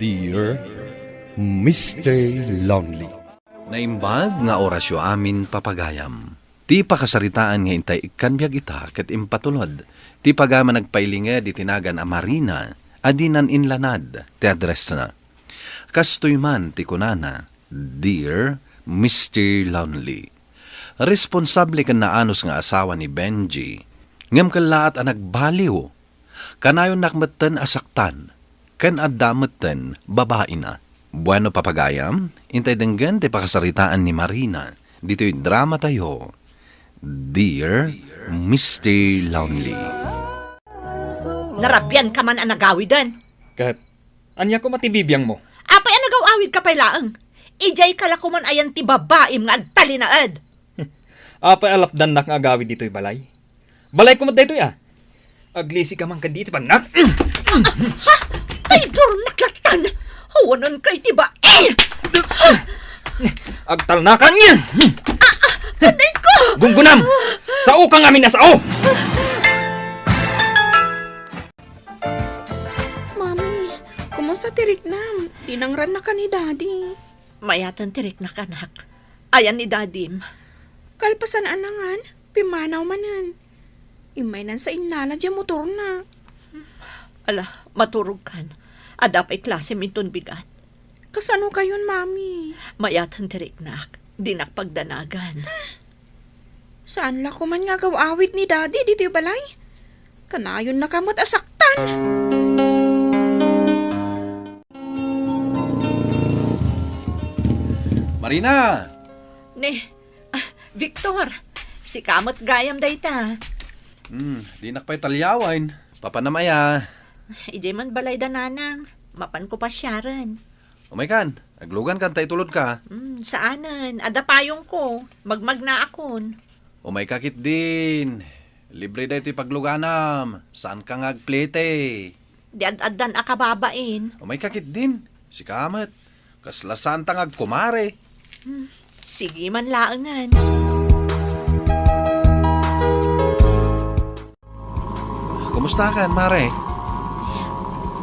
Dear Mr. Lonely. Naimbag nga orasyo amin papagayam. Ti pakasaritaan nga intay ikanbyag ita ket impatulod. Ti pagama nagpailinga di tinagan a Marina, adinan inlanad, ti address na. Kastoy man ti kunana, Dear Mr. Lonely. Responsable kan naanos nga asawa ni Benji, ngam kalaat a nagbaliw. Kanayon nakmeten asaktan, kan adameten babae na. Bueno papagayam, intay denggan ti pakasaritaan ni Marina. Dito'y drama tayo. Dear Mr. Lonely. Narabyan ka man ang nagawidan. Kat, anya ko matibibiyang mo. Apay ang nagawawid ka pa'y laang. Ijay kalakuman ayan ti babaim nga agtalinaad. Apay alapdan nak nga agawid dito'y balay. Balay ko mat dito'y Aglisi ka man ka dito pa nak. Ha? Ay, naklatan. Hawanan kay ti ba? Agtalnakan niya. Anay ko! Gunggunam! Sao ka nga minasao! Mami, kumusta tirik nam? Tinangran na ka ni Daddy. Mayatan tirik na kanak. Ayan ni Dadim. Kalpasan anangan, pimanaw manan. Imay nan sa inala dyan motor na. Ala, maturog kan. Adapay klase minton bigat. Kasano kayon, Mami? Mayatan tirik nak. Di nakpagdanagan. Saan la ko man nga gawawit ni Daddy dito yung balay? Kanayon na kamot asaktan. Marina! Victor, si kamot gayam dayta. Di nakpay talyawan. Papanamaya. Ijay man balay dananang. Mapan ko pa siyaran. Umaykan, aglugan kan tay tulod ka. Saanan? Adapayong ko. Magmag na akon. Umay kakit din. Libre da ito'y pagluganam. Saan ka nga agplete? Di ad-adan akababain. Umay kakit din. Si Kamat. Kaslasan tang agkumare. Sige man laangan. Kumusta ka, Mare?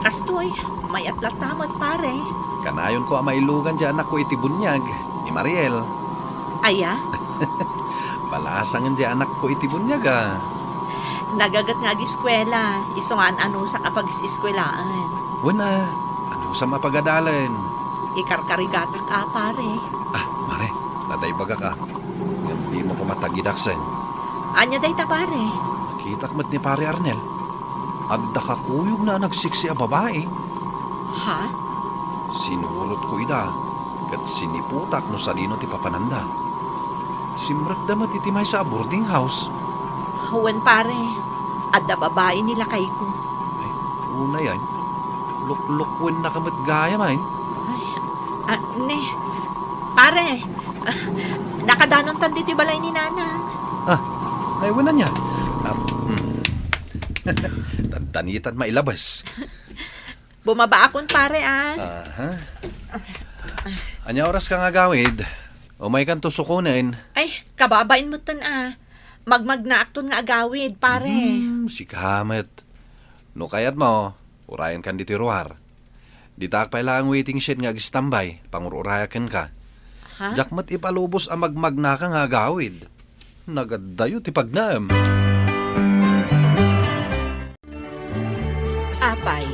Kastoy, may atlatamot pare. Kanayon ko ang mailugan dyan anak ko itibunyag. Ni Mariel. Aya, Balasangan dyan anak ko itibunyag nagagat nga eskwela. Isungan ano sa kapag iskwelaan. Wala. Ano sa mapagadalan? Ikarkarigata ka pare. Mare, naday baga ka. Hindi mo ko matagidaksen. Anya day ta pare. Nakitak mat ni Pare Arnel. Agda kakuyog na nagsiksi a babae. Ha? Sinurot ko ida. Kat siniputak no sa dino ti papananda. Simrak da matitimay sa boarding house. Huwan pare. Adda babae nila kay ko. Ay, una yan. Luklukwen na kamat gaya man. Pare. Nakadanon tandi ti balay ni Nana. Ay, wala niya. Tantanitan mailabas. Bumaba akon pare Aha. Anya oras ka nga gawid? O may kan tusukunin? Ay, kababain mo tan Magmag na akton nga agawid pare. Si Kamet. No kayat mo, urayan kan dito ruwar. Di tak pa ang waiting shed nga agistambay, pangururayakan ka. Ha? Jakmat ipalubos ang magmagna ka nga gawid. Nagadayo ti pagnaam. Apay,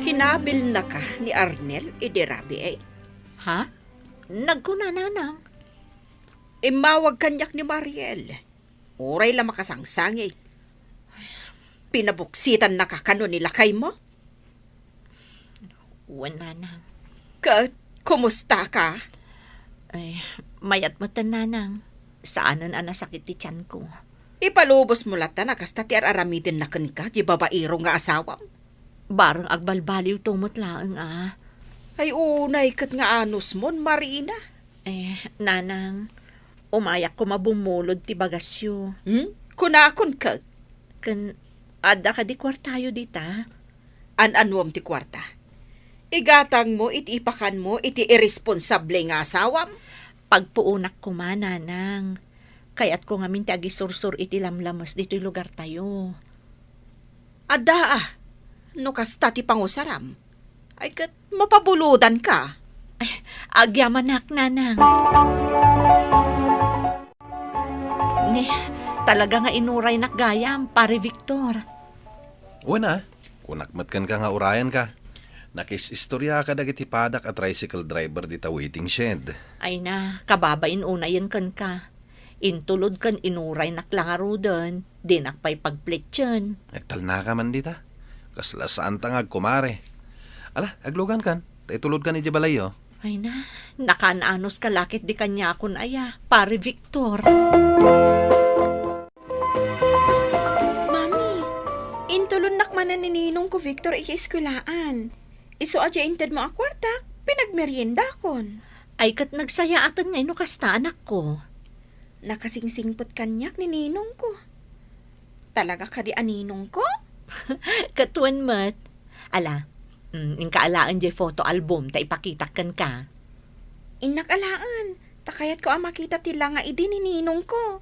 kinabil na ka ni Arnel idirabi Ha? Nagkuna nanang. Imawag kanyak ni Mariel. Uray la makasangsangay. Pinabuksitan na ka kano nilakay mo? Uwan nanang. Kumusta ka? Ay, mayat mo tan nanang. Saanan sakit ti tiyan ko. Ipalubos mo lata na kasta ti aramitin na kan ka, di babairo nga asawa. Barang agbalbaliw tumot laang Ay unay kat nga anos mon, Marina. Nanang, umayak ko mabumulod ti bagasyo. Kunakon ka. Ada ka di kwartayo dita. An-anuam ti kwarta. Igatang mo, itipakan mo, iti irresponsable nga asawam. Pagpuunak ko mananang. Kaya't ko ngamin ti agisursur iti lamlamas dito'y lugar tayo. Ada no kasta ti pangusaram. Ay kat mapabuludan ka. Agyamanak nanang. Ni, talaga nga inuray nakgayam, pare Victor. Una, kunakmatkan ka nga urayan ka. Nakis-istorya ka dagiti padak at tricycle driver di ta waiting shed. Ay na, kababain unayan kan ka. Intulod kan inuray naklangaro doon, di nakpay pagplitsyon. Nagtal na ka man dita. Kasla saan tangag kumare. Ala, aglugan kan. Taitulod ka ni Jabalayo. Ay na, nakanaanos ka lakit di kanya akon aya, pare Victor. Mami, intulon nakmanan ni Ninong ko Victor ikieskulaan. Iso adya inted mo akwartak, pinagmerienda kon. Ay kat nagsaya atan ngayon kasta anak ko. Nakasingsingpot kanyak ni Ninong ko. Talaga ka di aninong ko? Katuan mat. Ala, ingkaalaan jay photo album, ta ipakitakan ka. Inakalaan, takayat ko ang makita tila nga idi ni Ninong ko.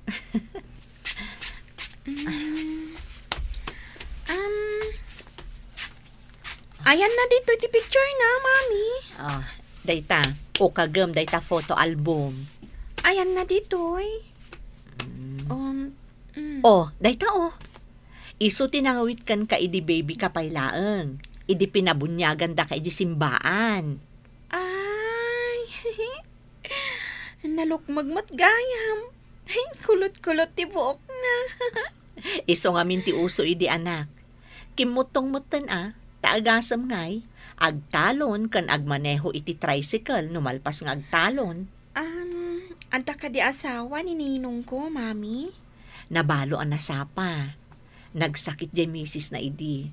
Ayan na dito iti picture na, Mami. Ah, dayta, o kagam dayta photo album. Ayan na dito, eh. Oh, dayta oh. Iso tinangawit kan ka idi baby kapaylaeng. Idi pinabunyagan da ka idi simbaan. Ay, nalukmagmat gayam. Ay, kulot-kulot ti buok na. Iso nga minti uso idi anak. Kimutong-mutan taagasam ngay. Agtalon kan agmaneho iti tricycle, numalpas nga agtalon. Anta ka di asawa ni Ninong ko, Mami? Nabalo ang nasapa. Nagsakit di misis na idi.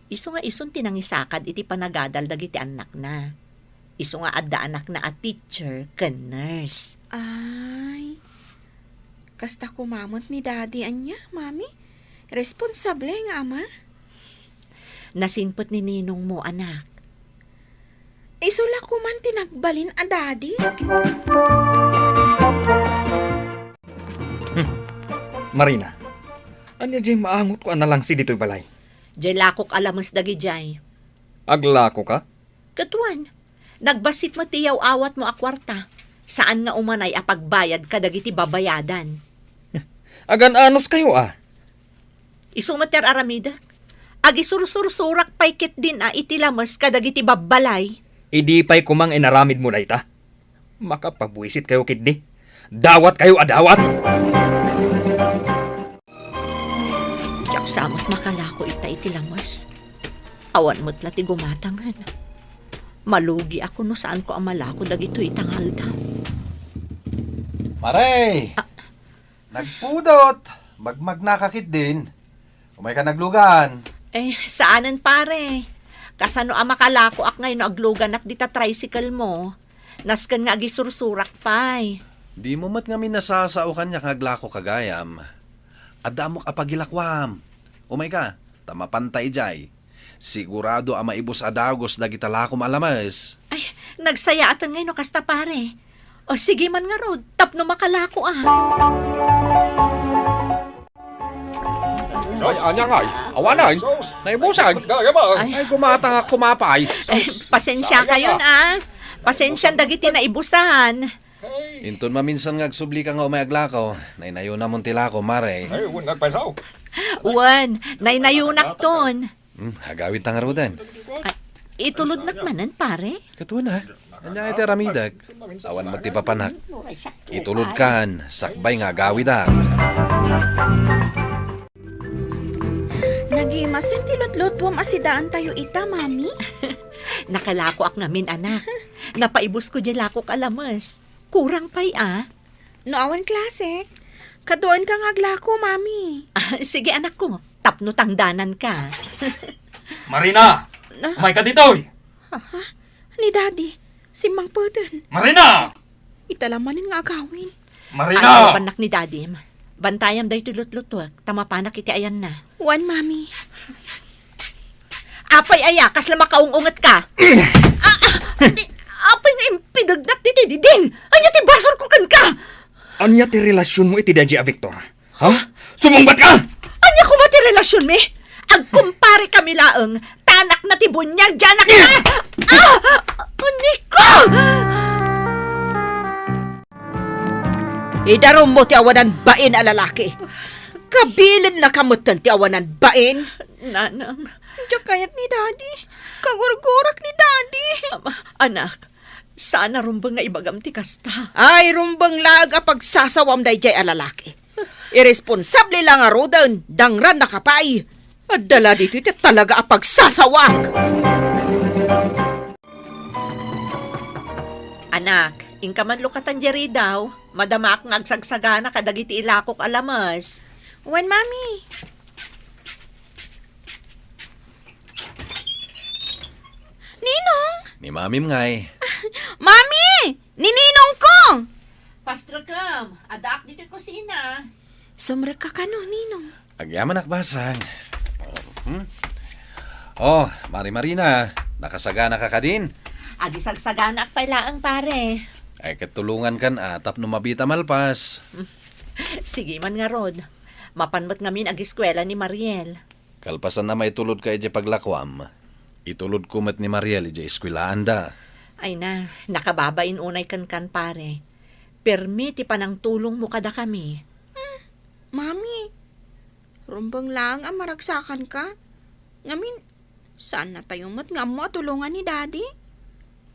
Iso nga ison tinangisakad iti panagadal dagiti anak na. Iso nga adda anak na a teacher ken nurse. Ay, kasta kumamot ni Daddy anya, Mami? Responsable nga ama? Nasinpot ni Ninong mo, anak. Isula ko man tinagbalin a Daddy. Marina, anya jay maangot ko na lang si dito'y balay. Jay lakok alamas dagi jay. Aglako ka? Katuan, nagbasit mo tiyaw awat mo akwarta. Saan nga umanay apagbayad ka dagiti babayadan? Agan-anos kayo Isumater aramida. Agi sursur-surak paikit din iti lamas kadagiti babbalay. Idi pa'y kumang inaramid mo na ita. Makapagbuisit kayo kiddi. Dawat kayo adawat! Diyak samot makalako iti lamas. Awan mo't lati gumatangan. Malugi ako no saan ko amalako dagito itangalda. Maray! Nagpudot! Magmagnakakit din. Umay ka naglugan. Saanan pare? Kasano makalako ak ngayon aglugan ak dita tricycle mo. Naskan nga agi sursurak pay. Di mo mat nga minasasao kanya kaglako kagayam. Adamok apagilakwam. Umay ka, tamapantay jay. Sigurado maibos adagos dagita lakom alamas. Ay, nagsaya atan ngayon kasta pare. O sige man nga rod, tapno makalako Ay, anya ngay. Awanay. Naibusag. Ay, gumatang ako kumapay. Pasensya kayo Pasensya dagiti na ibusahan. Inton maminsan nga agsubli ka nga umay aglakaw. Nainayo na mong tilako, Maray. Ay, huwag nagpasaw. Uwan, naynayunak ton. Hagawid tang arudan. Itulod nakmanan pare. Katuan ha. Anya iti ramidag. Awan mo ti papanak. Itulod kan. Sakbay nga gawid ha. Nagimasin ti lutlutwam asidaan tayo ita, Mami. Nakalako ak namin anak. Napaibos ko dyan lakok alamas. Kurang pay No awan klasik. Kadoon ka ngaglako, Mami. Sige anak ko, tapno tangdanan ka. Marina! Umay ka dito'y! Ni Daddy, si Mang Putin. Marina! Italamanin nga agawin. Marina! Panak ni Daddy. Bantayam dahi tulot-luto. Tamapanak iti ayan na. Wan, Mami. Apay aya, kasla makaungungat ka. Apay nga impidagnak ti din. Anya ti basor ko kan ka. Anya ti relasyon mo iti Daddy Victor? Ha? Sumungbat ka! Anya ko mati relasyon mi? Agkumpare kami laeng, Anak na tibunyag, janak na! Niko! Idarom mo ti awanan bain a lalaki. Kabilin na kamutan ti awanan bain. Nanang, Diyan kayat ni Daddy. Kagurgurak ni Daddy. anak, sana rumbang nga ibagam ti kasta. Ay, rumbang lag a pagsasawam day jay a lalaki. Irresponsable lang aro doon, dangran na kapay. At dala dito iti talaga a pagsasawak. Anak, ingka man lukatan jeri daw, madamak nga agsagsagana kadagiti ilakok alamas. Wen, Mami. Ninong! Ni mamim ngay. Mami! Nininong ko! Pastor Cam, adak dito kusina. Sumre ka kano, Ninong. Agyaman akbasang. Oh, Mari Marina, nakasagana ka din. Agi sagsagana ak pailaang pare. Ay katulungan kan atap no mabita malpas. Sige man nga rod. Mapanmat ngamin agi eskwela ni Mariel. Kalpasan na may tulod ka ije paglakwam. Itulod kumat ni Mariel ije eskwelaan da. Ay na, nakababain unay kan pare. Permiti pa ng tulong mo kada kami. Mami, rumbang lang ang maragsakan ka. Ngamin, saan na tayo mat nga mo tulungan ni Daddy?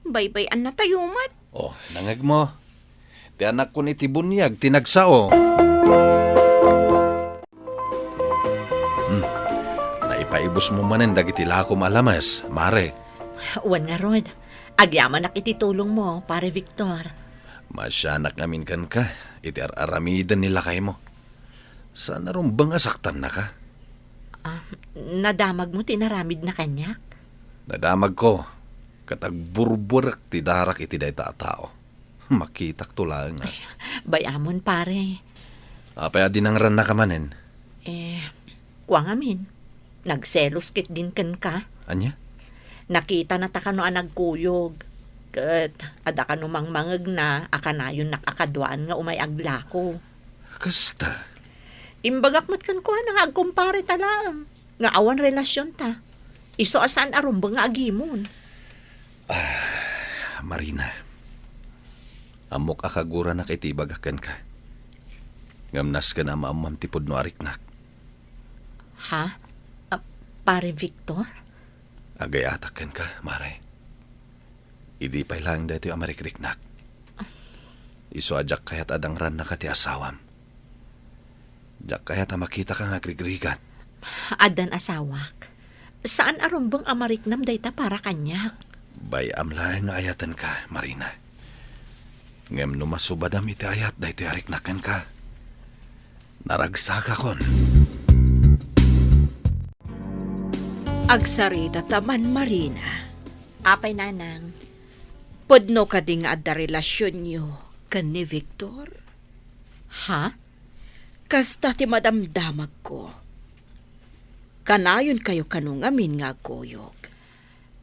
Baybayan na tayo mat. Oh, nangag mo. Ti anak ko ni tibunyag, tinagsao. Naipaibos mo manen dagiti lakom alamas, Mare. Uwan nga rod, agyaman ak ititulong mo, pare Victor. Masyanak namin kan ka, iti aramidan nila kay mo. Sana rumbang asaktan na ka. Nadamag mo tinaramid na kanyak. Nadamag ko, katagburburak ti darak iti dayta a tao. Makitak tulang. Bayamon pare. Apay adi nang ran na kamanen. Kuwang amin. Nagselos kit din kan ka. Anya? Nakita na ta kano nagkuyog. Kat ada kano mangmangag na akanayon nakakadwaan nga umay aglako. Kasta. Imbagak mat kan kuha nga agkumpare talang. Nga awan relasyon ta. Iso asan arumbang nga agimon. Marina. Amok akagura na kay tibagakan ka. Ngamnas ka na maamam tipod no ariknak. Ha? Pare Victor? Agayatakan ka, Mare. Idi pa'y lang dito yung amarikriknak. Iso ajak kayat adang ran na ka ti asawam. Jak kayat makita ka nga grigrigat. Adan asawak. Saan arumbang amariknam dayta para kanyak? Bay amlahay nga ayatan ka, Marina. Ngem no masubadam iti ayat dito yung ariknakan ka. Naragsaka kon. Agsarita taman, Marina. Apay nanang. Pudno ka di nga adda relasyon nyo kan ni Victor. Ha? Kasta ti madamdamag ko. Kanayon kayo kanungamin nga goyog.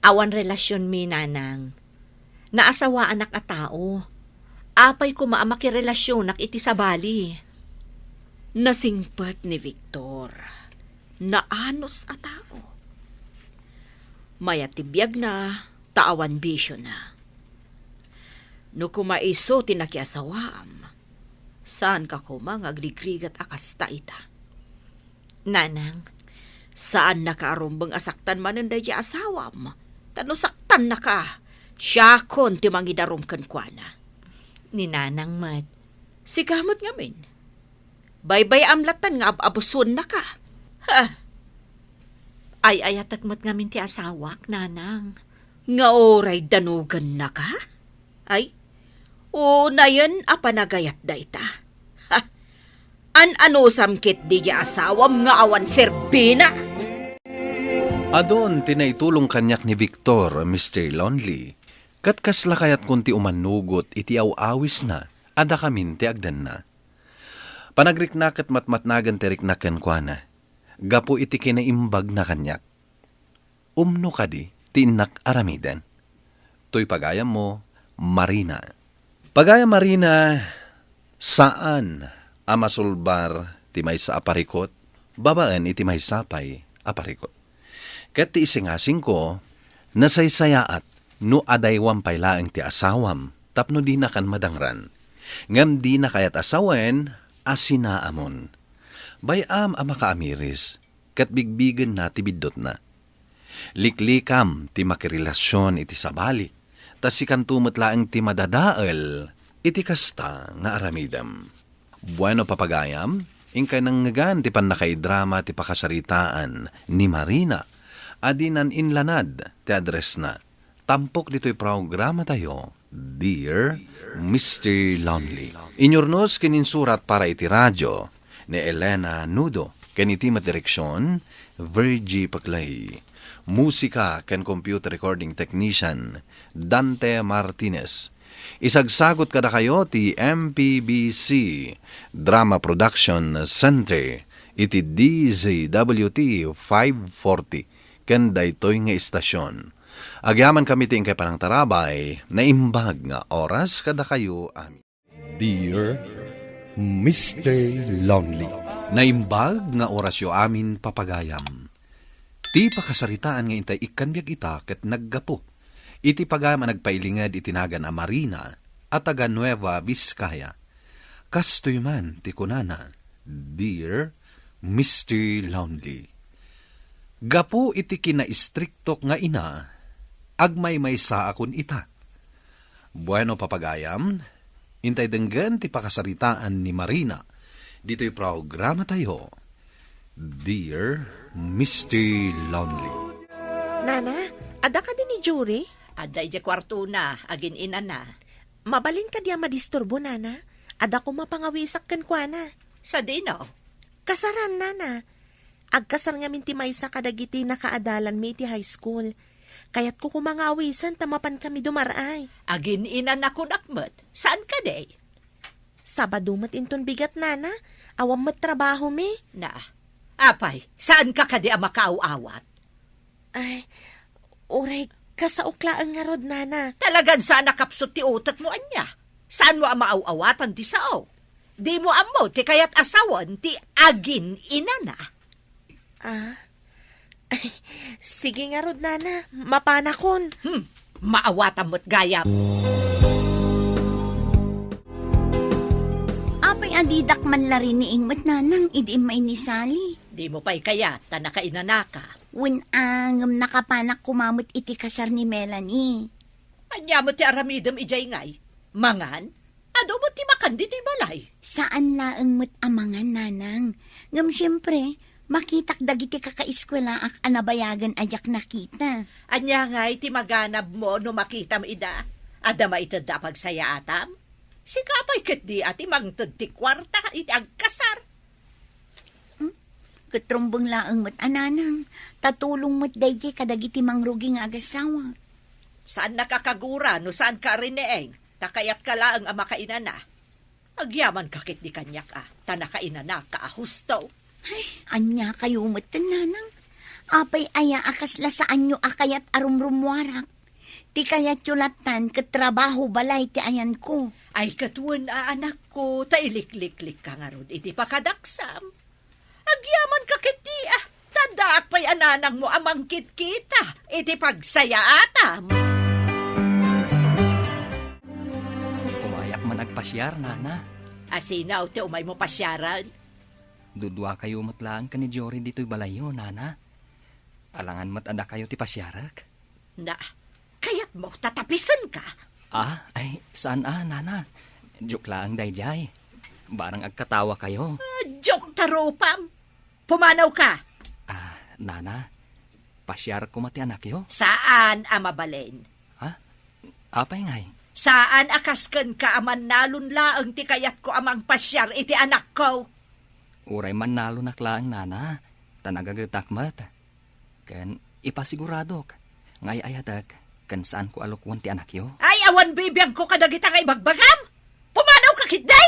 Awan relasyon mi nanang. Naasawa anak a tao. Apay ko maamakirelasyon nak iti sabali. Nasingpat ni Victor. Naanos a tao. Mayatibiyag na, taawan bisyo na. No kumaiso tinakiasawam, saan ka kumang agrigrigat akasta ita? Nanang, Saan nakaarumbang asaktan mananda di asawam? Tano saktan na ka, siya kon timangidarom kan kwa na. ni nanang mat. Si kamot ngamin. Baybay amlatan nga abuson na ka. Ha, Ay ayatak mat ngamin ti asawak, nanang. nga oray danugan na ka? Ay, o na yan apanagayat da ita. Ha, ano samkit di asawam nga awan serbina? Adon tinaitulong kanyak ni Victor, Mr. Lonely. Katkas lakayat kunti umanugot iti awis na, ada kamin ti agdan na. Panagriknak at matmatnagan ti riknakan kwa na. Gapo iti kinaimbag na kanyak. Umno ka di, tinak aramidan. To'y pagayam mo, Marina. Pagayam Marina, saan amasulbar ti may sa aparikot, babaan iti may sapay aparikot. Ket ti isingasing ko, nasaysayaat no adaywam paylaeng ti asawam, tapno di na kan madangran. Ngam di na kayat asawen, asinaamon. Bayam ama kaamiris, ket bigbigen na ti biddot na. Liklikam ti makirelasyon iti sabali, tas sikan tumetlaeng ti madadael, iti kasta nga aramidam. Bueno papagayam, ingkay nanggagan ti panakaidrama ti pakasaritaan ni Marina, adinan inlanad ti address na. Tampok dito'y programa tayo, Dear Mr. Lonely. Inyornos kininsurat para iti radyo ni Elena Nudo, kaniti direksyon, Virgie Paclay. Musika ken computer recording technician, Dante Martinez. Isagsagot kada kayo ti MPBC Drama Production Center, iti DZWT 540, ken daytoy nga istasyon. Agyaman kami ting kay panang tarabay, naimbag nga oras kada kayo amin. Dear Mr. Lonely. Naimbag nga orasyo amin papagayam. Ti pakasaritaan nga intay ikanbiag ita ket naggapo. Iti pagama nagpailingad itinagan a Marina at taga Nueva Vizcaya. Kastoy man ti kunana, Dear Mr. Lonely. Gapo iti kinaistriktok nga ina, agmay may sa akon ita. Bueno papagayam, intay denggan ti pakasaritaan ni Marina. Dito'y programa tayo, Dear Mr. Lonely. Nana, ada ka din ni Jury? Aday di kwarto na, agin ina na. Mabalin ka diya madisturbo, Nana. Ada ko mapangawisak kan kwa na. Sa dino, Kasaran, Nana. Agkasar nga minti maysa kadagiti nakaadalan mi iti high school. Kaya't ko kumangawisan tamapan kami dumaray. agin ina na kunakmet. Saan ka day? Sabado mat inton bigat, Nana. Awam mat trabaho mi. Na, apay, saan ka kadi ang makauawat? Ay, uray, kasauklaan nga rod, Nana. Talagan sana kapsot ti utot mo anya. Saan mo ang maaawatan ti sao? Di mo amo ti kayat asawan ti agin ina na. Ay, sige nga rod, Nana. Mapanakon. Maawatan mo't gaya. Apay adidak man la rin ni Ingmat nanang idi may nisali. Di mo pa'y kaya, tanakainanaka. When angam nakapanak kumamot iti kasar ni Melanie. Anya mo ti aramidam ijay ngay. Mangan? Ado mo ti makandi ti balay. Saan laeng mo't amangan nanang? Ngam siyempre, makitak dagiti kakaiskwela ak anabayagan ajak nakita. Anya ngay ti maganab mo no makita mo ida. Ada maitad da pagsaya atam. Sikapay ket di ati mangtad ti kwarta iti agkasar. Katrumbong laeng mo't ananang. Tatulong mo't dayjay kadagiti mangrugi nga agasawa. Saan nakakagura no saan ka rineeng? Takayat ka laang ang makainana. Agyaman kakit di kanyak tanakainana ka husto. Anya kayo mo't nanang. Apay aya akasla saan nyo akayat arumrumwarak. Ti kayat yulatan katrabaho balay ti ayan ko. Ay katuan anak ko, tailik-lik-lik ka nga ron, iti pakadaksam. Agyaman kakit di tadak pa'y ananang mo amang kit-kita, iti pagsaya atam. Umayak man agpasyar, Nana. Asinaw ti umay mo pasyaran. Dudwa kayo matlaan ka ni Jory dito'y balayo, Nana. Alangan matada kayo ti pasyarak. Na, kayat mo tatapisan ka. Ay, saan Nana? Joke lang, dayjay. Barang agkatawa kayo. Joke taropam. Pumanaw ka. Nana, pasyar ko mati anak yo. Saan amabalin? Apay ngay? Saan akasken ka aman nalunlaang ti kayat ko amang pasyar iti anak ko? Uray man nalo naklaang, Nana. Tanagagatakmat. Kan ipasiguradok. Ngay ayadag, kan saan ko alokwan ti anak yo? Ay, awan bibiyang ko kadagita kay bagbagam! Pumanaw ka kitday!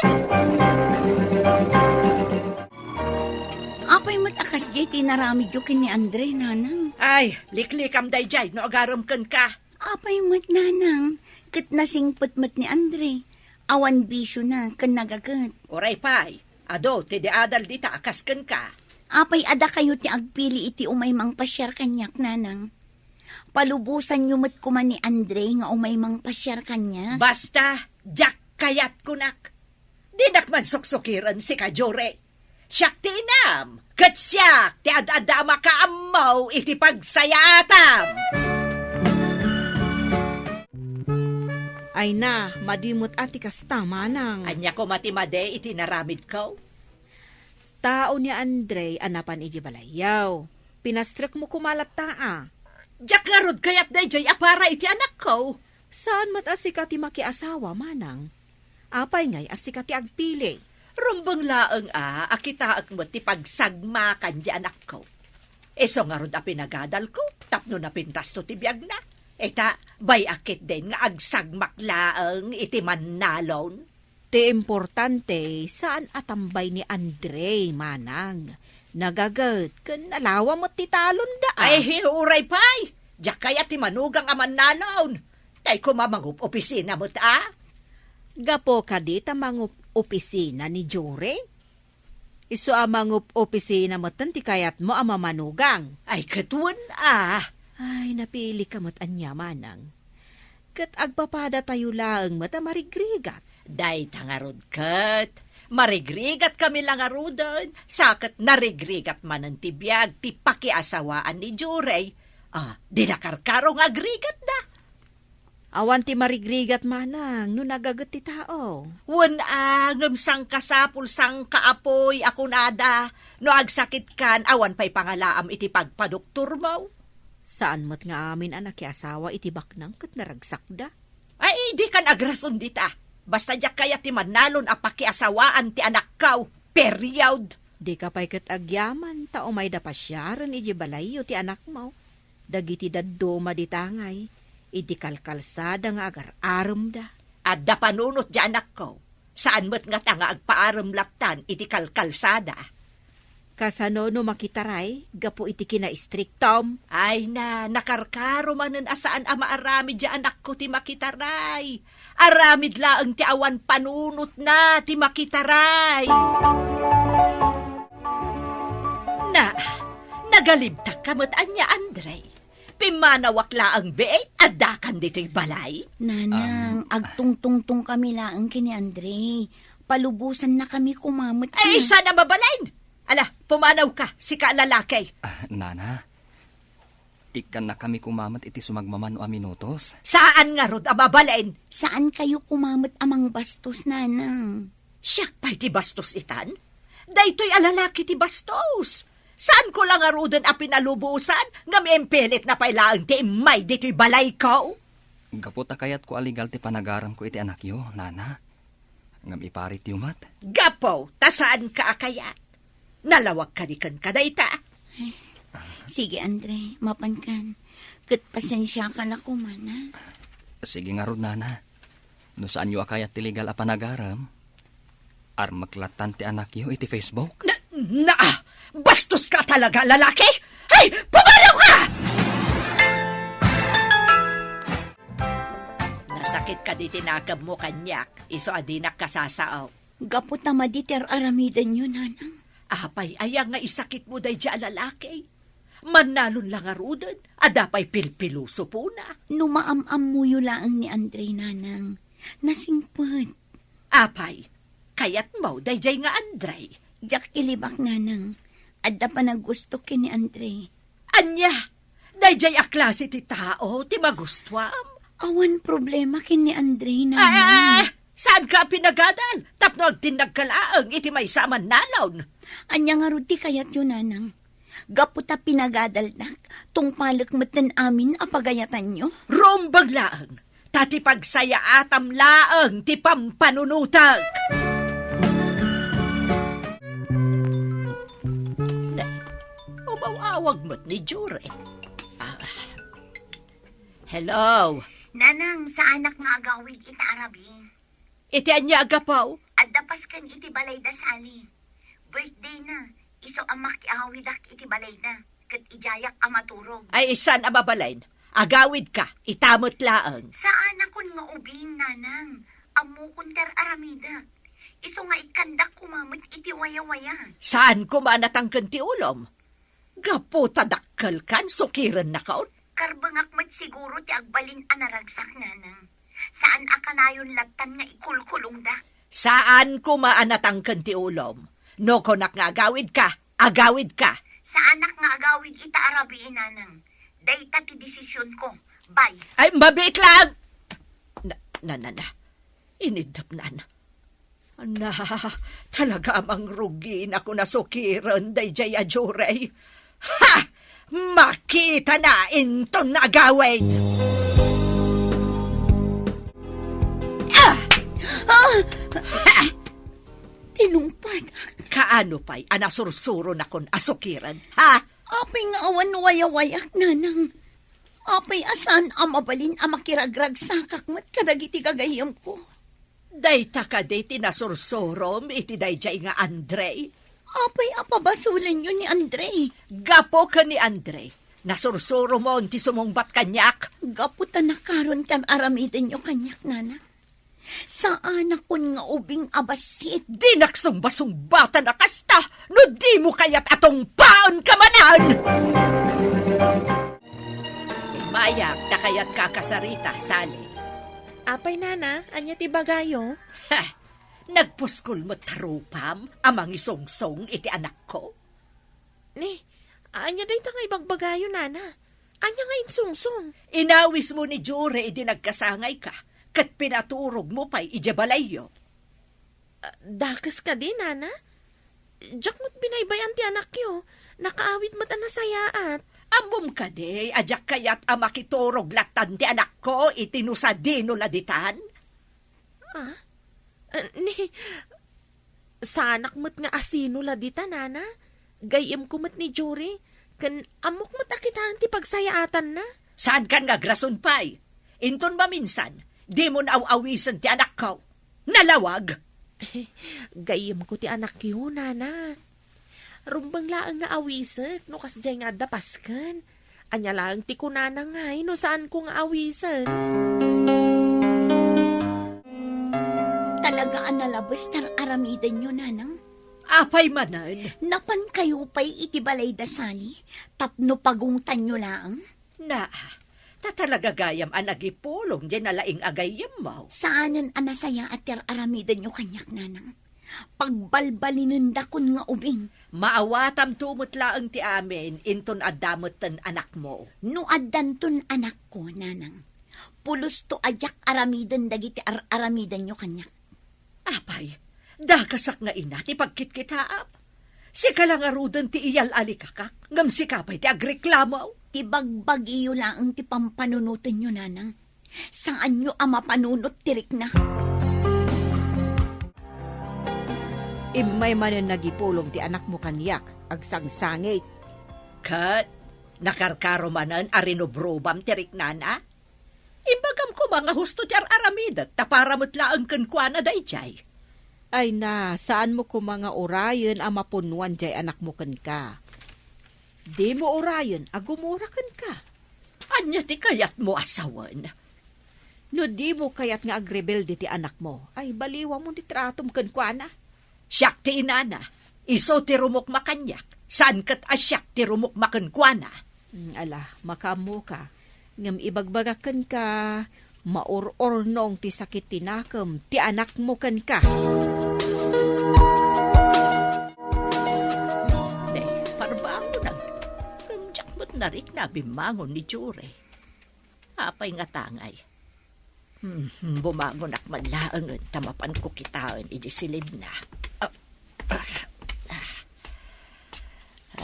Apay mo't akas jay tinarami jokin ni Andre nanang. Ay, liklikam day jay, no agaram ken ka. Apay mo't nanang. Kat nasingpot mo't ni Andre. Awan bisyo na kan nagagat. Oray pay, ado, ti adal dita akasken ka. Apay ada kayo ti agpili iti umay mang pasyar kanyak, nanang. Palubusan nyo met kuman ni Andre nga umay mang pasyar kanya. Basta, Jack kayat kunak. Di nakman suksukiran si Kajore. Siyak ti inam, kat siyak ti adadama ka amaw iti pagsayatam. Ay na, madimot ati kasta, manang. Anya ko matimade iti naramid ko. Tao ni Andre, anapan iji balayaw. Pinastrek mo kumalat taa. Jack garod kayat na jay apara iti anak ko. Saan mat asika ti makiasawa, manang? Apay ngay asika ti agpili. Rumbang laang akita ak mo ti pagsagmakan di anak ko. Eso nga rod a pinagadal ko, tapno na pintas to ti biyag na. Eta, bay akit din nga agsagmak laang iti mannalon. Ti importante, saan atambay ni Andre, manang? Nagagat, kan alawa mo ti talon da. Ay, hinuray pay! Diyak kaya ti manugang aman nalon. Tay ko mamangup opisina mo ta. Gapo ka di tamangup opisina ni Jore? Isu amangup opisina mo ti kayat mo amamanugang. Ay, katuan Ay, napili ka mo't anya, manang. Kat agpapada tayo lang mata marigrigat. Day tangarod kat. Marigrigat kami lang arudan. Sakat narigrigat man ang tibiyag ti pakiasawaan ni Jure. Dinakarkarong agrigat na. Awan ti marigrigat, manang, no nagagat ti tao. Wan ngam sang kasapul sang kaapoy ako nada. No agsakit kan, awan pa'y pangalaam iti pagpadoktor mo. Saan mo't nga amin anak asawa iti baknang kat naragsak da? Ay, di kan agrason dita. Basta diyak kaya ti manalon a pakiasawaan ti anak kaw. Period. Di ka pa'y kat agyaman, tao may dapasyaran iti balayo ti anak mo. Dagiti dadduma di tangay, iti kalkalsada nga agar-aram da. At da panunot di anak ko. Saan mo't nga tanga agpaaram laptan iti kalkalsada. Kasano no makitaray, gapo iti kina-strictom. Ay na, nakarkaro manen asaan ama aramid di anak ko ti makitaray. Aramid laang ti awan panunot na ti makitaray. Na, nagalibtak kamot anya Andre. Pimanawak laang beet, adakan dito'y balay. Nanang, agtungtungtung kami laang kini Andre. Palubusan na kami kumamot. Ay, sana mabalain! Ala, pumanaw ka, si kaalalaki. Nana, ikan na kami kumamat iti sumagmamano a minutos. Saan nga rod mabalain? Saan kayo kumamot amang bastos, nanang? Siyak pa'y ti bastos itan? Daytoy alalaki ti bastos. Saan ko lang arudan a pinalubusan? Ngam empelit na pailaang ti imay dito'y balay ko? Gaputa kayat ko aligal ti panagaram ko iti anak yo, Nana. Ngam iparit yumat. Gapo, tasaan ka akayat? Nalawag ka di kan kadayta. Sige, Andre, mapankan. Kat pasensya ka na kumana. Sige nga rod, Nana. No saan yo akayat ti legal a panagaram? Armaklatan ti anak yo iti Facebook? Bastos ka talaga, lalaki! Hey, pumanaw ka! Nasakit ka di tinakab mo kanyak, iso adinak kasasao. Gapo tamaditer aramidan yun, nanang. Apay, ayang nga isakit mo day dyan lalaki. Manalon lang arudan, adapay pilpiluso po na. Numaam-am mo yun laang ni Andre, nanang. Nasingpot. Apay, kayat mo day nga Andre. Jak ilibak, nanang. Adda pa naggusto kini Andre. Anya, day a klase ti tao, ti magustuam. Awan problema kini Andre, nanang. Saan ka pinagadal? Tapno agtinagkalaang iti may saman nalawn. Anya nga rudi kayat yun, nanang. Gaputa pinagadaldak, tung palakmatan amin apagayatan nyo. Rombag laang, tati pagsaya atam laang ti pampanunutag. Ubaw-awag mo't ni Jure. Hello? Nanang, sa anak nga agawid ita Arabi. Iti anya agapaw? Addapas kan iti balay da sali. Birthday na. Iso amak iawidak iti balay na. Kat ijayak amaturog. Ay isan amabalain. Agawid ka, itamot laang. Saan akon nga ubing, nanang? Amukon ter aramida. Iso nga ikandak kumamit iti waya-waya. Saan ko manatangkan ti ulom? Gapo tadakkel kan, sukiran na kaon. Karbangak mat siguro ti agbalin anaragsak nanang. Saan akanayon lagtan nga ikulkulong da? Saan ko maanatangkan ti ulom? No konak nga agawid ka. Sa anak nga agawid ita arabiin nanang. Dayta ti desisyon ko. Bye. Ay, mabit lang! Na. Inidap na. Na, talaga amang rugi na ko nasukiran, dayjay ajuray. Ha! Makita na inton na agawid! Tinumpad. Kaano pa'y anasursuro na kon asukiran, ha? Apay nga awan waya-wayak nanang. Apay asan amabalin amakiragrag sakak mat kadagiti gagayam ko. Dayta ka day tinasursurom iti dayjay nga Andre. Apay apabasulan yun ni Andre. Gapo ka ni Andre. Nasursuro mo ti sumungbat kanyak. Gaputan na karon kan aramiden nyo kanyak nanang. Saan akon nga ubing abasit? Di naksumba-sumbatan na kasta, no di mo kaya't atong paon kamanan! Mayak, na kaya't kakasarita, Sally. Apay nana, anya ti bagayo? Ha! Nagpuskol mo tarupam, amang isongsong iti anak ko. Ni, anya day nga ibang bagayo nana. Anya nga insungsong. Inawis mo ni Jure, iti nagkasangay ka, kat pinaturog mo pa'y ijabalayo. Dakas ka din, nana. Diyak mo't binaybayan ti anak yo. Nakaawit mata na sayaat. Ambom ka de, ajak kayat amakiturog latan ti anak ko, itinusadino laditan. Ni, sa anak mo't nga asino laditan, nana. Gayem ko mo't ni Jory. Kan amok mo't akitaan ti pagsayaatan na. Saan kan nga grason pa'y? Inton ba minsan, di mo naaw-awisan ti anak ko. Nalawag. Gayem ko ti anak yo, nana. Rumbang laang nga awiset, no kasjay nga dapaskan. Anya lang ti kunana ngay, no saan ko nga awiset. Talaga analabas tar aramidan nyo nanang. Apay manan. Napan kayo pa'y iti balay dasali, tapno pagungtan nyo lang. Na, tatalaga gayam anagipulong dyan nalaing agayam mo. Saanan anasaya at tir aramidan nyo kanyak nanang. Pagbalbalinin dakon nga ubing. Maawatam tumot laang ti amin, inton adamot tan anak mo. No addanton anak ko, nanang. Pulos to ajak aramidan dagiti aramidan nyo kanyak. Apay, dakasak nga ina ti pagkitkitaap. Si kalangarudan ti iyal alikakak, ngam si kapay ti agreklamo. Ibagbag iyo lang ti pampanunutan nyo, nanang. Saan nyo ama panunot tirik na? Imay manen nagipulong ti anak mo kanyak, agsangsangit. Kat, nakarkaro manan arinobrobam tirik nana. Imbagam ko mga husto tiyar aramidat, taparamot laang kankwana dayjay. Ay na, saan mo ko mga orayan ang mapunuan jay anak mo kan ka? Di mo orayan, agumura kan ka. Anya ti kayat mo asawan? No di mo kayat nga agrebelde ti anak mo, ay baliwa mo ti tratom kan kwa na. Siyak ti inana, iso ti rumok makanyak, saan kat asyak ti rumok makankwana? Ala, makamu ka. Ngam ibagbagakan ka, maor-ornong ti sakit tinakam, ti anak mo kan ka. Parbago nang, ramjak mo't narik na bimangon ni Jure. Apay nga tangay. Bumangon ak manlaangan, tamapan ko kitaan, idisilid na.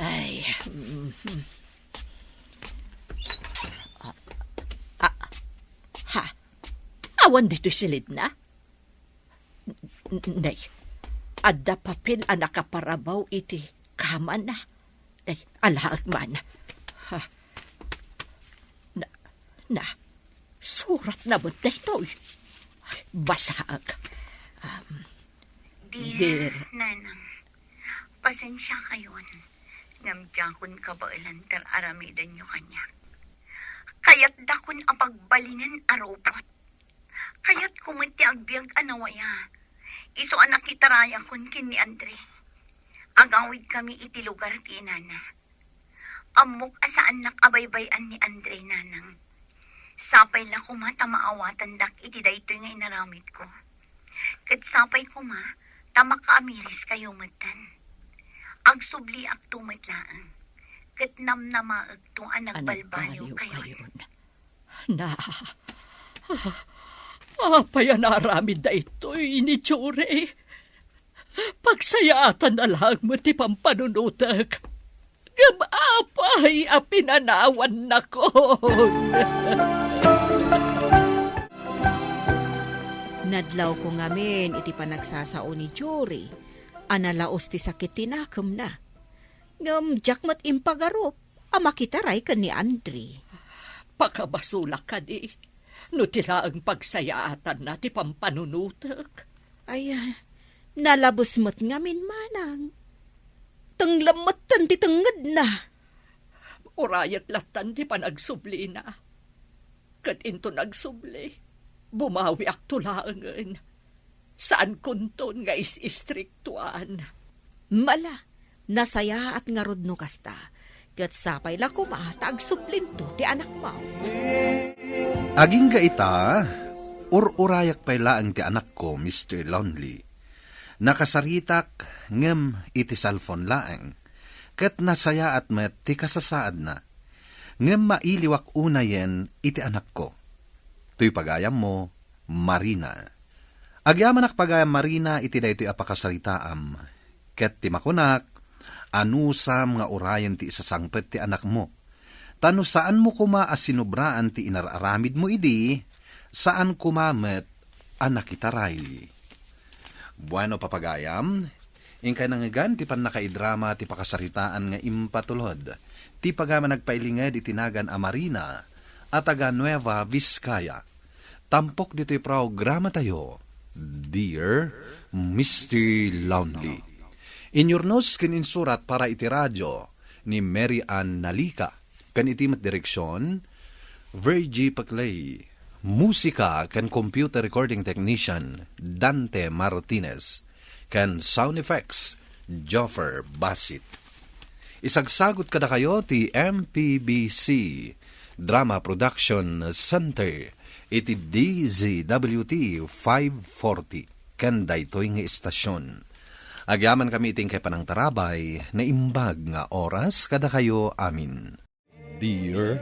Ay, ha? Awan dito silid na? Nay, adda papel ang nakaparabaw iti kama na. Nay, alaag man. Ha? Na, surat na ba dito? Basag. Dear nanang, pasensya kayon. Namjakon kabailan tar aramidan nyo kanya. Kaya't dakon ang pagbalinan aropot. Kaya't kumiti agbyag anawaya. Iso anak kitarayan kun kin ni Andre. Agawid kami iti lugar ti inana. Amok asaan nakabay-bayan ni Andre nanang. Sapay la kumata maawatan dak iti daytoy nga inaramid ko. Kat sapay kuma, tama kaamiris kayo matan. Agsubli ak tumatlaang. Kat namnamaag to ang nagbalbayo kayo. Na, apay naramid da ito'y initsure. Pagsayatan na lang mo ti pampanunutak. Gamapay a pinanawan na ko. Nadlaw ko ngamin iti panagsasao ni Jory. Analaos ti sakit tinakam na. Jakmat impagarop, amakitaray ka ni Andre. Pakabasulak ka di. No tila ang pagsayaatan na ti pampanunutak. Ay, nalabos mo't ngamin manang. Tanglamatan ti tangad na. Urayat latan ti panagsubli na. Kat into nagsubli, bumawi ak tulaangan. Saan kunton nga is-istriktuan? Mala, nasaya at nga rodno kasta. Kat sapay la kumata agsublinto ti anak mo. Aging ga ita, ururayak pay laang ti anak ko, Mr. Lonely. Nakasaritak ngem iti cellphone laang, ket nasaya at met ti kasasaad na. Ngem mailiwak unayen iti anak ko. Tuy pagayam mo, Marina. Agyaman ak pagayam Marina iti daytoy apakasaritaam, ket ti makunak, anusam nga urayan ti isasangpet ti anak mo. Tano saan mo kuma asinubraan ti inararamid mo idi, saan kumamet anak itaray. Bueno papagayam, ingkay nangigan ti pan nakaidrama ti pakasaritaan nga impatulod. Ti pagama nagpailinged itinagan a Marina at taga Nueva Vizcaya. Tampok dito'y programa tayo, Dear Mr. Lonely. Inyurnos kin insurat para iti radyo ni Mary Ann Nalika. Kan itimat direksyon, Virgie Paclay. Musika kan computer recording technician Dante Martinez. Kan sound effects Joffer Basit. Isagsagot kada kayo ti MPBC Drama Production Center iti DZWT 540 kan daytoy nga istasyon. Agyaman kami iting kay panang tarabay na imbag nga oras kada kayo amin. Dear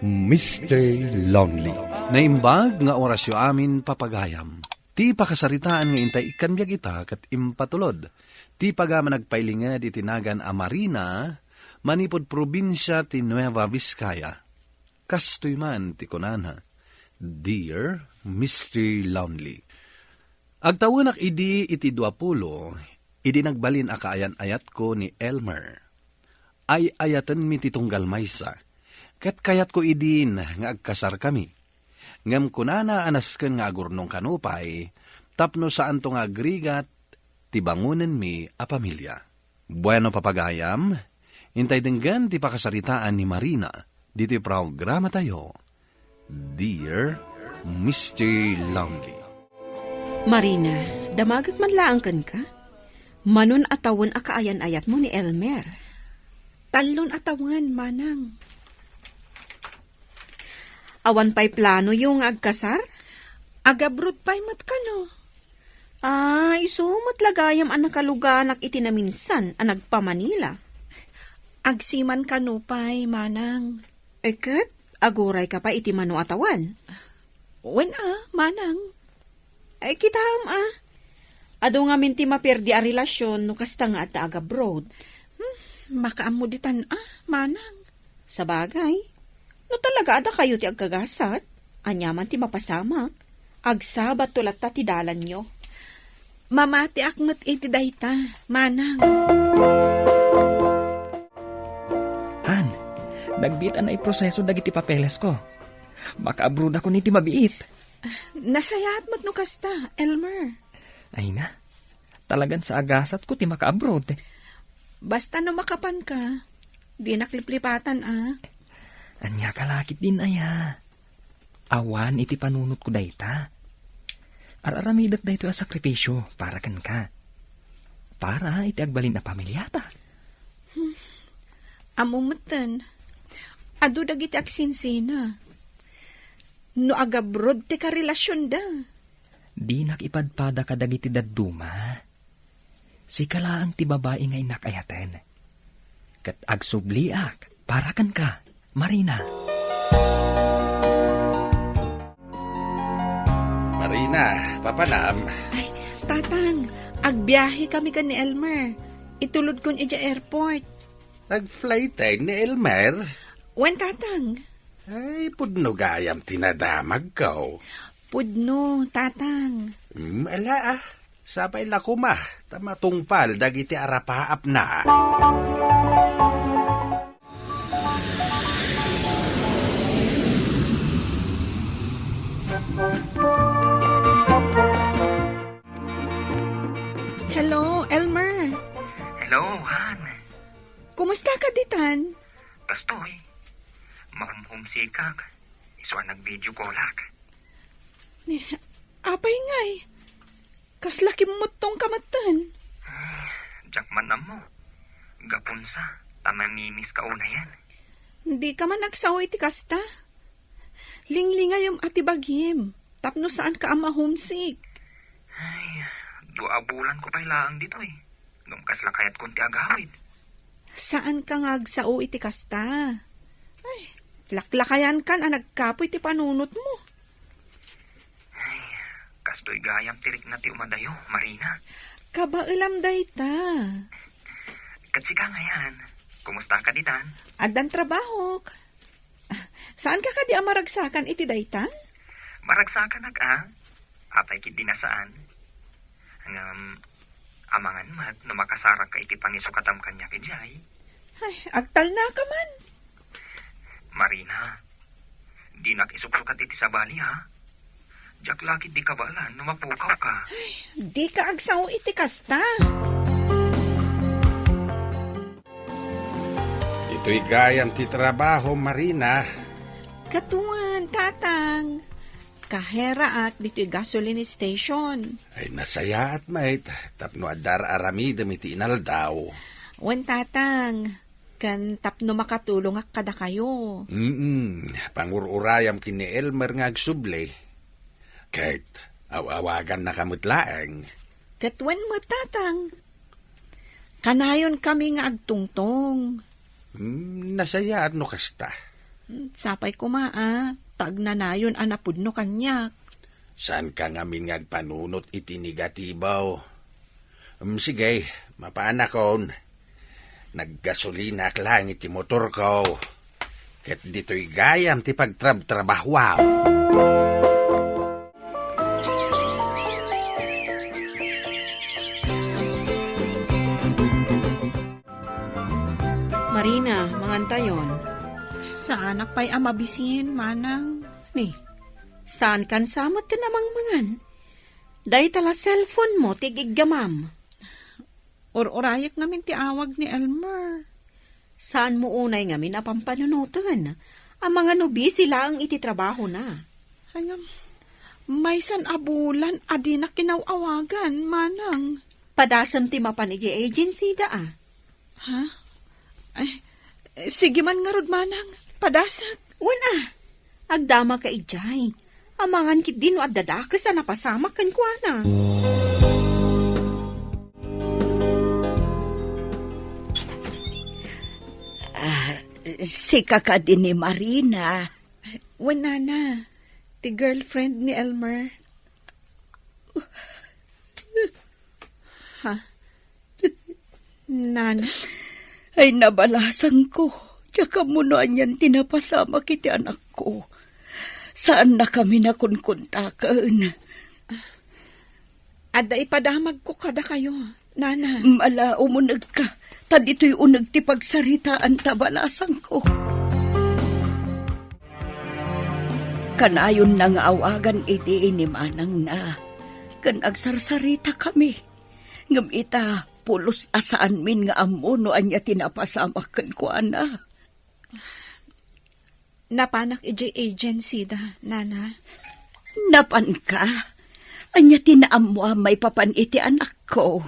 Mr. Lonely. Naimbag nga orasyo amin papagayam. Ti pakasaritaan nga intay ikanbyag ita kat impatulod. Ti pagama nagpailinged itinagan a Marina, manipod probinsya ti Nueva Vizcaya. Kastoy man ti kunana, Dear Mr. Lonely. Agtawunak idi iti 20, idi nagbalin a kaayan-ayat ko ni Elmer. Ay ayatan mi ti tunggal maysa. Ket kayat ko idin nga agkasar kami. Ngem kunana anasken nga agurnong kanupay, tapno saan to nga agrigat, ti bangunen mi a pamilya. Bueno papagayam, intay denggan ti pakasaritaan ni Marina, dito'y programa tayo, Dear Mr. Lonely. Marina, damagag man laangkan ka? Manon atawon a kaayan-ayat mo ni Elmer. Talon atawan, manang. Awan pa'y plano yung agkasar? Agabrod pa'y matkano. Isumat lagayam ang nakaluganak iti na minsan ang nagpa-Manila. Agsiman kanupay, manang. Eket, aguray ka pa iti mano atawan. Wen manang. Ay kitam Ado nga minti maperdi a relasyon no kasta nga at agabrod. Makaamuditan manang. Sa bagay, no talaga ada kayo ti agkagasat, anyaman ti mapasamak, agsabat tulat ta ti dalan nyo. Mamati akmat iti dayta, manang. Han, nagbitan na iproseso dagiti papeles ko. Makaabroad ako niti mabiit. Nasayat mo't no kasta, Elmer. Ay na, talagan sa agasat ko ti makaabroad. Basta no makapan ka, di nakliplipatan Anya kalakit din aya. Awan iti panunot ko dayta. Araramidak da ito a sakripisyo para kan ka. Para iti agbalin na pamilyata. Amumutan. Adu dagiti agsinsina. No agabrod ti karelasyon da. Di nakipadpada ka dagiti dadduma. Si kalaang ti babae nga inakayaten. Kat agsubliak para kan ka, Marina. Marina, papanam. Ay, tatang, agbiyahe kami kan ni Elmer. Itulod kon ija airport. Nag-flight ni Elmer. Wen tatang? Ay, pudno gayam tinadamag ko. Pudno, tatang. Ala Sabay la kuma, tamatungpal dagiti arapaap na. Hello, Elmer. Hello, Han. Kumusta ka ditan? Pastoy. Makamumsikak. Iso nag-video callak. Apay ngay. Kaslaki mo tong kamatan. Jakman na mo. Gapunsa. Tamamimis ka una yan. Hindi ka man nagsawa iti kasta. Linglinga yung atibaghim. Tapno saan ka ama homesick. Ay, 2 bulan ko pailaang dito eh. Nung kaslakayat konti agawid. Saan ka ngagsao iti kasta? Ay, laklakayan kan ang nagkapoy iti panunot mo. Ay, kastoy gayam tirik na ti umadayo, Marina. Kabailam dayta. Katsika ngayan. Kumusta ka ditan? Adan trabaho. Saan ka di amaragsakan iti dayta? Maragsakan ah. Apay kid dinasaan. Amangan mat no makasarang ka iti panisukatam kanya kajay. Ay, agtal na ka man. Marina, di nakisuksukat iti sa bali ha. Jak lakit di kabalan no mapukaw ka. Ay, di ka agsaw iti kasta. Ito'y gayam ti trabaho, Marina. Katuan, tatang. Kahera ak dito'y gasoline station. Ay nasaya at mait, tapno adar aramidam iti inaldaw. Wen tatang, kan tapno makatulong ak kada kayo. Pangururayam kini Elmer nga agsuble. Kahit awawagan na kamutlaang. Katwen mo tatang. Kanayon kami nga agtungtong. Nasaya at no kasta. Sapay kumaa, tag na nayon anapudno kanyak. Saan ka ngamin ngagpanunot iti negatibaw? Sige, mapaanakon. Naggasolinak lang iti motor ko. Ket dito'y gayam ti pagtrab-trabahuam. Marina, mangantayon. Saan pa'y amabisin, manang? Ni, saan kan samot ka namang mangan? Day tala cellphone mo, tigiggamam. Or-orayak ngamin ti awag ni Elmer. Saan mo unay ngamin apampanunutan? Ang mga nubi sila ang ititrabaho na. Hangam, may san abulan adi na kinawawagan, manang. Padasam ti mapan iti agency da ah. Ha? Ay, sige man nga rod, manang. Padasak. Wana, agdama ka ijay. Amangan kit din at dadakas na napasamak kan kuana. Si kaka din ni Marina. Wala na. Ti girlfriend ni Elmer. Ha? Nana? Ay nabalasan ko. Tsaka munuan yan tinapasama kiti anak ko. Saan na kami nakunkuntakan? Ada ipadamag ko kada kayo, Nana. Mala umunag ka. Tad ito'y unag ti pagsaritaan tabalasan ko. Kanayon nang awagan iti inimanang na. Kan agsarsarita kami. Ngam ita pulos asaan min nga amuno anya tinapasamakan ko ana. Napanak iji agency da, Nana. Napan ka? Anya tinaam mo may papan iti anak ko.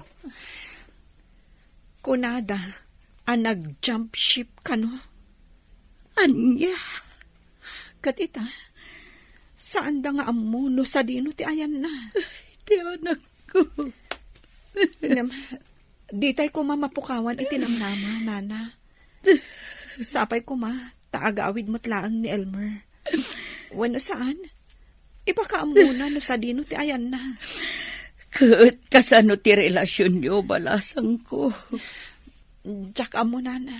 Kunada, nag-jump ship ka no? Anya, Kat ita, saan da nga amo no sa dino ti ayan na? iti anak ko. Di tay ko mamapukawan itinamnama, nana. Sapay ko taagaawid mo't laang ni Elmer. Wano saan? Ipakaam muna no sa dino ti ayan na. Kat kasano ti relasyon niyo, balasang ko. Jack amo, nana.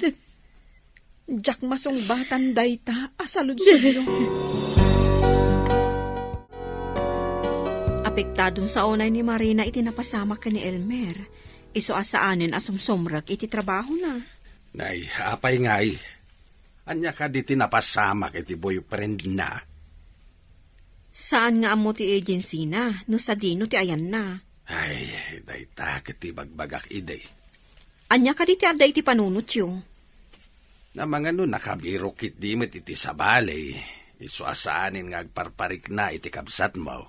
Jack masungbatan dayta, asalud-sudyo. Apektadon sa unay ni Marina iti napasama ka ni Elmer. Iso asaanin asumsumrak iti trabaho na. Nay, apay ngay. Anya ka di tinapasama iti boyfriend na. Saan nga amo ti agency na, no sa dino ti ayan na. Ay, dayta kiti bagbagak ide. Anya ka di ti aday ti panunot yo. Na mga no nakabiro kit di met iti sabali. Iso asaanin nga agparparik na iti kabsat mo.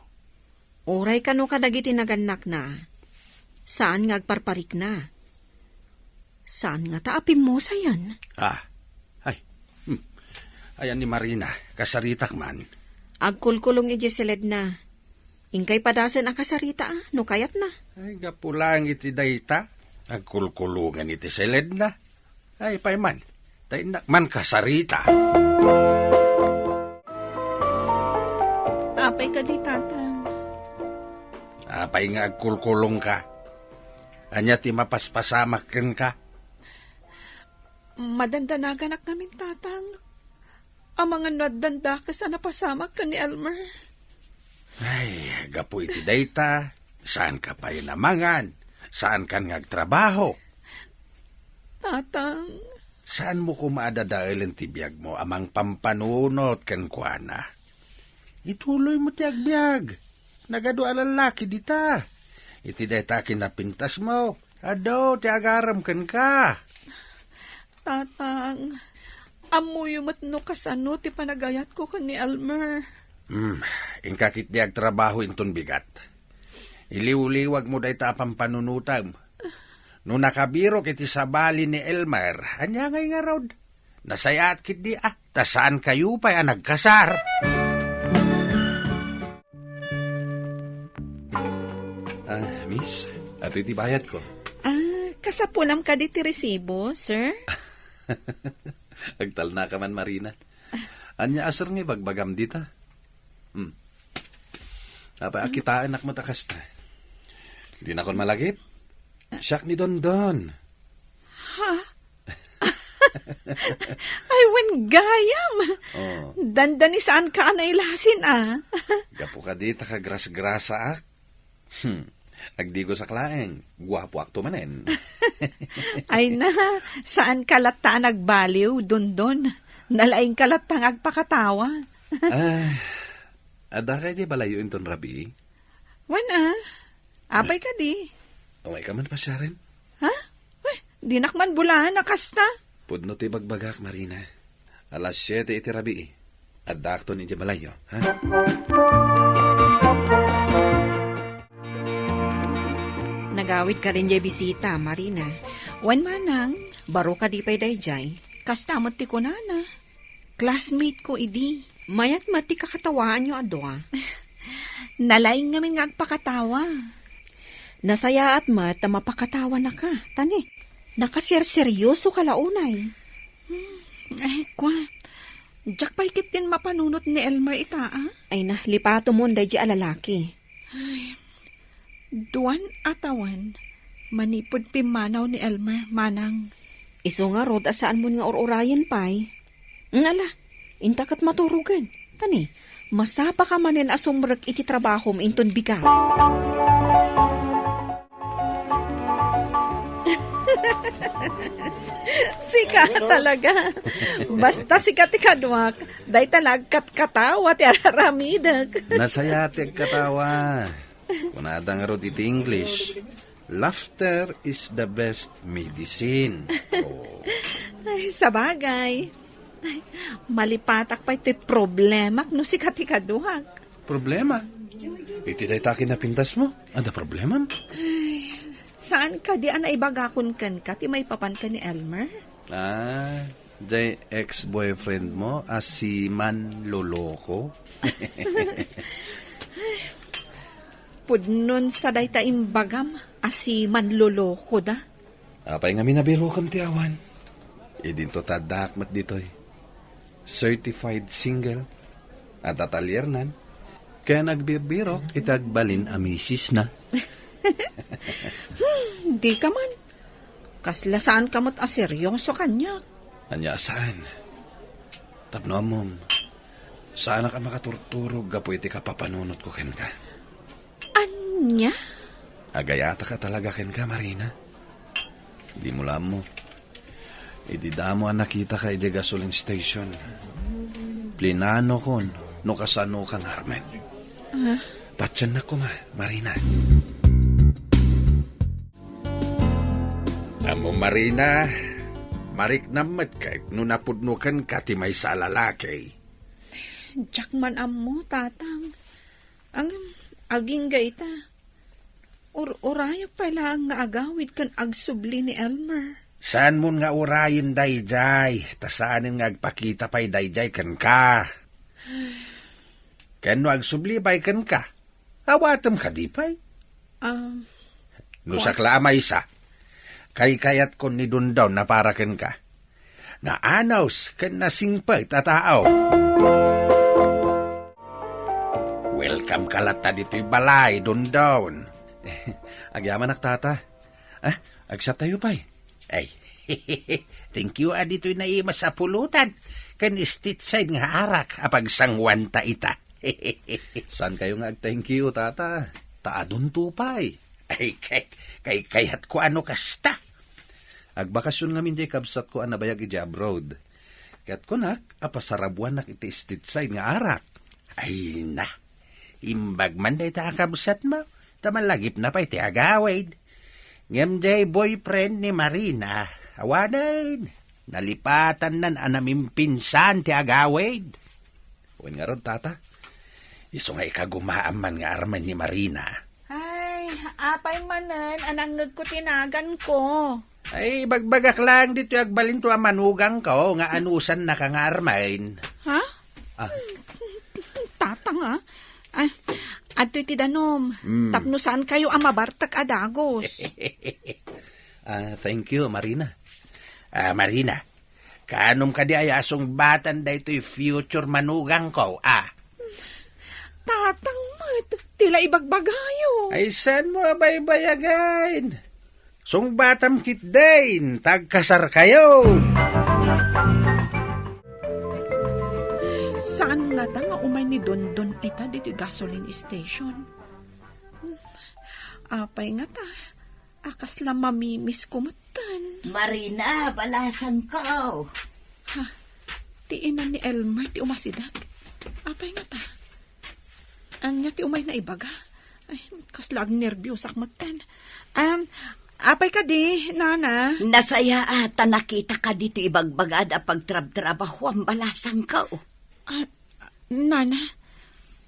Oray ka no kadagiti naganak na. Saan nga agparparik na? Saan nga taapim mo sayan? Ayan ni Marina, kasaritak man. Agkulkulong iti silid na. Ingkay padasan ang kasarita no kayat na. Ay, gapulang iti dayta. Agkulkulungan iti seled na. Ay, payman. Tainak man kasarita. Apay ka di, tatang. Apay nga agkulkulong ka. Anya ti mapaspasamakin ka. Madandanagan namin, tatang. Ang mga nadanda ka sa napasamak ka ni Elmer. Ay, gapu iti dayta. Saan ka pa inamangan? Saan ka ngagtrabaho? Tatang. Saan mo kumaadadailin ti biyag mo amang pampanunot kan kuana? Ituloy mo ti agbyag. Nagado alalaki dita. Iti dayta kinapintas mo. Ado, ti agaram kan ka. Tatang, amuyo matno kasano ti panagayat ko kan ni Elmer. Ingkakit di agtrabaho inton bigat. Iliw-liwag mo dayta pampanunutam. No nakabiro kiti sabali ni Elmer, anya ngay nga raod. Nasayat kit di tasaan kayo pa'y nagkasar. Miss, ato iti bayad ko. Kasapunam ka di ti resibo, sir? Agtal na ka man, Marina. Anya asar nga bagbagam dita. Akitaan nak matakas na. Di na kon malagip. Siyak ni Dondon. Ha? Ay, wen gayam. Oh. Danda ni saan ka anailasin, Gapo ka dita ka gras-grasa ak. Agdigo sa klaeng. Guwapo akto manen. Ay na, saan kalata nagbaliw, Dondon? Nalaing kalatang agpakatawa. Ada kay di balayo inton rabi? Wan apay ka di. Umay ka man pa siya rin? Ha? Di nakman bulahan nakasta. Pudno ti bagbagak, Marina. Alas 7 iti rabi. Ada akto ni di balayo, ha? Nagawid ka rin jay bisita, Marina. Wan manang. Baro ka di pa'y dayjay. Kastamot ti ko nana. Classmate ko idi. Mayat mati kakatawaan nyo adwa. Nalaing ngamin ngagpakatawa. Nasaya at mata mapakatawa na ka. Tani, nakasyer-seryoso ka launay. Ay, kwa. Jack pa'y kit din mapanunot ni Elmer ita, Ay na, lipato mo nday di alalaki. Ay, duwan atawan. Manipod pimanaw ni Elmer, manang. Iso nga rod, asaan mo nga or-orayan pa'y. Ngala, intakat maturugan. Tani, masapa ka manin asumrag iti trabaho mo inton bigat. Sika talaga. Basta sikat ikadwak, day talag katkatawa ti araramidag. Nasayatig katawa. Kunada nga rod iti English. Laughter is the best medicine. Oh. Ay, sabagay. Ay, malipatak pa iti problema no sikat ikaduhak. Problema? Iti day takin na pintas mo. Ada problema? Saan ka di ana ibagakon kan ka? Ti may papan ka ni Elmer? Jay ex-boyfriend mo si Man Loloko. Pudnon sa dayta imbagam si manloloko da. Apay nga minabiro kam ti awan. Idinto tadakmat ditoy. Certified single. At atalyernan. Kaya nagbibiro itagbalin amisis na. Di ka man. Kaslasaan kamot seryoso kanya. Anya saan? Tapno mom. Saan ka makaturturog gapo iti ka papanunot ko ken ka? Anya? Agayata ka talaga ken ka, Marina. Di mo lam mo. Ididamo ang nakita ka iti gasoline station. Plinano kon, no kasano kang Armen. Patyan na ko ma, Marina. Amo Marina, marik namat kahit nunapudnukan ka ti may sa lalaki. Jack man amo, tatang. Ang aging gaita. Uraya pala ang nga agawid kan agsubli ni Elmer. Saan mo nga urayin dayjay? Tasaanin nga agpakita pa'y dayjay kan ka. Kano agsublibay kan ka? Awatam ka di pa'y? Nusakla amay sa. Kayat kon ni Dundaw na para kan ka. Naanaws kan nasingpay tataaw. Welcome kalata dito'y balay, Dundaw. Agyaman tata. Agsat tayo pa'y. Ay, thank you dito'y naimas sa pulutan. Kan istit side nga arak apag sangwanta ita. Saan kayo nga thank you, tata? Taadun tupay. Ay, kayat ko ano kasta. Agbakasyon nga minday kabsat ko anabayag iti abroad. Kaya't ko apasarabuan nak iti istit side nga arak. Ay na, imbag man day ta kabsat mo. Tamalagip na pa iti agawid. Ngem day boyfriend ni Marina, awanan, nalipatan nan anaming pinsan ti agawid. Uwan nga ron, tata. Iso nga ikagumaaman nga arman ni Marina. Ay, apay manan, anangag ko tinagan ko. Ay, bagbagak lang dito agbalin to manugang ko, nga anusan na ka nga armain. Ha? Tatang ha? Ay, ato iti danom. Tapno saan kayo mabartak adagos? Thank you, Marina. Marina, kaanom ka di ayasong batan da ito'y future manugang ko, Tatang mat, tila ibagbagayo. Ay, saan mo abaybayagain? Sung batam kit din, tagkasar kayo. Saan nga ta nga umay ni Dondon ita dito gasoline station? Apay nga ta, akas lang mamimiss kumatan. Marina, balasan ko. Tiinan ni Elmer, ti umasidag. Apay nga ta. Anya ti umay na ibaga. Ay, kaslag nervyos akmatan. Apay ka di, nana. Nasaya ata nakita ka dito ibagbagad a pagtrab-trabaho ang balasan ko. Nana,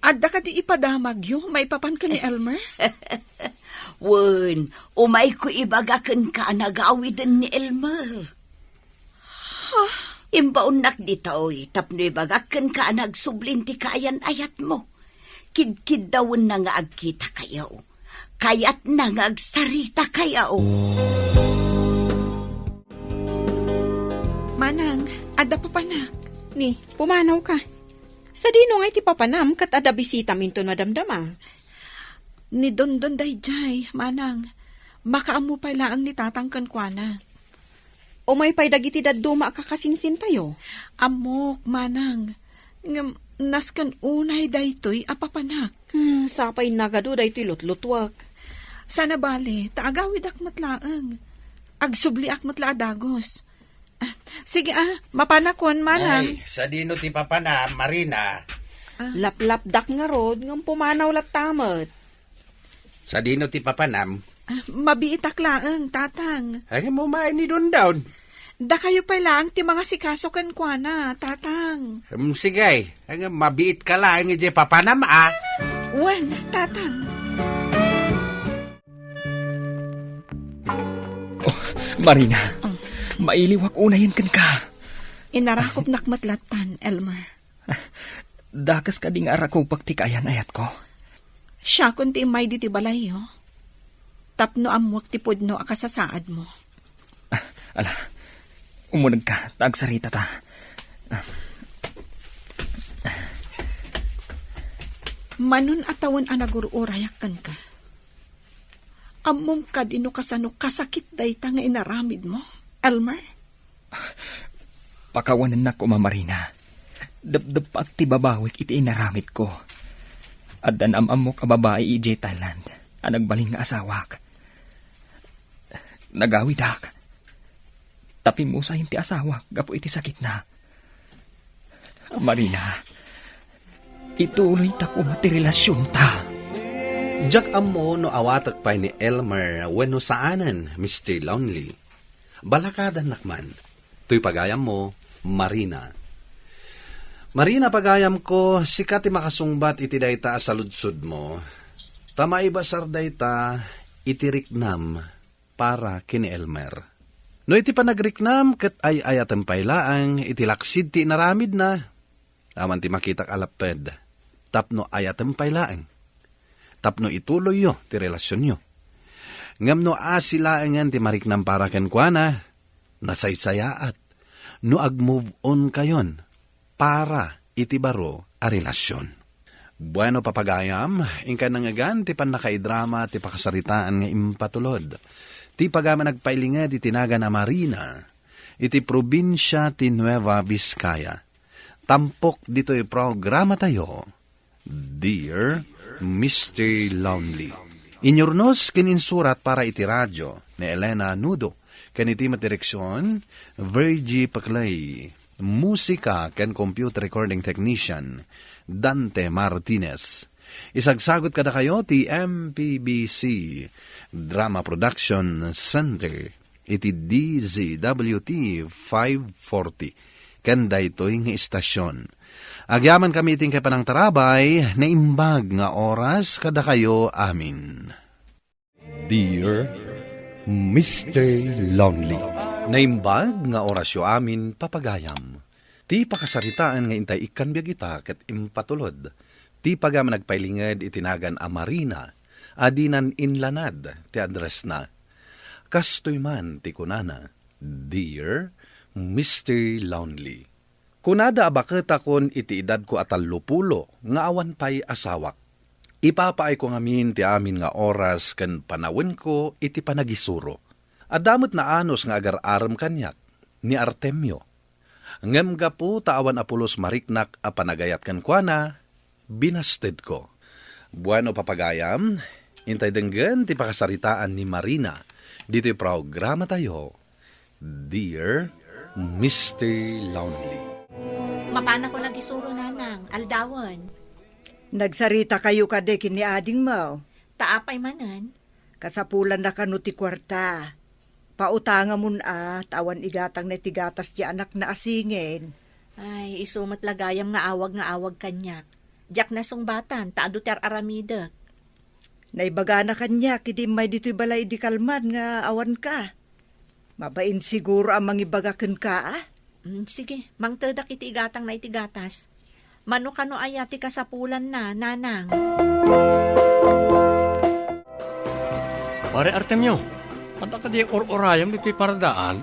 adda ka di ipadamag yung may papan ka ni Elmer? Wen, umay ko ibagakan ka nagawidan ni Elmer. Imbaon nak ditoy, tapno ibagakan ka nagsublinti kayan ayat mo. Kid-kid dawon na nga agkita kayo. Kayat na nga agsarita kayo. Manang, adda papanak. Ni, pumanaw ka. Sa dino nga iti papanam kat ada bisita minto na damdama. Ni Dondon dayjay, manang. Makaamu pa laang ni tatangkan kwa na. O may paydagiti daduma kakasinsin tayo. Amok, manang. Naskan unay daytoy apapanak. Sapay nagado daytoy lutlutwak. Sana bale, taagawid akmat laang. Agsubli akmat laadagos. Sige mapanakon manang. Ay, sa dino ti papana, Marina. Laplapdak nga rod, ng pumanaw latamot. Sa dino ti papanam. Mabiitak laang, tatang. Ay, mo main ni Dundaw. Da kayo pa lang ti mga sikasokan kwa na, tatang. Sige, mabiit ka lang, ije papanam Wen, tatang. Marina, mailiwak unayin kan ka. Inarakop nakmatlatan, Elmer. Dakas ka ding arakong pagtikayan ayat ko. Siya kunti may diti balayo. Tapno amwak ti pudno akasasaad mo. Ala, umunag ka, tagsarita ta. Manon atawan anagururayakan ka. Amom ka dino kasano kasakit dayta nga inaramid mo, Elmer. Pakawanan na ko, Marina. Dabdab ti babawik iti inaramid ko. At danamam mo kababae ije Thailand, ang nagbaling nga asawak. Nagawidak. Tapi mo sa ti asawak, gapo iti sakit na. Marina, ituloy ta ko matirelasyon ta. Jak ammo no awatak pa ni Elmer wenno saanan, Mr. Lonely. Balakadan nakman. Tuy pagayam mo, Marina. Marina, pagayam ko, sikat makasungbat iti dayta sa ludsud mo. Tama ibasar dayta itiriknam para kini Elmer. No iti panagriknam ket ay ayatem paylaang iti laksid ti naramid na. Aman ti makitak alaped. Tapno ayatem paylaang. Tapno ituloy yo ti relasyon yo. Ngam no asilaangan ti mariknam para kenkwana, nasaysayaat. No ag-move on kayon para iti baro a relasyon. Bueno papagayam, ingka nangagan ti panakaidrama ti pakasaritaan nga impatulod. Ti pagama nagpailinga ti tinagan a Marina, iti probinsya ti Nueva Vizcaya. Tampok dito'y programa tayo, Dear Mr. Lonely. Inyornos kininsurat para iti radyo ni Elena Nudo. Kaniti matireksyon, Virgie Paclay. Musika ken computer recording technician, Dante Martinez. Isagsagot kada kayo ti MPBC Drama Production Center. Iti DZWT 540. Kanda ito'y nga istasyon. Agyaman kami iting kay panang tarabay, na imbag nga oras kada kayo amin. Dear Mr. Lonely. Naimbag nga orasyo amin papagayam. Ti pakasaritaan nga intay ikan biag ita ket impatulod. Ti pagam nagpailinged itinagan a Marina, adinan inlanad ti address na. Kastoy man ti kunana, Dear Mr. Lonely. Kunada abaketa kon iti edad ko atalupulo, nga awan pa'y asawak. Ipapaay ko ngamin ti amin nga oras ken panawin ko iti panagisuro. Adamot na anos nga agar-aram kanyak, ni Artemio. Ngem gapu taawan apulos mariknak a panagayat kan kuana, binasted ko. Bueno papagayam, intay denggen ti pakasaritaan ni Marina, dito'y programa tayo, Dear Mr. Lonely. Mapana ko nagisuro nanang, aldawan. Nagsarita kayo kade kini ading mo. Taapay manan. Kasapulan na kanu ti kwarta. Pautanga mun tawan igatang na tigatas di anak na asingin. Ay, isumat lagayam nga awag kanyak. Diyak na sungbatan, taado ter aramida. Naibaga na kanya, kidi may dito'y balay di kalman nga awan ka. Mabain siguro ang mangibagakan ka Sige, mangtedak iti igatang na itigatas. Mano kano ayati kasapulan na, nanang. Pare Artemio, anta ka di or-orayam dito'y paradaan?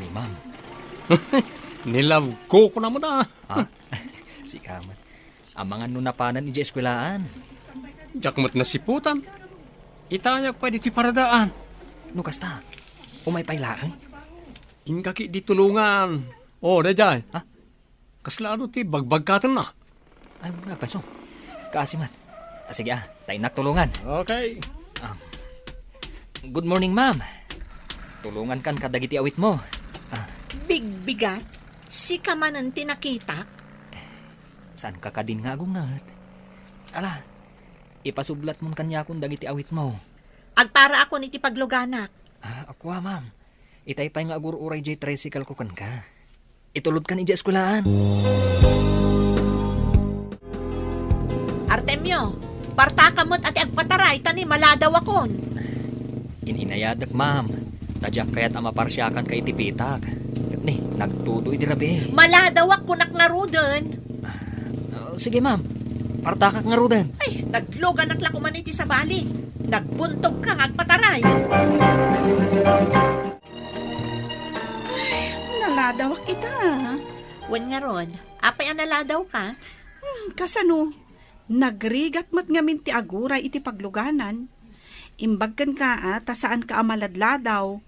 Ni ma'am. Nilove ko na mo na. Ha? Sikaman. Ang mga nunapanan iti eskwelaan. Jakmat na siputan. Itayak pa dito'y paradaan. Nukasta, umay pailaan. Ingkaki di tulungan. Oh, dajay. Ha? Kaslado ti bagbagkatan na. Ay, mga kaso. Kaasimat. Sige tayo tulungan. Okay. Good morning, ma'am. Tulungan kan kadagiti awit mo. Bigbigat? Si kamanan tinakita? Saan ka kadin nga agungat? Ala, ipasublat mon kanya kung dagiti awit mo. Agpara ako niti pagluganak. Ako ma'am. Itay pa nga agur-uray jay tricycle ko kan ka. Itulod kan ija eskulaan. Artemio, Parta kamot at agpataray, tani maladaw akon. Ininayadak, ma'am. Tadyak kaya't amaparsyakan kay tipitak. Ni, nagtudoy di rabi. Maladaw ako naknarudan. Sige, ma'am. Partakak nga rudan. Ay, naglogan at lakuman iti sa bali. Nagbuntog ka agpataray. Naladaw kita. Wen nga ron, apay ang naladaw ka? Kasano, nagrigat mat nga minti aguray iti pagluganan. Imbagkan ka saan ka amaladladaw.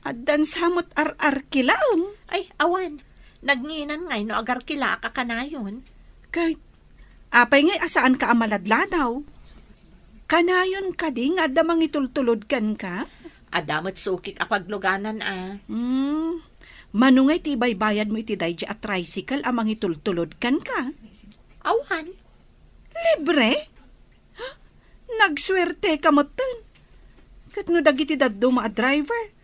At dan samot ar-kilaom. Ay, awan. Nagnginan ngay no agar kila ka kanayon. Kahit, apay ngay asaan ka amaladladaw. Kanayon ka di nga damang itultulod kan ka? Adamat sukik apagluganan Manungay tibay bayad mo iti dayja at tricycle amang itultulod kan ka? Awan. Libre? Nagswerte ka mo tan. Kat no dagiti daduma a driver.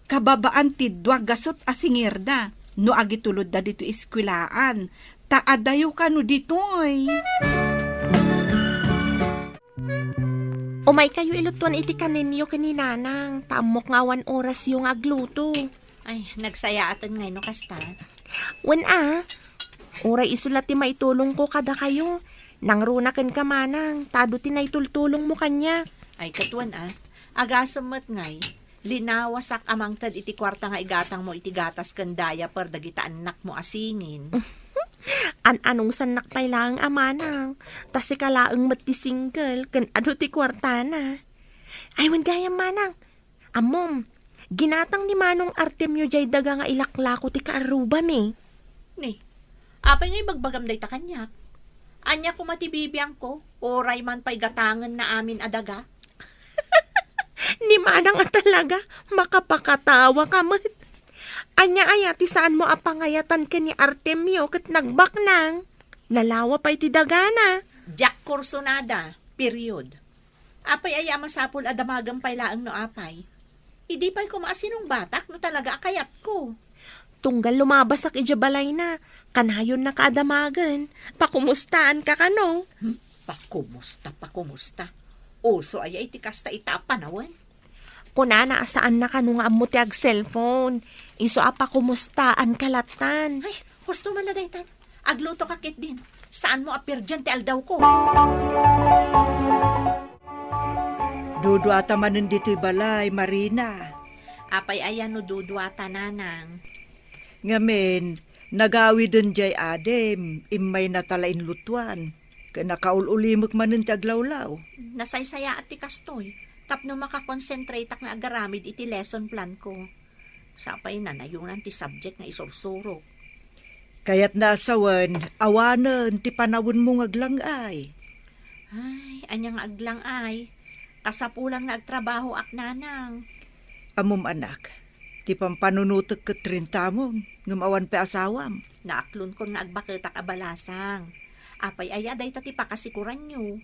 Kababaan ti duwag gasot asingirda. No agitulod da dito iskwilaan. Taadayo ka no ditoy. Umay kayo ilutuan iti kaninyo kaninanang. Tamok nga 1 oras yung agluto. Ay, nagsayaatan ngay no kasta. Wen uray isulat ti maitulong ko kada kayo. Nang runakan ka manang, tado ti naitultulong mo kanya. Ay, katuan agasamat ngay. Linawasak amang tad iti kwarta nga igatang mo iti gatas kandaya per dagita anak mo asingin. Anong sanak pay lang amanang. Tas ikalaang mat ti single, kan ado ti kwarta na. Ay, wan gaya manang. Amom, ginatang ni Manong Artemio jay daga nga ilaklako ti kaarubam eh. Ni, apay ngay bagbagam day ta kanyak. Anya ko matibibiyang ko, oray man pa'y gatangan na amin adaga. Ni Manang talaga, makapakatawa ka mat. Anya ti saan mo apangayatan ka ni Artemio kat nagbaknang. Nalawa pa'y ti dagana. Jack Corsonada, period. Apay ay masapul adamagang pa'y laang no apay. Idi pa'y kumaasinong batak no talaga akayat ko. Tunggal lumabasak ijabalay na. Kanayon na kaadamagan. Pakumustaan ka kano? Pakumusta. Uso ay iti kasta itapanawan. Kunana asaan na kano nga amo ti ag cellphone. Iso pakumustaan kalatan. Ay, husto man na daytan. Agluto kakit din. Saan mo apir dyan ti aldaw ko? Dudwata manin dito'y balay, Marina. Apay ayan no dudwata nanang. Ngamen, nagawi dun jay adem, imay natalain lutuan. Nakaululimok manin ti aglawlaw. Nasaysaya at ti kastoy. Tapno makakonsentrate ak nga agaramid iti lesson plan ko. Sapay na nayunan ti subject nga isursuro. Kaya't nasawan, awanan ti panawon mong aglangay. Ay, anyang aglang ay. Kasapulang nga agtrabaho ak nanang. Amom anak, ti pampanunutok ket 30 mong, ngumawan pa asawam. Naaklon ko nga agbaketak abalasang. Apay ayaday tati pakasikuran nyo.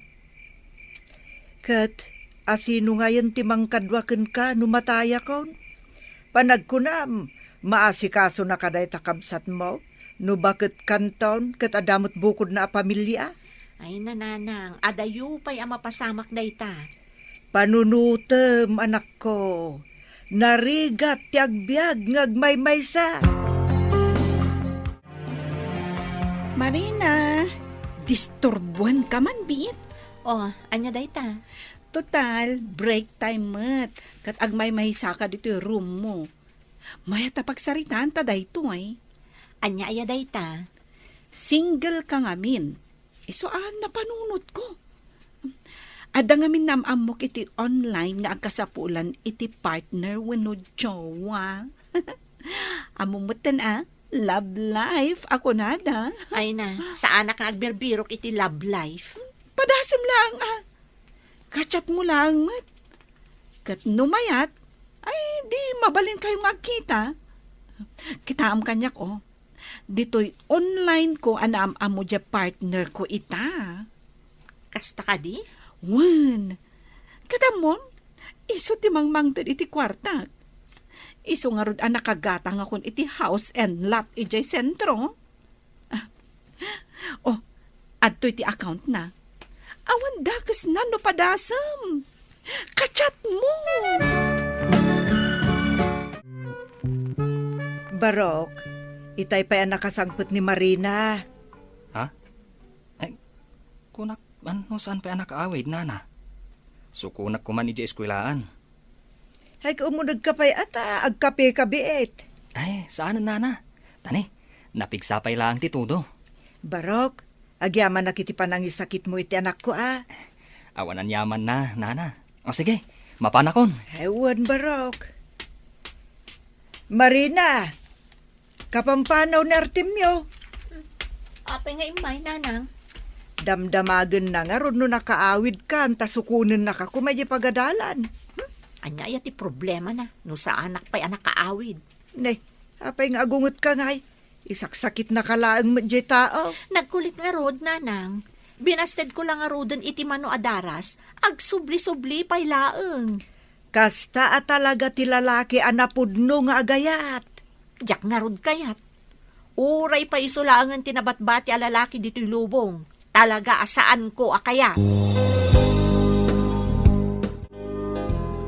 Kat, asino ngayon ti mangkadwaken ka numataya kon? Panagkunam, maasikaso na kaday takabsat mo, no bakit kanton kat adamot bukod na pamilya? Ay nananang, adayo pa'y amapasamak dayta. Panunutem, anak ko. Narigat ti agbyag ngagmaymaysa. Marina, disturbuan ka man, biit. Oh, anya dayta. Total, break time mat. Kat agmay mahisa ka dito yung room mo. Maya tapagsaritaan ta dayto ay. Anya aya dayta. Single ka ngamin. Isoan na panunod ko. Ada ngamin namamok iti online nga agkasapulan iti partner wenno jowa. Amumutan love life ako nada. Ay na, sa anak nga agberbirok iti love life. Padasim lang Kachat mo lang mat. Kat numayat, ay di mabalin kayong agkita. Kitaam kanyak Dito'y online ko anam amo dya partner ko ita. Kasta ka di? Wan. Kadamon, iso ti mangmangtad iti kwarta. Iso nga rod nakagatang akon iti house and lot ijay sentro. Adto iti account na. Awan dakas na no padasam. Kachat mo. Barok, itay pa yan nakasangpot ni Marina. Ha? Ay, kunak, ano saan pa anak awid, nana? So kunak kuman iti eskwelaan. Ay, kaumunag ka pa'y ata, agkape ka biit. Ay, saan nana? Tani, napigsapay lang ti tudo. Barok, agyaman na kiti panangi sakit mo iti anak ko Awanan yaman na, nana. O sige, mapanakon. Ewan, Barok. Marina, kapampanaw ni Artemio. Apay nga imay, nanang. Damdamagan na nga ron no nakaawid ka, tasukunan na ka kumadya pagadalan. Anya yati problema na, no sa anak pa'y anak kaawid. Ne, apay nga agungot ka ngay. Isaksakit na kalaang madya tao. Nagkulit nga rod, nanang. Binasted ko lang nga rodon iti mano adaras, ag subli-subli pa'y laeng. Kasta at talaga ti lalaki anapudno nga agayat. Diyak nga rod kayat. Uray pa isulaangan tinabatbati a lalaki dito'y lubong. Talaga asaan ko akaya.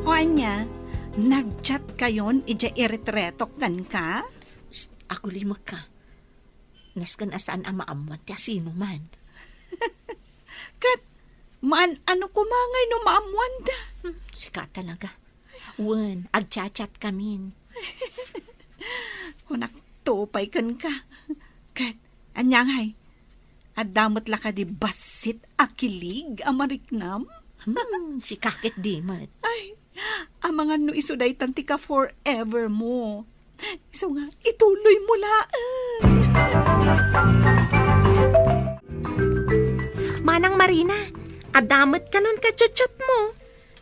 O anya, nagchat kayon ija iretretok kan ka? Ako lima ka. Naskan asaan ang maamwan ti sino man. Kat, ano kumangay no maamuan da? Sika talaga. Wen, agchat-chat kamin. Kunak tupay kan ka. Kat, anyangay, at damot la ka di basit akilig amariknam? Si kakit di man. Ay, ang mga no isuday tanti ka forever mo. So nga, ituloy mo laan. Manang Marina, adamot ka nun kachat-chat mo.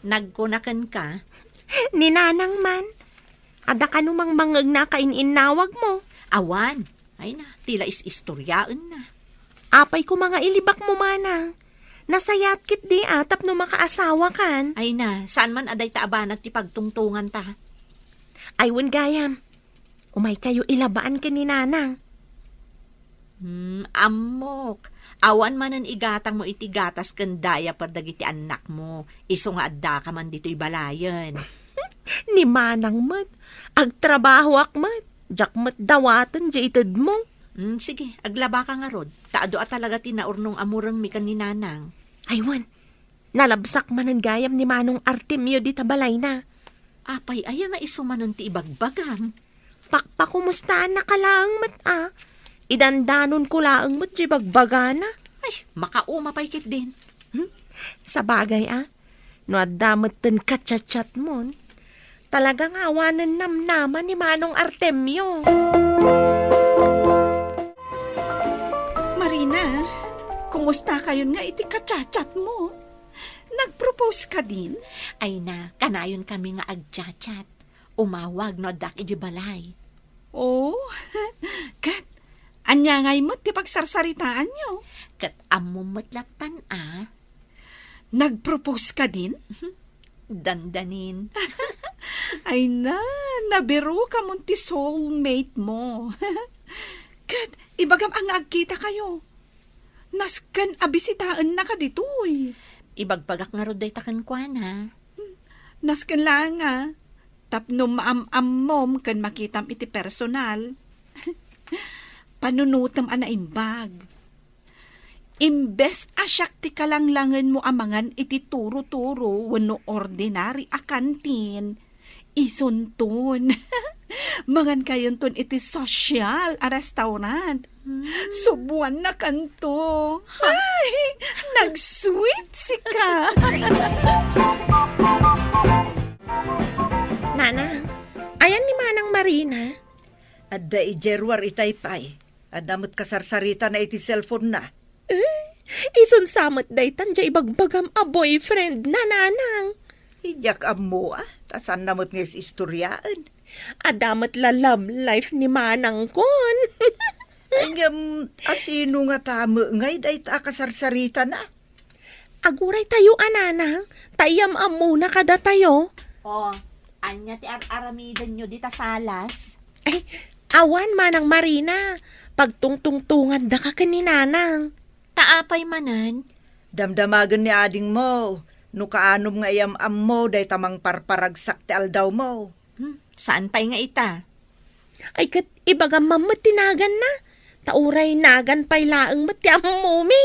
Nagkunakan ka? Ni nanang man. Ada ka numang mangag na kain-inawag mo. Awan. Ay na, tila is-istoryaan na. Apay ko mga ilibak mo, manang. Nasayat kit di atap no makaasawa kan. Ay na, saan man aday taabanag ti pagtungtungan ta? Aywan gayam. Umay kayo ilabaan ka ni nanang. Amok. Awan manan igatang mo iti gatas ken daya per dagiti anak mo. Iso nga adda ka man dito'y balayan. Ni manang mat. Agtrabaho akmat. Jak mat dawatan di itad mo. Sige, aglaba ka nga rod. Taado at talaga tinaurnong amurang mi kan ni nanang. Aywan. Nalabsak manan gayam ni Manong Artemio di tabalay na. Apay aya nga iso manon ti ibagbagam. Pakpakumustaan na kalaang mat Idandanon ko laang mo't di bagbagana. Ay, makauma pa'y kit din. Sa bagay no adamot ten kachat-chat mo. Talagang awanan namnaman ni Manong Artemio. Marina, kumusta kayon nga iti kachat-chat mo? Nag-propose ka din? Ay na, kanayon kami nga agchat-chat. Umawag no dak iti balay. Oh, kat, anyangay mo ti pagsarsaritaan nyo. Kat amumatlatan Nag-propose ka din? Dandanin. Ay na, nabiro ka mo ti soulmate mo. Kat, ibagam ang agkita kayo. Naskan abisitaan na ka ditoy. Ibagbagak nga roday takan kwan Naskan lang tapno maam-am mom kan makitam iti personal. Panunutam ana imbag. Imbes asyak ti kalanglangan mo amangan iti turo-turo wano ordinary a kantin. Isunton. Mangan kayon ton iti social a restaurant. Subuan na kanto. Ay, nag-sweet si ka. Nanang, ayan ni Manang Marina. Adda ijerwar itay pay. Adamot kasarsarita na iti cellphone na. Ison samot daytan dya ibagbagam a boyfriend na nanang. Ijak amo tasan namot nga istoryaan. Adamot la love life ni Manang kon. Ang asino nga tamo ngay day ta kasarsarita na. Aguray tayo ananang, tayam amuna kada tayo. Anya ti aramidan nyo dita salas. Ay, awan Manang Marina, pagtungtungtungan da ka kaninanang. Taapay manan, Damdamagan ni ading mo, no kaanom nga iyam-am mo, day tamang parparagsak ti aldaw mo. Saan pa'y nga ita? Ay kat ibaga mamot tinagan na. Tauray nagan pa'y laang mati amumi.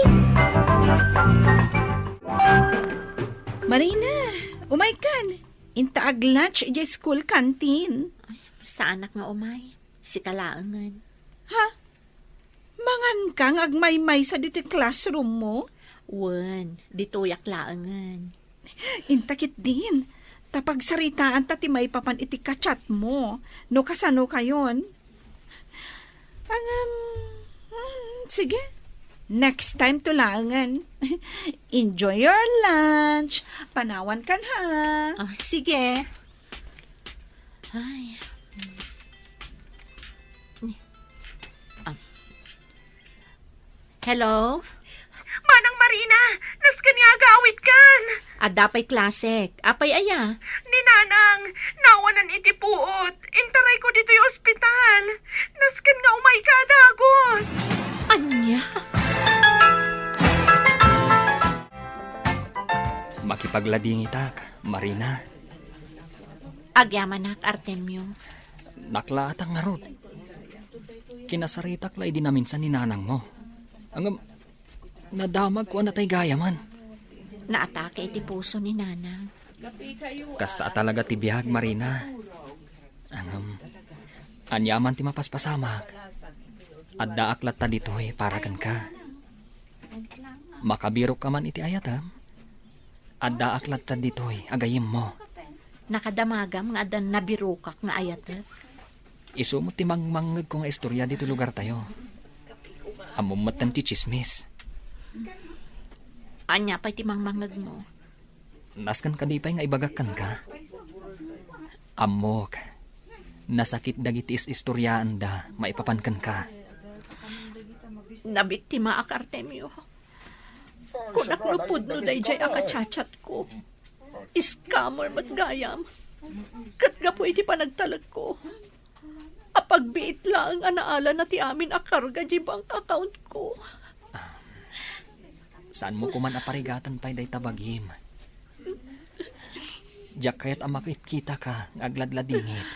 Marina, umaikan. Intaag lunch di school canteen. Sa anak nga umay, si kalaangan. Ha? Mangan kang agmay-may sa diti classroom mo? Wen, dituyak laangan. Intakit din. Tapag saritaan tati may papan iti kachat mo. No kasano kayon? Sige. Next time tulangan. Enjoy your lunch. Panawan kan ha. Sige. Ay. Hello? Manang Marina, naskan nga agawit kan. Adda pa'y klasik. Apay aya. Ni Nanang, nawanan iti puot. Intaray ko dito yung ospital. Naskan nga umay ka, Dagos. Anya? Makipaglading itak, Marina. Agyamanak, Artemio. Naklaatang narod. Kinasaritak lay din namin sa ninanang mo. Ang nadamag ko na tay gayaman. Naatake iti puso ni Nanang. Kasta talaga ti bihag, Marina. Anyaman ti mapaspasamak. Adda aklat ta dito'y para kan ka. Makabiro ka man iti ayatam. Adda aklat ta dito'y agayim mo. Nakadamagam nga adan nabirukak nga ayat. Isu mo ti mangmangag ko nga istorya dito lugar tayo. Amumatan ti chismis. Anya pa'y timang mangag mo. Naskan ka di pa'y nga ibagakan ka. Amok. Nasakit dagiti istoryaan da, maipapankan ka. Nabiktima ak, Artemio. Kunak lupod no day jay akachachat ko. Iskamor matgayam. Katga po iti panagtalag ko. Apagbiit lang ang anaala na ti amin akarga di bank account ko. Saan mo kuman aparigatan pa'y day tabagim? Diyak kaya't amakit kita ka, agladladingit.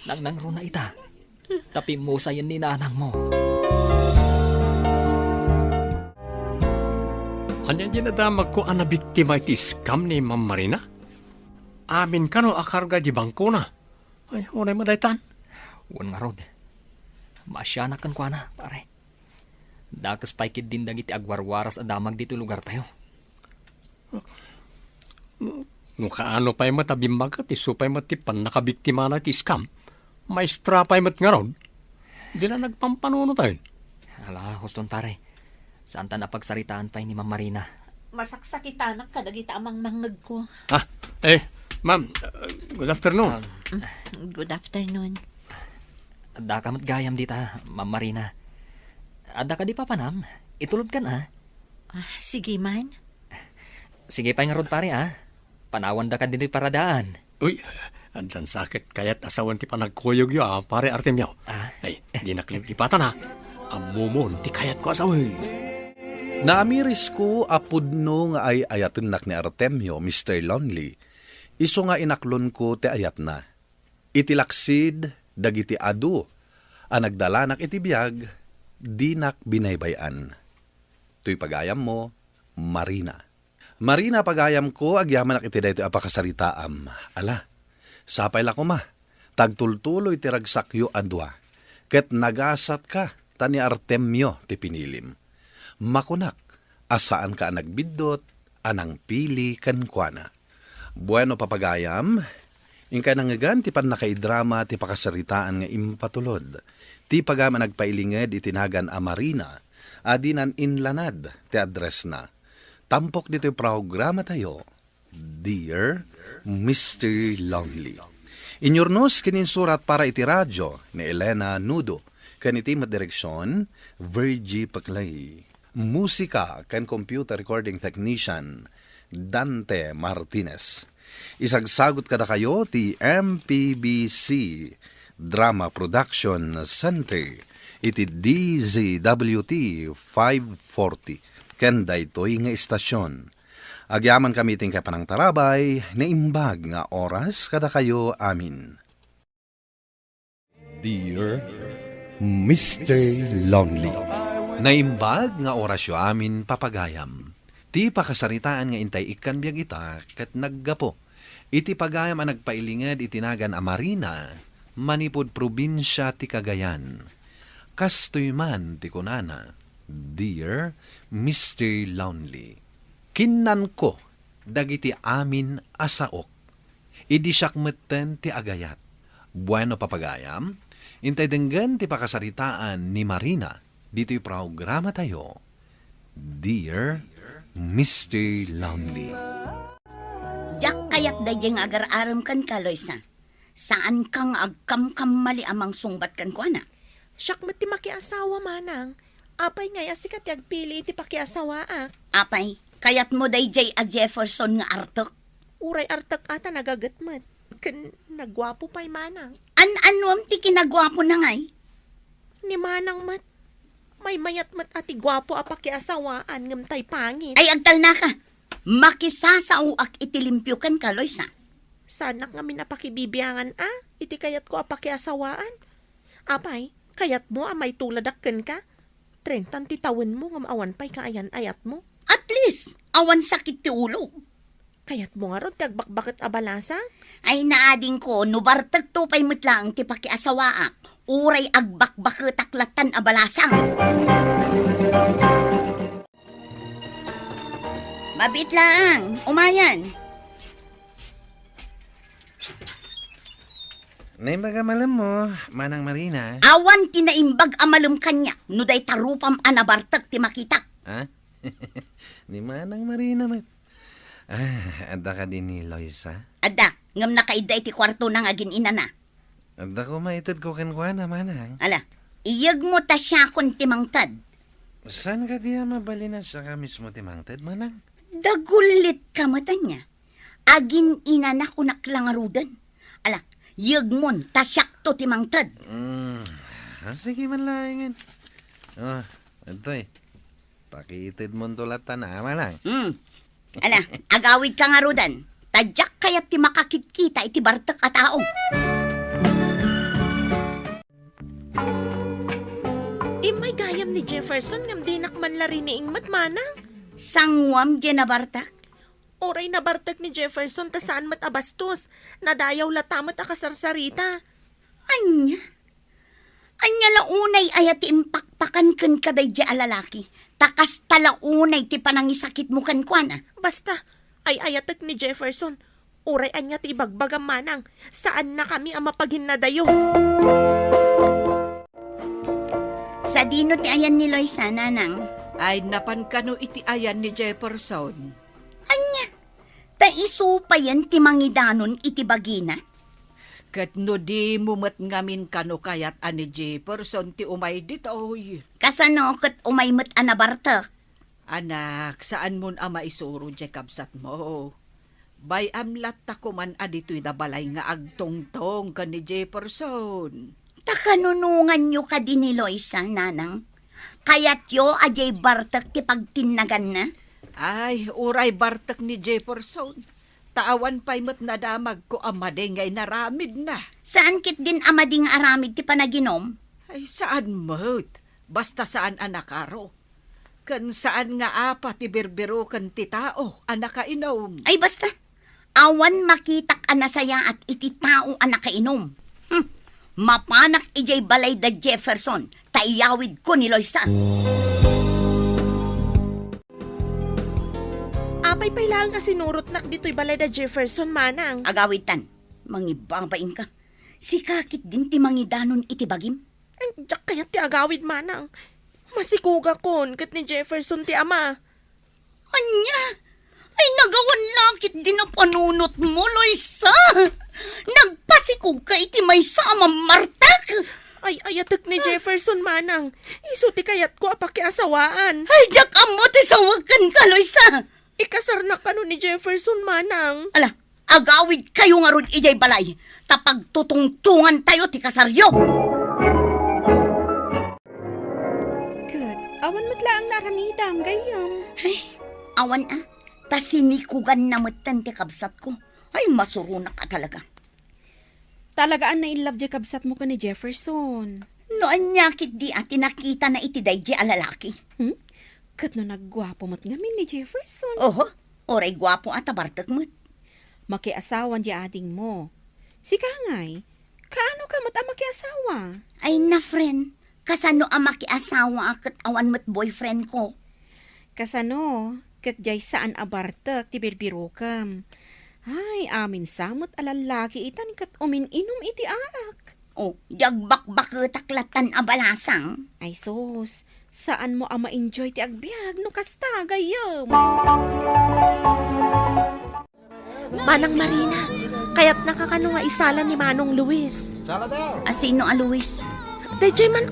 Nang runa ita, tapi mo sayan ni nanang mo. Anya di nadamag ko ang nabiktima iti scam ni Ma'am Marina? Amin ka no akarga di bangko na. Ay, unay madaytan. Wan nga rod. Maasyanak kan kwa na, pare. Dakas paikid din dagiti agwarwaras adamag dito lugar tayo. No kaano pa'y matabimbagat, iso pa'y matipan nakabiktima na iti scam. Maestra pa'y mat nga rod. Di na nagpampanuno tayo. Hala, huston pare. Saan ta napagsaritaan pa'y ni Ma'am Marina? Masaksakitanak kadagita amang mangag ko. Ma'am, good afternoon. Good afternoon. Adda ka matgayam dita, Ma'am Marina. Adda ka di pa panam? Itulod ka na. Sige man. Sige pa nga rod pare Panawan da ka din paradaan. Uy, andan sakit kaya't asawan ti panagkuyog yu pare Artemio. Ay, di naklipatan Amumon ti kayat ko asawan. Naamiris ko apudno nga ay ayatin nak ni Artemio, Mr. Lonely. Iso nga inaklon ko ti ayat na. Itilaksid dagiti adu. Nagdalanak iti biyag, dinak binaybayan. Tuy pagayam mo, Marina. Marina pagayam ko, agyaman iti dayto apakasaritaam. Ala, sapay la ko ma. Tagtultuloy ti ragsakyo adwa. Ket nagasat ka, tani Artemio ti pinilim. Makunak, asaan ka nagbidot, anang pili kankwana. Bueno papagayam, ingka nangagan ti pan nakaidrama ti pakasaritaan nga impatulod. Ti pagama nagpailinged itinagan a Marina, adinan inlanad ti address na. Tampok dito yung programa tayo, Dear Mr. Lonely. Inyornos kininsurat para iti radyo ni Elena Nudo, kaniti madireksyon, Virgie Paclay. Musika kan computer recording technician, Dante Martinez. Isagsagot kada kayo ti MPBC Drama Production Center iti DZWT 540 ken daytoy nga istasyon. Agyaman kami ting kapanang tarabay, naimbag nga oras kada kayo amin. Dear Mr. Lonely. Naimbag nga orasyo amin papagayam. Ti pakasaritaan nga intay ikan biyag ita kat naggapo. Iti pagayam ang nagpailingad itinagan a Marina, manipod probinsya ti Cagayan. Kastoy man ti kunana, Dear Mr. Lonely. Kinnan ko, dagiti amin asaok. Idi siyak metten ti agayat. Bueno papagayam, intay denggan ti pakasaritaan ni Marina, dito'y programa tayo, Dear Mr. Lonely. Jak kayat dayeng agar-aram kan ka, Loisa. Saan kang agkam-kam mali amang sungbat kan ko, ana? Siyak mati makiasawa manang. Apay nga asikat yagpili iti pakiasawa Apay, kayat mo dayjay a Jefferson nga artok. Uray artak ata nagagatmat. Kan nagwapo pa'y manang. An-anuam ti kinagwapo na ngay? Ni manang mat. May mayat mat ati gwapo apakiasawaan ngam tay pangit. Ay, agtal na ka. Makisasauak itilimpyukan ka, Loisa. Sanak nga minapakibibiyangan iti kayat ko apakiasawaan. Apay, kayat mo may tuladakken ka. 30 ti tawen mo ngam awan pa'y kaayan ayat mo. At least, awan sakit ti ulo. Kayat mo nga ron kagbakbakit abalasa? Ay naading ko, nubartag to pa'y mutlang ti pakiasawaak. Uray agbakbakit aklatan abalasang. Mabit lang, umayan. Naimbag malam mo, Manang Marina. Awan tinaimbag amalum kanya, no day tarupam anabartag ti makita. Ha? Ni Manang Marina mat. Adda ka din ni Loisa? Adda, ngam nakaiday ti kwarto nang agin ina na. Adda ko maitad ko kenkwana, Manang. Ala, iyag mo ta siya kon timangtad. Saan ka diya mabalinas sa ka mismo timangtad, Manang? Dagulit ka mata niya. Agin ina na ko naklangarudan. Ala, iyag mo ta siya to timangtad. Sige man lang. Ito pakitid mo tulatan na, Manang. Ala, agawid ka nga rudan. Tadyak kayat ti makakit-kita iti bartak a tao. May gayam ni Jefferson ngam di nakman larining matmanang. Sangwam di na bartak? Oray na bartak ni Jefferson ta saan mat abastos. Nadayaw latamat akasarsarita. Anya? Anya launay ayat ti impakpakan kan kaday di alalaki. Takas talaunay ti panangisakit mo kan kuana. Basta, ay ayatek ni Jefferson. Uray anya ti ibagbagam manang. Saan na kami ang mapagin na dayo? Sa dino ti ayan ni Loisa, nanang? Ay napan kano iti ayan ni Jefferson. Anya? Ta iso pa yan ti mangidanon iti bagina? Kat no di mumat ngamin kano kayat ani Jefferson ti umay ditoy. Kasano kat umaymat anabartak? Anak, saan mon ama isuro di kabsat mo? Bay amlat ta kuman adito'y dabalay nga agtongtong ka ni Jefferson. Takanunungan nyo ka din ni Loisa, nanang. Kayat yo ajay bartak ti pagtinagan na? Ay, uray bartak ni Jefferson. Taawan pa'y mat nadamag ko amaday ngay naramid na. Saan kit din amading aramid ti panaginom? Ay, saan mo't? Basta saan anakaro. Kan saan nga apa ti birbiro kan ti tao, anakainom. Ay basta, awan makitak anasaya at iti tao anakainom. Mapanak ijay balay da Jefferson, taiyawid ko ni Loisa. Apay pa'y lang ka sinurot nak dito'y balay da Jefferson, manang. Agawid tan, mangibabain ka. Si kakit din ti mangidanon iti bagim. Ay, jak kayat ti agawid, manang. Masikuga kon, kat ni Jefferson ti ama. Anya? Ay nagawan lakit din na panunot mo, Loisa. Nagpasikog ka iti may sama martak. Ay ayatek ni Jefferson, manang. Iso ti kayat ko apakiasawaan. Ay jak amo ti sawakan ka, Loisa. Ikasar na kano ni Jefferson, manang. Ala, agawid kayo nga rod ijay balay. Tapag tutungtungan tayo ti kasaryo. Awan matla ang naramidam, gayam. Ay, awan tas sinikugan na matan ti kabsat ko. Ay, masurunak ka talaga. Talagaan na ilove di kabsat mo ka ni Jefferson. No, anyakit di ati nakita na itiday di alalaki. Kat no naggwapo mo't ngamin ni Jefferson. Oho, oray gwapo at abartak mo't. Makiasawan di ading mo. Si Kangay, kaano ka mo't ang makiasawa? Ay na, friend. Kasano ang makiasawa akat awan mo't boyfriend ko? Kasano, kat jay saan abartak ti birbiro kam. Ay, amin samot alalaki itan kat umin-inom iti arak. Oh, jagbak-bak taklatan abalasang. Ay sus, saan mo ang ma-enjoy ti agbyag no kasta gayam? Manang Marina, kaya't nakakano nga isala ni Manong Luis. Asino a Luis? Dayjay man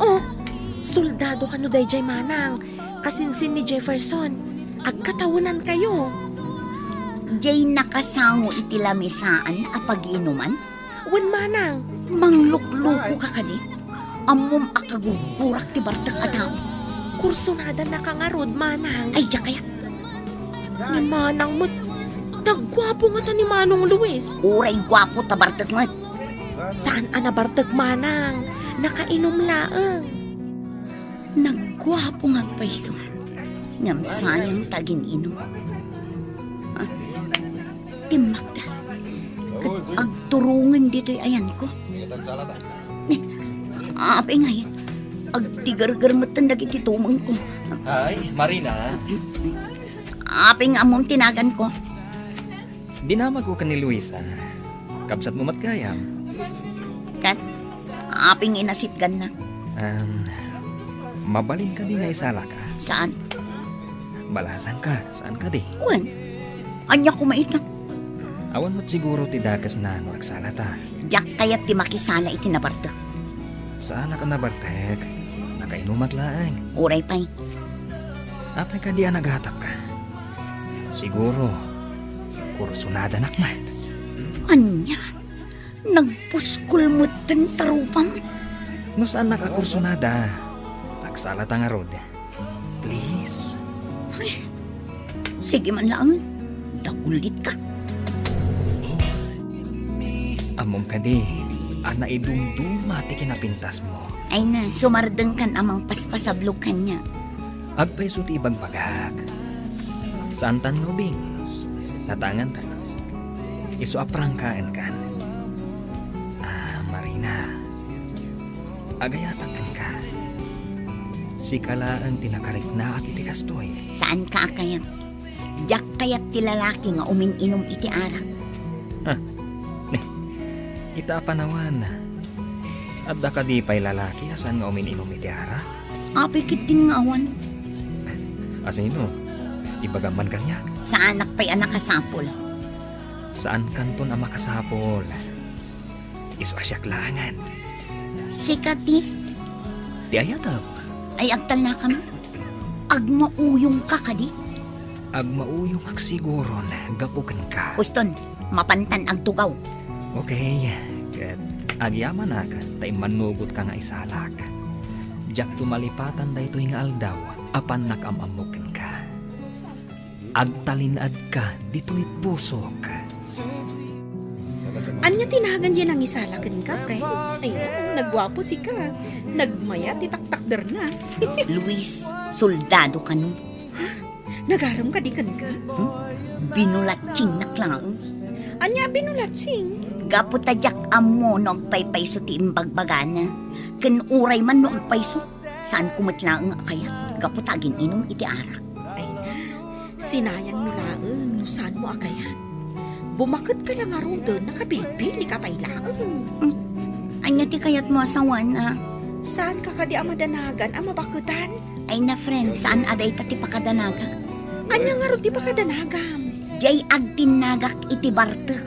soldado ka no dayjay manang, kasinsin ni Jefferson, agkatawunan kayo. Jay nakasango iti lamisaan a pag-inuman? Wen manang. Manglukluko ka kadi? Amom akagugurak ti bartak ataw. Kursunada na kangarod manang. Ay, diya kaya? Ni manang mo't, naggwapo nga ta ni Manong Luis. Uray gwapo ta bartak mo't. Saan anabartak manang? Nakainom laang. Naggwapo nga paiso. Ngam sayang tagin inom. Timakda. Agturungan dito'y ayan ko. Ape nga yan. Agtigar-gar matandag iti tumang ko. Ay, Marina. Ape nga among tinagan ko. Dinamag ko ka ni Luisa. Kabsat mo matgayam. Kat, aping inasitgan na. Mabalin ka di nga isala ka. Saan? Balasan ka. Saan ka di? Wan, anya kumait na. Awan mo't siguro ti dakas na magsala ta. Diyak kaya't ti makisala iti nabarta. Saan ka nabartek? Nakainumat laang. Uray pa'y. Apay ka di naghatap ka. Siguro, kursunada nakmat. Anya? Nagpuskul mo din tarupang? No saan nakakursunada? Nagsala ta nga rod. Please. Ay, sige man lang. Dagulit ka. Among ka di, ana idumduma ti kinapintas mo. Ay na, sumardeng kan amang paspasablog kanya. Agpaiso ti ibang pagak. Saan tan ngubing? Tatangan tan. Iso aprangkaan kan. Marina. Agayatan kan ka. Si kala ang tinakarik na iti kastoy. Saan ka akayat? Diyak kayat ti lalaki nga umin-inom iti arak. Ita panawan. At da ka di pa'y lalaki asan nga umin-inom iti ara? Api kiting nga awan. Asino? Ibagaman kanya? Sa anak pa'y anak kasapol. Saan kanton ang makasapol? Iso asyak langan. Sikati. Di ayataw. Ay agtal na kami. Agmauyong ka kadi. Agmauyong agsiguro na gapukan ka. Uston, mapantan agtugaw. Okay, kat agyaman na ka, tay manugot ka nga isalak. Diyak tumalipatan da ito'y nga aldaw, apan nakamamukin ka. Agtalinad ka, dito'y pusok. Anya tinagan yan ang isalakan ka, friend? Ay, nagwapo si ka. Nagmaya, titaktakder na. Luis, soldado ka nun. Nagaram ka di kan ka? Binulatsing na klang. Anya binulatsing? Gapo tadyak amo no agpaypayso ti imbagbagana. Ken uray man no agpayso. Saan kumatlaang akayat? Gapo tagin inom iti arak. Ay na, sinayang no laang no saan mo akayat. Bumakit ka lang aro doon, nakabibili ka pa'y laang. Anya ti kayat mo asawan Saan ka kadi amadanagan, amabakutan? Ay na friend, saan aday ta ti pakadanaga? Anya nga ro ti pakadanagam? Jay agtinagak iti bartek.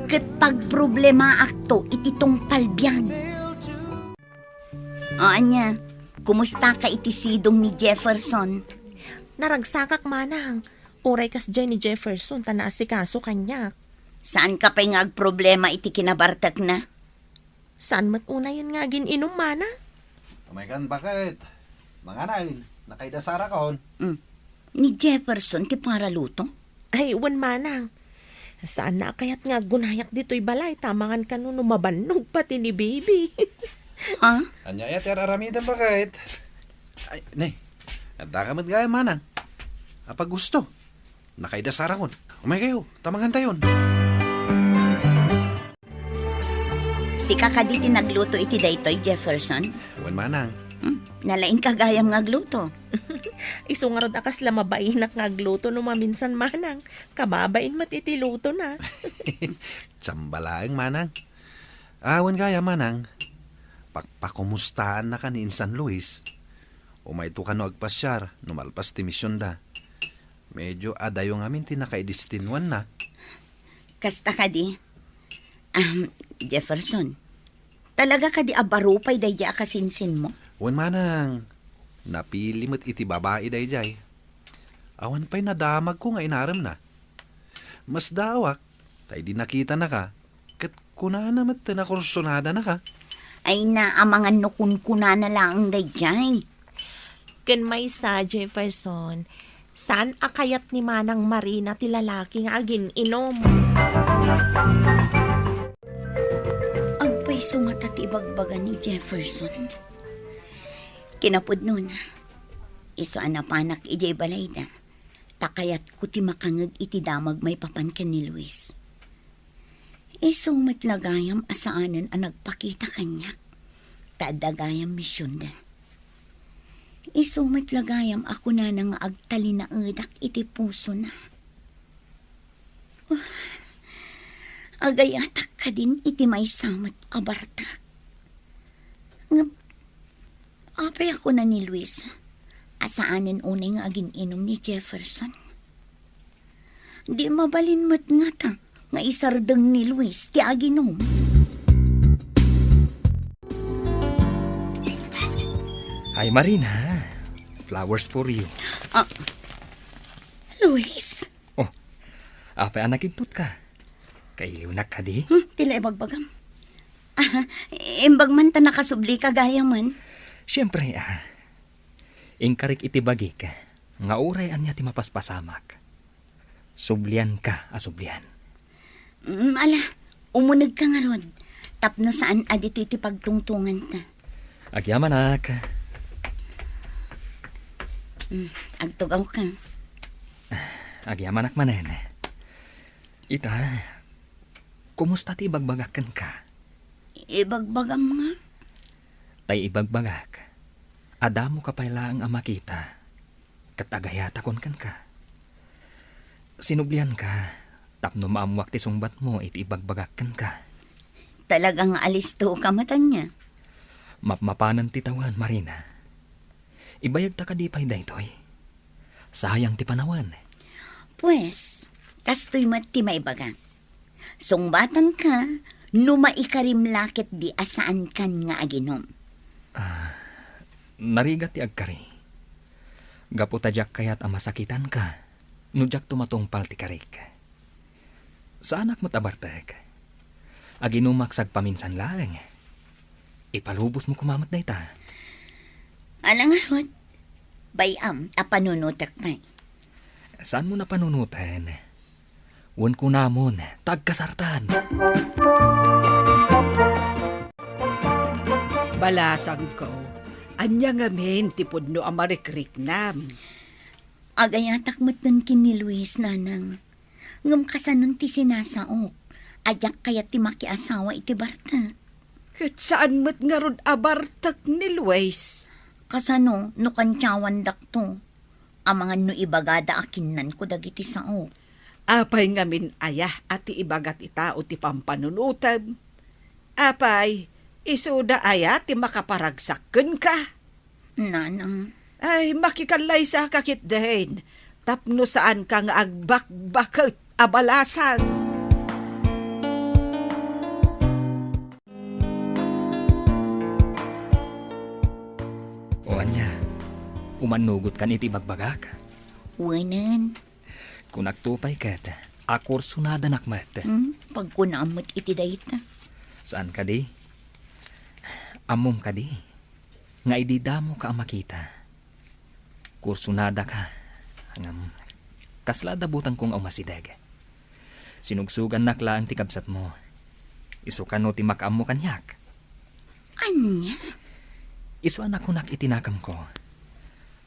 Ket pag problema akto iti tong palbiag. Anya, kumusta ka iti sidong ni Jefferson? Naragsakak manang. Uray kas dyan ni Jefferson, tanaasikaso kanya. Saan ka pa'y problema iti kinabartek na? Saan mat una yun nga gininom mana? Kumaykan bakit? Manganay. Nakaidasara kaon. Ni Jefferson ti para luto? Ay, wan manang. Saan na kaya't nga gunayak dito'y balay, tamangan ka no mabanog pati ni baby. Ha? Anya ya tiar aramidan ba kahit? Ay, nay. Nada ka gaya manang. Apag gusto. Nakaidasara kon. Umay kayo, tamangan tayon. Si kakaditi nagluto iti daytoy Jefferson? Wan manang. Nalain kagayam ngagluto. Iso nga rod akas lamabain ngagluto no maminsan manang. Kababain matitiluto na. Tsambalaeng manang. Awan gaya manang. Pakumustahan na ka ni San Luis. Umayto ka no agpasyar, numalpas ti misyon da. Medyo adayo ngamin tinakaidistinwan na. Kasta ka di? Jefferson, talaga ka di abarupay dayja akasinsin mo? Wan manang, napili mo't iti babae dayjay. Awan pa'y nadamag ko nga inaram na. Mas dawak, tay di nakita na ka, kat kunana mo't nakursunada na ka. Ay naamangan no kun-kuna na lang dayjay. Ken may sa Jefferson, saan akayat ni Manang Marina ti lalaki nga agin inom? Agpay sumata ti ibagbaga ni Jefferson. Kinapod nun, iso anapanak ijay balay da, takayat ko ti makangag iti damag may papankan ni Luis. Iso matlagayam asaanan ang nagpakita kanyak, tadagayam misyon da. Iso matlagayam ako na nang agtali na edak iti puso na. Agayatak ka din iti may samat abartak. Apay ako na ni Luis. Asaanin unay nga agin inom ni Jefferson. Di mabalin mat nga ta nga isardeng ni Luis ti aginom. Hi, Marina. Flowers for you. Luis? Oh, apay anak input ka. Kailiwnak ka di? Tila ibagbagam. Imbag man ta nakasubli ka gaya man. Siyempre, ingkarik itibagi ka. Nga uray anya ti mapaspasamak. Sublian ka, asublian. Ala, umunag ka nga rod. Tapno saan adito iti pagtungtungan ta. Agyamanak. Agtugaw ka. Agyamanak manen. Ita, kumusta ti ibagbagakan ka? Ibagbagam nga. Tay ibagbagak. Adamo ka pala ang amakita. Katagayatakon kan ka. Sinublian ka. Tapno maamwak ti sungbat mo iti ibagbagakan ka. Talagang alisto ka matan niya. Mapmapanan ti tawan, Marina. Ibayag ta ka di pa'y daytoy. Sayang ti panawan. Pues, kastoy mat ti maibagak. Sungbatan ka, numaikarim lakit di asaan kan nga aginom. Narigat ti agkari. Gaputadyak kayat amasakitan ka. Nudyak tumatungpal ti karik. Sa anak mo tabartek. Aginumaksag paminsan lang. Ipalubos mo kumamat na ita. Alang arod, bayam apanunutak pa. Saan mo na panunutan? Wan ko namon, tagkasartan. Balasang ko, anya ngamin tipod no amarikrik nam. Agayatak mo't nun kini Luis nanang. Ngam kasanon ti sinasaok. Ajak kaya ti makiasawa iti bartak. Kat saan mo't nga rod abartak ni Luis? Kasano, no kantyawan dakto. Amangan no ibagada akinan ko dagiti saok. Apay ngamin ayah at ibagat ita o ti pampanunutab. Apay, isuda aya ti makaparagsakken ka. Nanang. Ay, makikalay sa kakit dahin. Tapno saan kang agbakbakot abalasan. O anya, umanugot kan iti bagbagak. Wanan. Kung nagtupay kat, akursunada nakmat. Pagkunamot iti dayta. Saan ka di? Amom ka di. Nga ididamo ka ang makita. kursunada ka. Hangam, kaslada butang kong ang masideg. Sinugsugan nakla ang tikabsat mo. Isukan no ti makam mo kanyak. Anya? Isu anak ko nak itinakam ko.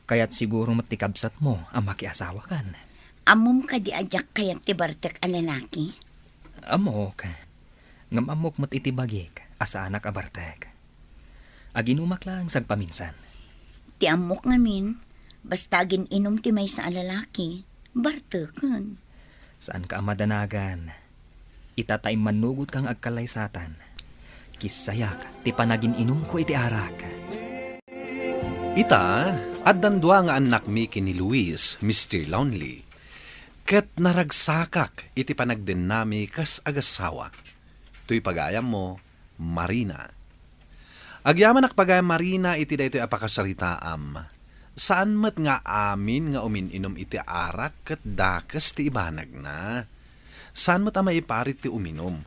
Kaya't siguro matikabsat mo ang makiasawa kan. Amom ka di ajak kayat ti Bartek a lalaki? Amok. Ngam amok mat itibagik asa anak abartek. Aginumak lang sagpaminsan. Ti amok ngamin, basta inom ti may sa lalaki, Bartekan. Saan ka amadanagan? Itatay manugot kang agkalaysatan. Kisayak ti panagin inom ko iti arak. Ita, addan dua nga anak mi kini Luis, Mr. Lonely. Ket naragsakak iti panagden nami kas agasawa. Tuy pagayam mo, Marina. Agyaman akpagayam Marina iti daytoy apakasaritaam. Saan met nga amin nga umininom iti arak ket dakes ti ibanag na. Saan met ama iparit ti uminom.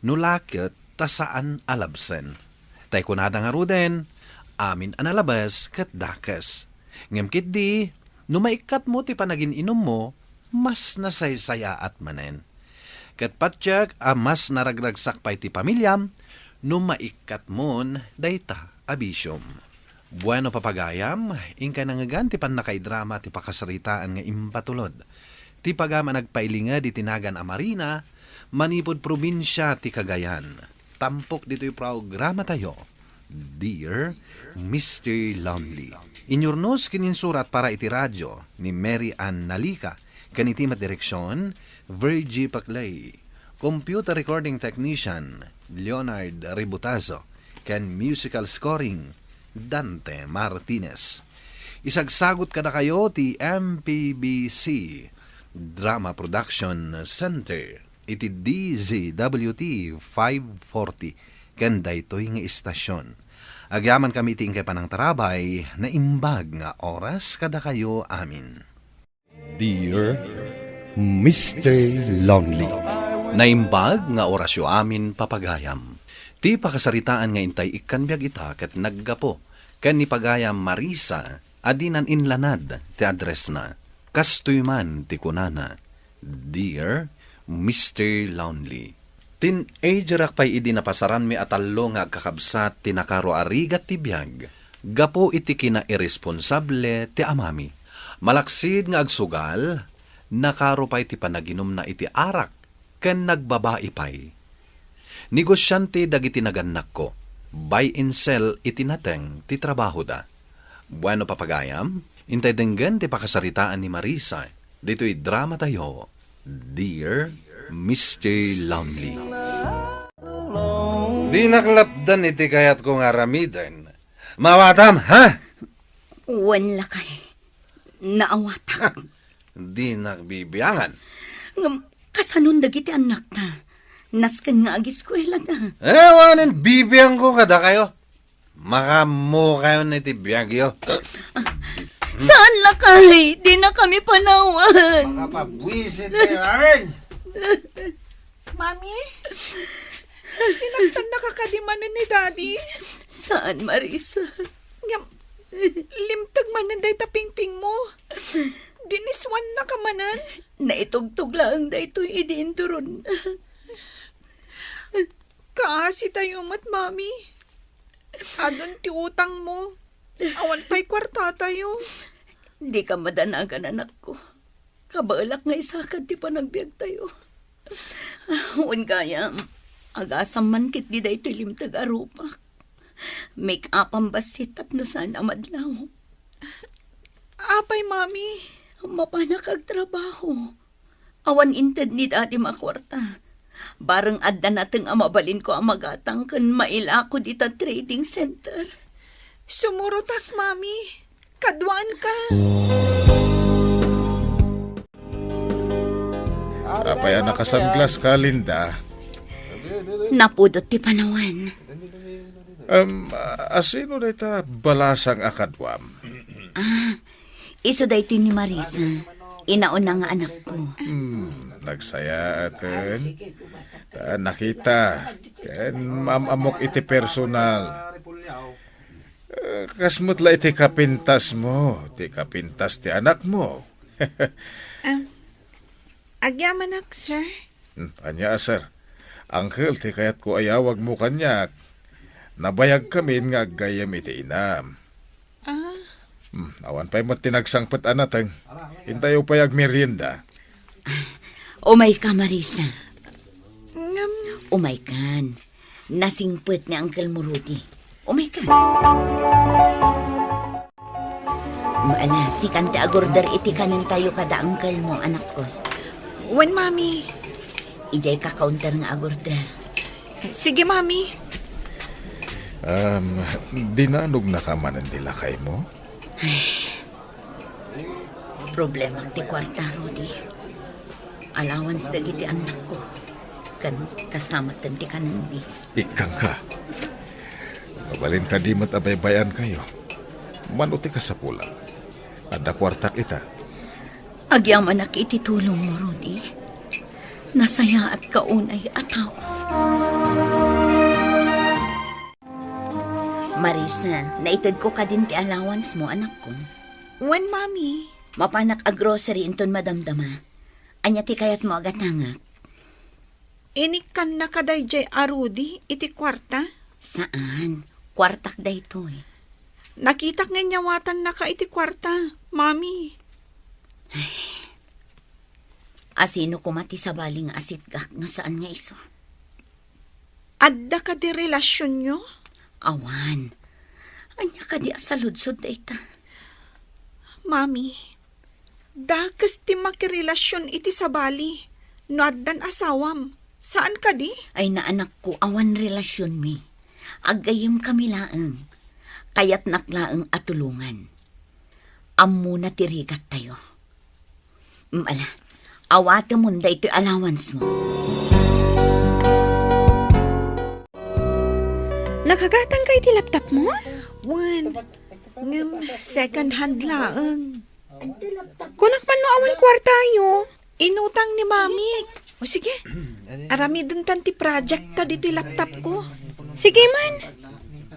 Nulaket ta saan alabsen. Tay kunada nga ruden, amin analabas ket dakes. Ngem ket di, numaikat mo ti panagin inom mo, mas nasaysaya at manen. Ket patyak a mas naragragsak pay ti pamilyam, numaikat mon dayta abisyom. Bueno papagayam, ingka nangagan ti panakaidrama ti pakasaritaan nga impatulod. Ti pagama nagpailinga di tinagan a Marina, manipod probinsya ti Cagayan. Tampok dito'y programa tayo. Dear Mr. Lonely. Inyornos kininsurat para iti radyo ni Mary Ann Nalika. Kanitimat direksyon, Virgie Paclay. Computer recording technician, Leonard Ributazo. Ken musical scoring, Dante Martinez. Isagsagot kada kayo ti MPBC Drama Production Center. Iti DZWT 540. Kanda ito'y nga istasyon. Agyaman kami ting kay panang tarabay na imbag nga oras kada kayo amin. Dear Mr. Lonely. Naimbag nga orasyo amin papagayam. Ti pakasaritaan nga intay ikanbiag ita ket naggapo. Ken ni pagayam Marisa adinan inlanad ti address na. Kastoy man ti kunana. Dear Mr. Lonely. Teenager akpay idi napasaran mi atallo nga kakabsat tinakaro arigat ti biag. Gapo iti kina irresponsable ti amami. Malaksid nga agsugal, nakaro pay ti panaginom na iti arak, ken nagbabae pay. Negosyante dagiti naganak ko, buy and sell iti nateng ti trabaho da. Bueno papagayam, intay denggan ti pakasaritaan ni Marisa, dito'y drama tayo, Dear Mr. Lonely. Di naklapdan iti kayat kong aramidan. Mawatam, ha? Wan lakay. Naawatan. Di nakbibiyangan. Kasanon dagiti anak ta. Naskan nga agiskwela ta. Wanin bibiyang ko kada kayo. Makamu kayo na iti biyagyo. Saan lakay? Di na kami panawan. Makapabwisit kayo amin. Mami? Sinaktan na kakadimanan ni Daddy? Saan, Marisa? Limtag manan day tapingping mo. Diniswan na ka manan. Naitugtog lang day to'y idinturon. Kaasi tayo mat, Mami. Adon ti utang mo. Awan pa'y kwarta tayo. Di ka madanagan, anak ko. Kabalak nga isakad ti panagbiag tayo. Huwag kaya, agasam man kit di day tilimtag arupak. Make up ang basit tapno sana madlaw. Apay, Mami. Mapanak agtrabaho. Awan inted ni dati makwarta. Barang adda nateng amabalin ko ang magatang kan mailako dita trading center. Sumurutak, Mami. Kadwaan ka. Apay nakasanglas ka, Linda. Napudot ti panawan. Asino na ita balasang akadwam? Iso dahi ni Marisa. Inauna nga anak ko. Nagsaya atin. Nakita. Ken mamamok iti personal. Kasmut la iti kapintas mo. Ti kapintas ti anak mo. Agyaman ak, sir. Anya, sir. Uncle, ti kayat ko ayawag mo kanyak. Nabayag kami nga gayam iti inam. Awan pa'y mo tinagsangpat anatang. Hintayo pa'y merienda. Umay ka, Marisa. Umay kan. Nasingput ni Uncle Muruti. Umay ka. Maala, si Kante agorder iti kanin tayo kada uncle mo, anak ko. When, Mami? Ijay ka counter nga agorder. Sige, Mami. Dinanog na ka man ang dilakay mo? Problema ti kwarta, Rudy. Allowance dagiti anak ko. Kastamat ti kanandi. Ikang ka. Mabalin ka di matabaybayan kayo. Manuti ka sa pulang. Ada kwartak ita. Agyaman ak iti tulong mo, Rudy. Nasaya at kaunay ataw. Marisa, naitid ko ka din ti allowance mo, anak ko. When, Mami? Mapanak a grocery inton madamdama. Anya ti kayat mo agatangak. Inikan na kaday jay arudi iti kwarta? Saan? Kwartak day to eh. Nakita nga nyawatan na ka iti kwarta, Mami. Asino kumati sa baling asit gak nga saan nga iso? Adda ka di relasyon nyo? Awan. Anya ka di asaludsod da ita. Mami, dakas ti makirelasyon iti sa bali. No addan asawam. Saan ka di? Ay naanak ko, awan relasyon mi. Agayim kami laeng. Kayat naklaeng atulungan. Ammo na tirigat tayo. Ala, awata mo da ito allowance mo. Nakagatang ka iti laptop mo? Wan, second hand laeng. Kunak man no awan kwartayo. Inutang ni Mami. O sige, arami dun tanti project ta dito laptop ko. Sige man.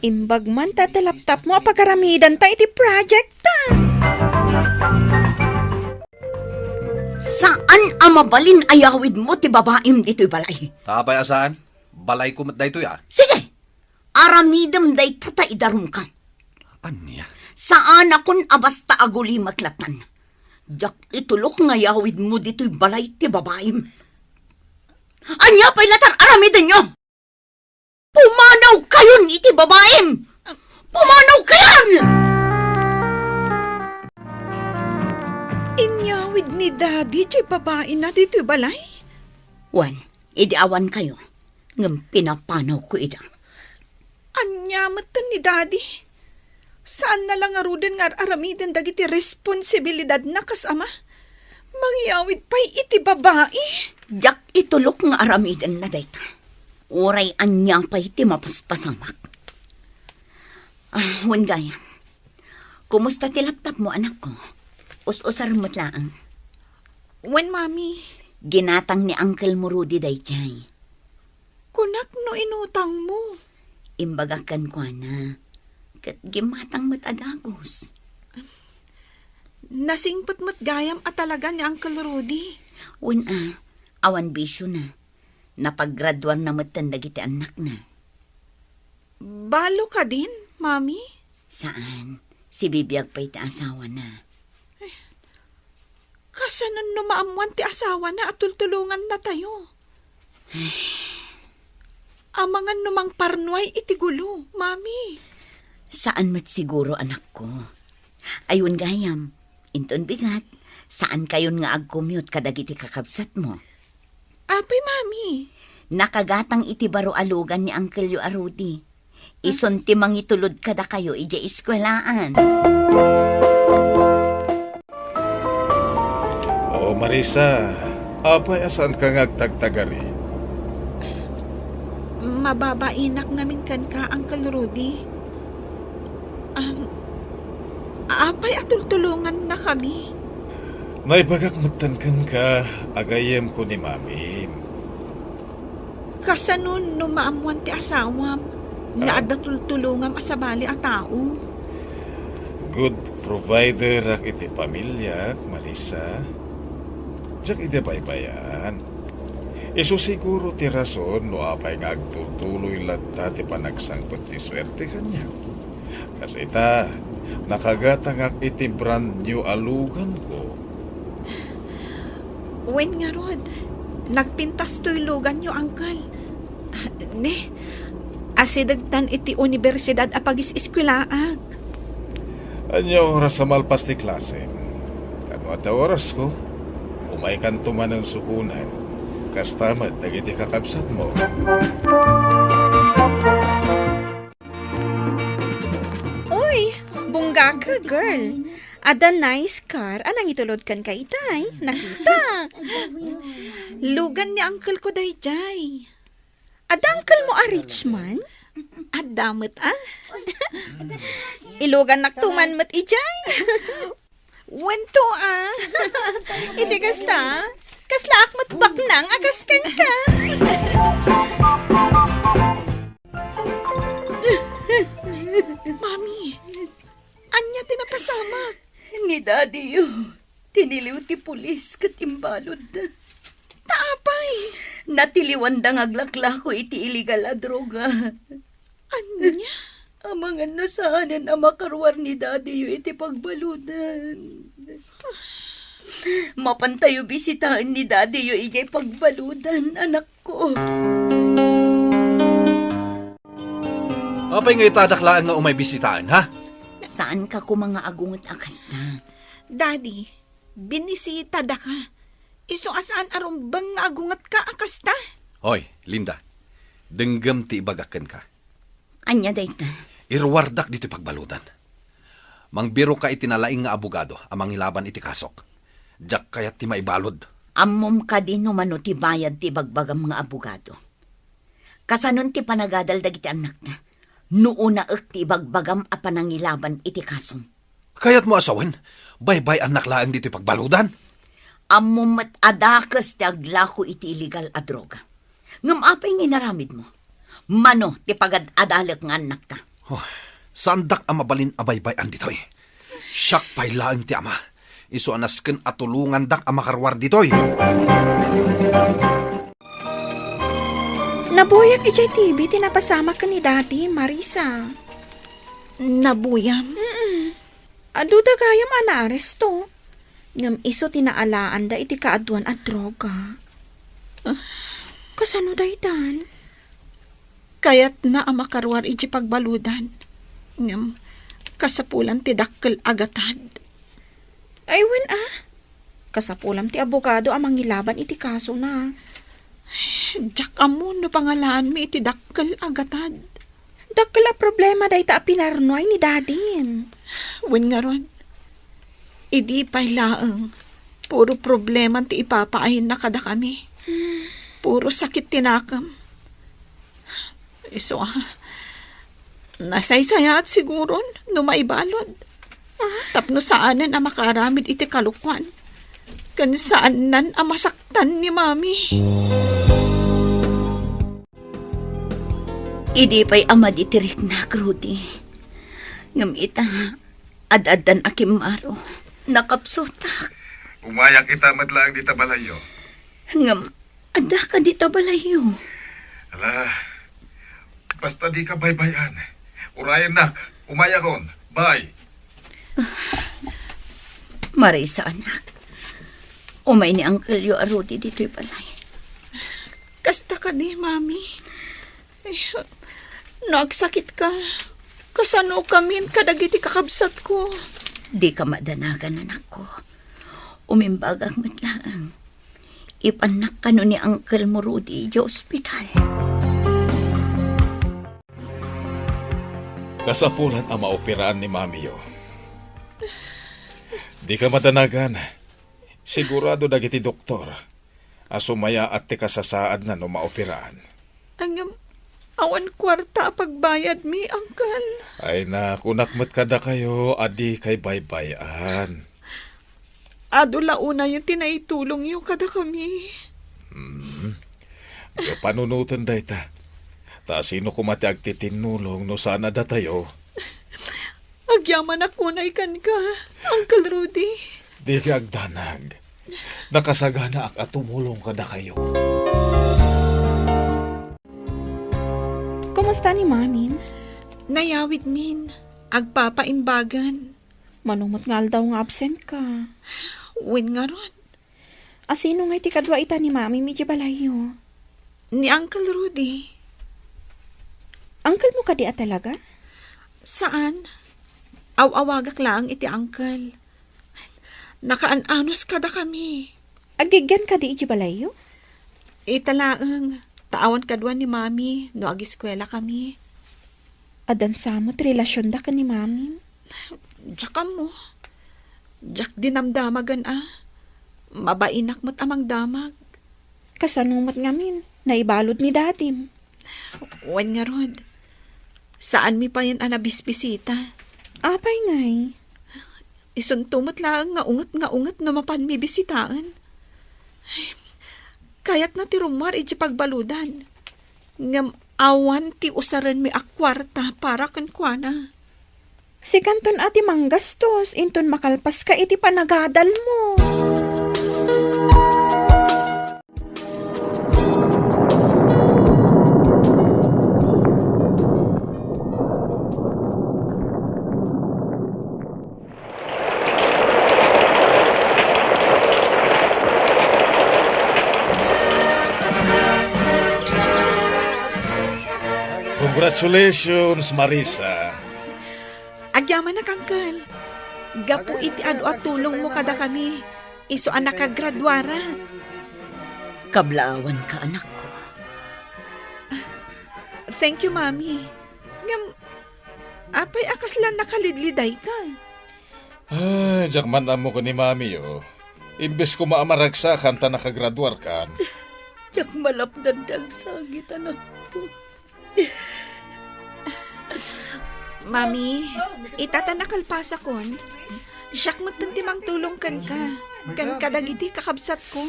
Imbag man ta laptop mo apagkaramidan ta iti project ta. Saan amabalin ayawid mo ti babaim dito'y balay? Tapay asaan? Balay ko mat da ito ya. Sige, aramidam day tata idarum ka. Anya? Saan akon abasta aguli maklatan? Jak itulok nga yawid mo dito'y balay ti babaim. Anya pa'y latar aramidan nyo! Pumanaw kayon iti babaim! Pumanaw kayon! Inyawid ni Daddy jay babae na dito'y balay? Wan, idiawan kayo. Ngam pinapanaw ko ida. Anyamatan ni Daddy. Saan na lang aruden nga aramiden dagiti responsibilidad na kasama? Mangyawid pa'y iti babae. Jak itulok nga aramiden na dayta. Uray anya pa'y iti mapaspasamak. Wan gaya. Kumusta ti laptop mo, anak ko? Us-usar mo't laang. Wan, Mami? Ginatang ni Uncle Muruti dayjay. Kunak no inutang mo. Imbagakan ko na. Kat gimatang matadagos. Nasingput mo't gayam at talaga ni Uncle Rudy. Awan bisyo na. Napaggraduan na matanda giti anak na. Balo ka din, Mami? Saan? Si Bibiyag pa iti asawa na. Kasanan no maamuan ti asawa na at tultulungan na tayo. Amangan numang parnoy iti gulo, Mami. Saan mat siguro, anak ko? Ayun gayam, inton bigat, saan kayon nga ag-commute kadagiti kakabsat mo? Apay, Mami. Nakagatang iti baro alugan ni Uncle Yu Arudi. Ison ti mangitulod kada kayo ija iskwelaan. O Marisa, apay asan ka ngagtagtagari? Mababainak namin kan ka, Uncle Rudy. Apay atultulungan na kami. Naibagak matankan ka, agayem ko ni Mami. Kasanon no maamuan ti asawam, nga ada tultulungam asabali a tao. good provider ak iti pamilya, Marisa. Diyak iti baybayan. Isu siguro ti rason no apay nga agtutuloy latta ti panagsangkot ti swerte kanya. Kasi ita, nakagatangak iti brand new alugan ko. Wen nga rod, nagpintas to'y lugan nyo, Uncle. Ne, asidagtan iti universidad apagis eskwelaag. Anyo oras sa malpas ti klase. Ano at oras ko, umay kan tuman ng sukunan. Kastamad, dagiti kakabsat mo. Uy, bungga ka, girl. Ada nice car. Anang itulod kan ka itay? Nakita. Lugan ni Uncle ko dayjay. Ada uncle mo a rich man? Adamot Ilugan naktuman mat ijay. Wento Iti kasta. Kaslaak mat baknang akas kan ka. Mami, anya tinapasamak. Ni Daddy tiniliw ti pulis kat imbalod. Taapay. Natiliwandang aglakla ko iti illegal a droga. Anya? Amangan na saanan ang makarwar ni Daddy iti pagbaludan. Mapantayo bisitaan ni Daddy ijay pagbaludan, anak ko. Apay nga itadaklaan nga umay bisitaan, ha? Saan ka ko mga agungot akas na? Daddy, binisita da ka. Iso asaan arumbang nga agungat ka akasta? Hoy, Linda, denggam ti ibagakan ka. Anya day ka? Irwardak dito pagbaludan. Mangbiro ka itinalaing nga abogado amang ilaban iti kasok. Diyak kayat ti maibalod. Ammom ka din umano ti bayad ti bagbagam nga abogado. Kasanon ti panagadal dagiti anak na. Nuuna ti bagbagam a panangilaban iti kasong. Kayat mo asawen, baybay anak laang dito pagbaludan. Ammom mat adakas ti aglako iti illegal a droga. Ngam apay nginaramid mo. Mano ti pagad-adalak nga anak ta. Oh, sandak ang mabalin abaybay ang ditoy. Siyak pay laang ti ama. Iso anasken at tulungan dak ang makarwar ditoy. Nabuyak ijay TV, tinapasama ka ni Daddy, Marisa. Nabuyam? Aduda gayam ana-aresto. Ngam iso tinaalaan da iti kaaduan at droga. Kasano da itan? Kayat na ang makarwar iti pagbaludan. Ngam, kasapulan ti dakkel agatad. Ay, kasapulam ti abogado amang ilaban iti kaso na. Diyak amon no pangalaan mi iti dakkel agatad. Dakkel a problema da ita pinarnoy ni Daddy. Wen nga ron, idi pay laeng. Puro problema ti ipapaahin na kada kami. Puro sakit tinakam. Iso nasaysaya at siguro no maibalod. Tapno saanan ang makaramid iti kalukwan. Kan saanan ang masaktan ni Mami. Idi pa'y amad itirik na, Rudy. Ngam ita, adadan akimaro. Nakapsutak. Umayak ita madlaang di tabalayo. Ngam, ada ka di tabalayo. Ala, basta di ka baybayan. Urayan nak, umayakon. Bye. Marisa, anak. Umay ni Uncle Rudy dito'y balay. Kasta ka ni, Mami. Nagsakit ka. Kasano kami kadagiti kakabsat ko. Di ka madanagan, anak ko. Umimbag ang matlaang. Ipanak ka no ni Uncle mo Rudy di ospital. Kasapulan ang maopiraan ni Mami yo. Di ka madanagan. Sigurado dagiti doktor. Asumaya at ti kasasaad na no maopiraan. Angam, awan kwarta pagbayad mi, Uncle. Ay na, kunakmat kada kayo, adi kay baybayan. Ado launa yung tinaitulong yung kada kami. Panunutan da ita. Ta sino kumati agtitinulong no sana da tayo. Agyaman ako na ikan ka, Uncle Rudy. Di ka agdanag. Nakasagana ak at tumulong ka na kayo. Kumusta ni Mami? Nayawid min, agpapaimbagan. Manumot nga daw nga absent ka. Wen nga ron. Asino nga iti kadwa ita ni Mami medyo balayo? Ni Uncle Rudy. Uncle mo ka di talaga? Saan? Aw-awagak lang iti Uncle. Nakaanos kada kami. Agigyan ka di iti balayo? Italaang, taawan kadwa ni Mami, no ag-eskwela kami. Adan samot relasyon da ka ni Mami? Diyak mo. Diyak dinamdamagan Mabainak mo't amang damag. Kasanumot ngamin, naibalod ni dadim. Wan nga rod. Saan mi pa yan anabisbisita? Apay ngay. Isuntumot lang nga ungat na mapan mi bisitaan. Kayat na ti rumar iti pagbaludan. Ngam awan ti usaran mi akwarta para kan kuana. Si kanton ati manggastos, inton makalpas ka iti panagadal mo. Congratulations, Marisa. Agyaman na Uncle. Gapu iti adu at tulong mo kada kami. Iso anak kagradwara. Kablaawan ka, anak ko. Thank you, Mami. Ngam, apay akas lang nakalidliday ka. Diyak man mo ko ni Mami, Imbes ko maamaragsakan ta nakagraduar kan. Diyak malapdan dag sagit, anak ko. Mami, itatanakalpasa kon. Siyak matantimang tulong kan ka. Kan kadagiti kakabsat ko.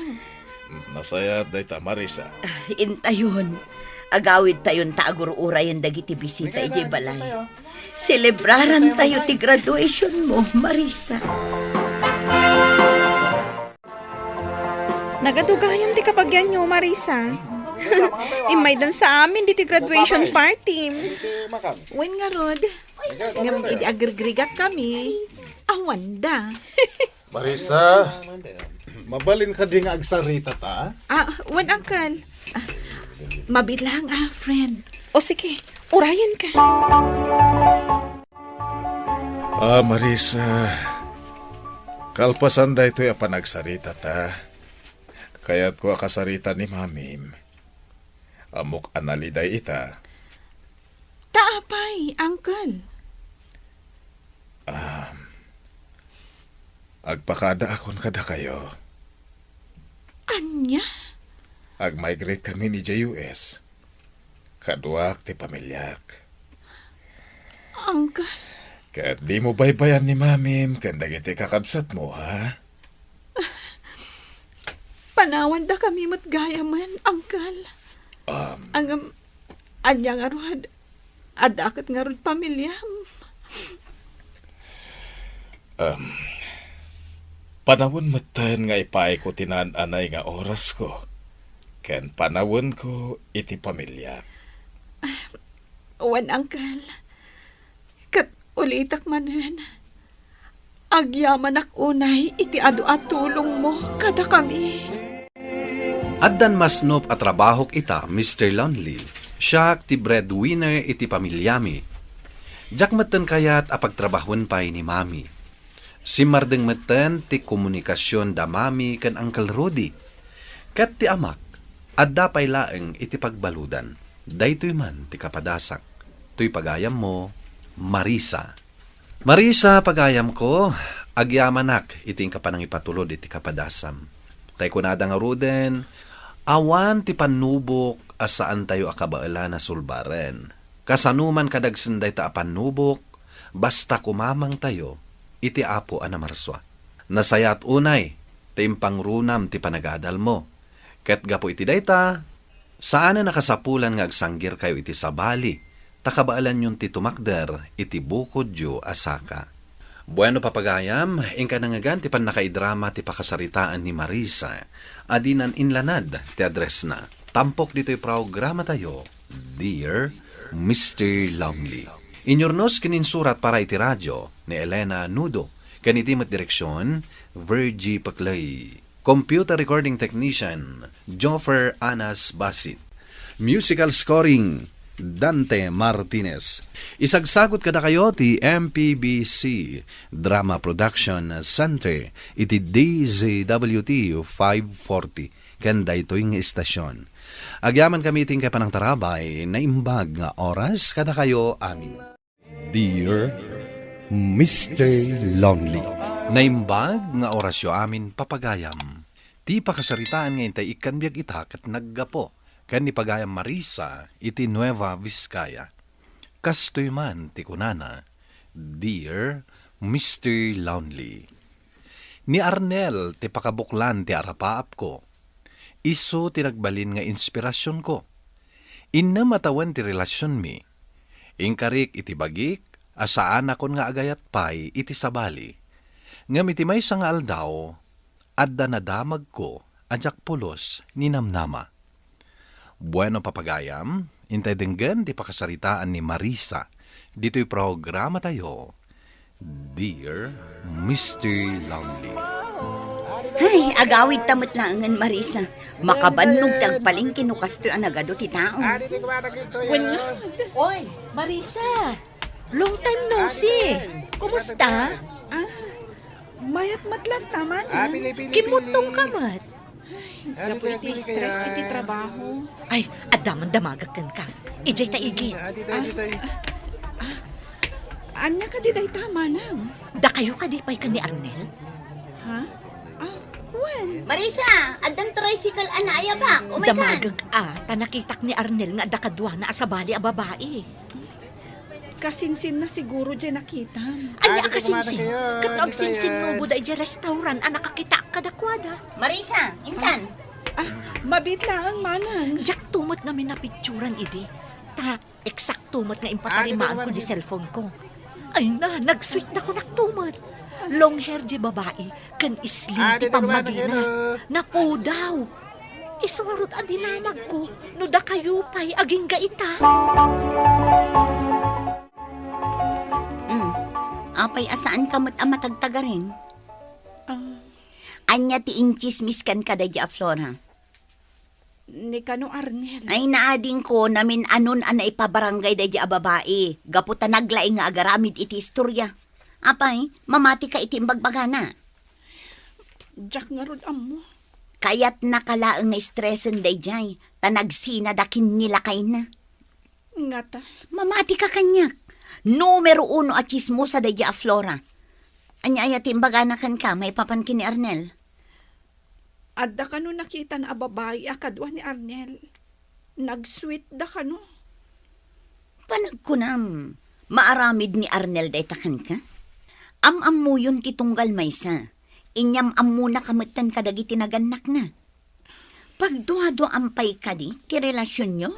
Nasaya day ta, Marisa. Intayon. Agawid tayon taagur-uray ang dagiti bisita iti balay. Celebraran tayo ti graduation mo, Marisa. Nagadugayam ti kapagyan nyo, Marisa. Imay dan sa amin diti graduation party. Wen nga rod. Ngam idi agregregat kami. Awanda. Marisa, mabalin ka di nga agsarita ta? Wen Uncle. Mabitlang friend. O sige, urayan ka. Marisa, kalpasan da ito'y apanagsarita ta. Kaya't ko akasarita ni Mamim. Amok analiday ita. Taapay, Uncle. Agpakada akon kada kayo. Anya? Ag-migrate kami ni JUS. Kaduak ti pamilyak. Uncle. Kaya't di mo baybayan ni Mamim kanda iti kakabsat mo, ha? Panawan da kami matgayaman, Uncle. Anya nga rod, adakot nga rod pamilya. Panawon matan nga ipaay ko tinananay nga oras ko. Ken panawon ko iti pamilya. Wan, Uncle. Kat ulitak manen. Agyaman ak unay iti adu at tulong mo kada kami. Addan masnop at trabahok ita, Mr. Lonely. Siya ti breadwinner iti pamilyami. Diyak matan kayat apagtrabahon pa'y ni Mami. Si mardeng matan ti komunikasyon da Mami kan Uncle Rudy. Kat ti amak, adda pa'y laeng iti pagbaludan. Daytoy man ti kapadasak. Tuy pagayam mo, Marisa. Marisa, pagayam ko, agyamanak iting kapanang ipatulod iti kapadasam. Tay kunada nga ruden, awan ti panubok asaan tayo akabaala na sulbaren. Kasanuman kadagsenday ta panubok, basta kumamang tayo, iti apo anamarswa. Nasayat unay, ti impangrunam ti panagadal mo. Ket gapo iti dayta, saan na nakasapulan nga agsanggir kayo iti sabali, takabaalan yung titumakder, iti bukod yu asaka. Bueno papagayam, ingka nangagan ti pan nakaidrama ti pakasaritaan ni Marisa, adinan inlanad ti address na. Tampok dito'y programa tayo, Dear Mr. Longley. Inyornos kininsurat para iti radyo ni Elena Nudo, kanitimat direksyon, Virgie Paclay. Computer recording technician, Joffer Anas Basit. Musical scoring, Dante Martinez. Isagsagot kada kayo ti MPBC Drama Production Center iti DZWT 540 kanda ito yung istasyon. Agyaman kami iting kapanang tarabay na imbag nga oras kada kayo amin. Dear Mr. Longley. Naimbag nga orasyo amin papagayam. Ti pakasaritaan nga intay ikanbiag itak at naggapo kan ni pagayam Marisa iti Nueva Vizcaya. Kastoy man ti kunana, Dear Mr. Longley. Ni Arnel ti pakabuklan ti arapaap ko. Iso ti nagbalin nga inspirasyon ko. Inna matawan ti relasyon mi. Ingkarik iti bagik, asaan akon nga agayat pay iti sabali. Nga mitimay sa nga aldaw, adda nadamag ko, adyak pulos, ninamnama. Bueno papagayam, intay denggan di pakasaritaan ni Marisa. Dito'y programa tayo, Dear Mr. Longley. Ay, agawid tamot langan, Marisa. Makabannog tagpaling kinukastoy ang nagado ti tao. Oy, Marisa! Long time no see. Kumusta? Mayat matlan taman. Kimutong ka mat. Gapo iti stress iti trabaho. Ay, adaman damagakan ka. Ijay taigit. Anya ka di day tama nang? Da kayo kadipay ka ni Arnel? Ha? When? Marisa, adang tricycle anaya ba? Umikan. Damagag tanakitak ni Arnel nga dakadwa na asabali a babae. Kasinsin na siguro dyan nakita. Anya kasinsin? Katnog sinsin mo buday dyan restaurant nakakita ka dakwada. Marisa, intan. Mabit lang ang manang. Jak tumot nga minapicturan idi. Ta, exact tumot nga impatarimaan ko di cellphone ko. Ay na, nag-sweet na ko naktumot. Long hair di babae, kan islim ti pamagina. Napo daw. Isurot ang dinamag ko, no da kayo pa'y aging gaita. Apay asaan ka matagtaga rin? Anya ti inchismis kan ka dadya Flora. Ni kano Arnel. Ay naading ko namin anon ana ipabarangay dadya babae. Gaputa naglaing nga agaramid iti istorya. Apay, mamati ka iti imbagbagana. Jack nga rod amo. Kaya't nakalaang nga stressen dayjay. Tanagsina dakin nila kay na. Ngata. Mamati ka kanyak. Numero 1 at chismosa dayja Flora. Anya aya timbagana kan ka may papankin ni Arnel. Adda kano nakita na babae akadwa ni Arnel. Nag-sweet da kano. Panagkunam, maaramid ni Arnel daytakan ka? Am-am mo yun titunggal maysa. Inyam-am muna kamatan kadagi tinaganak na. Pagduado ampay ka di, ti relasyon nyo?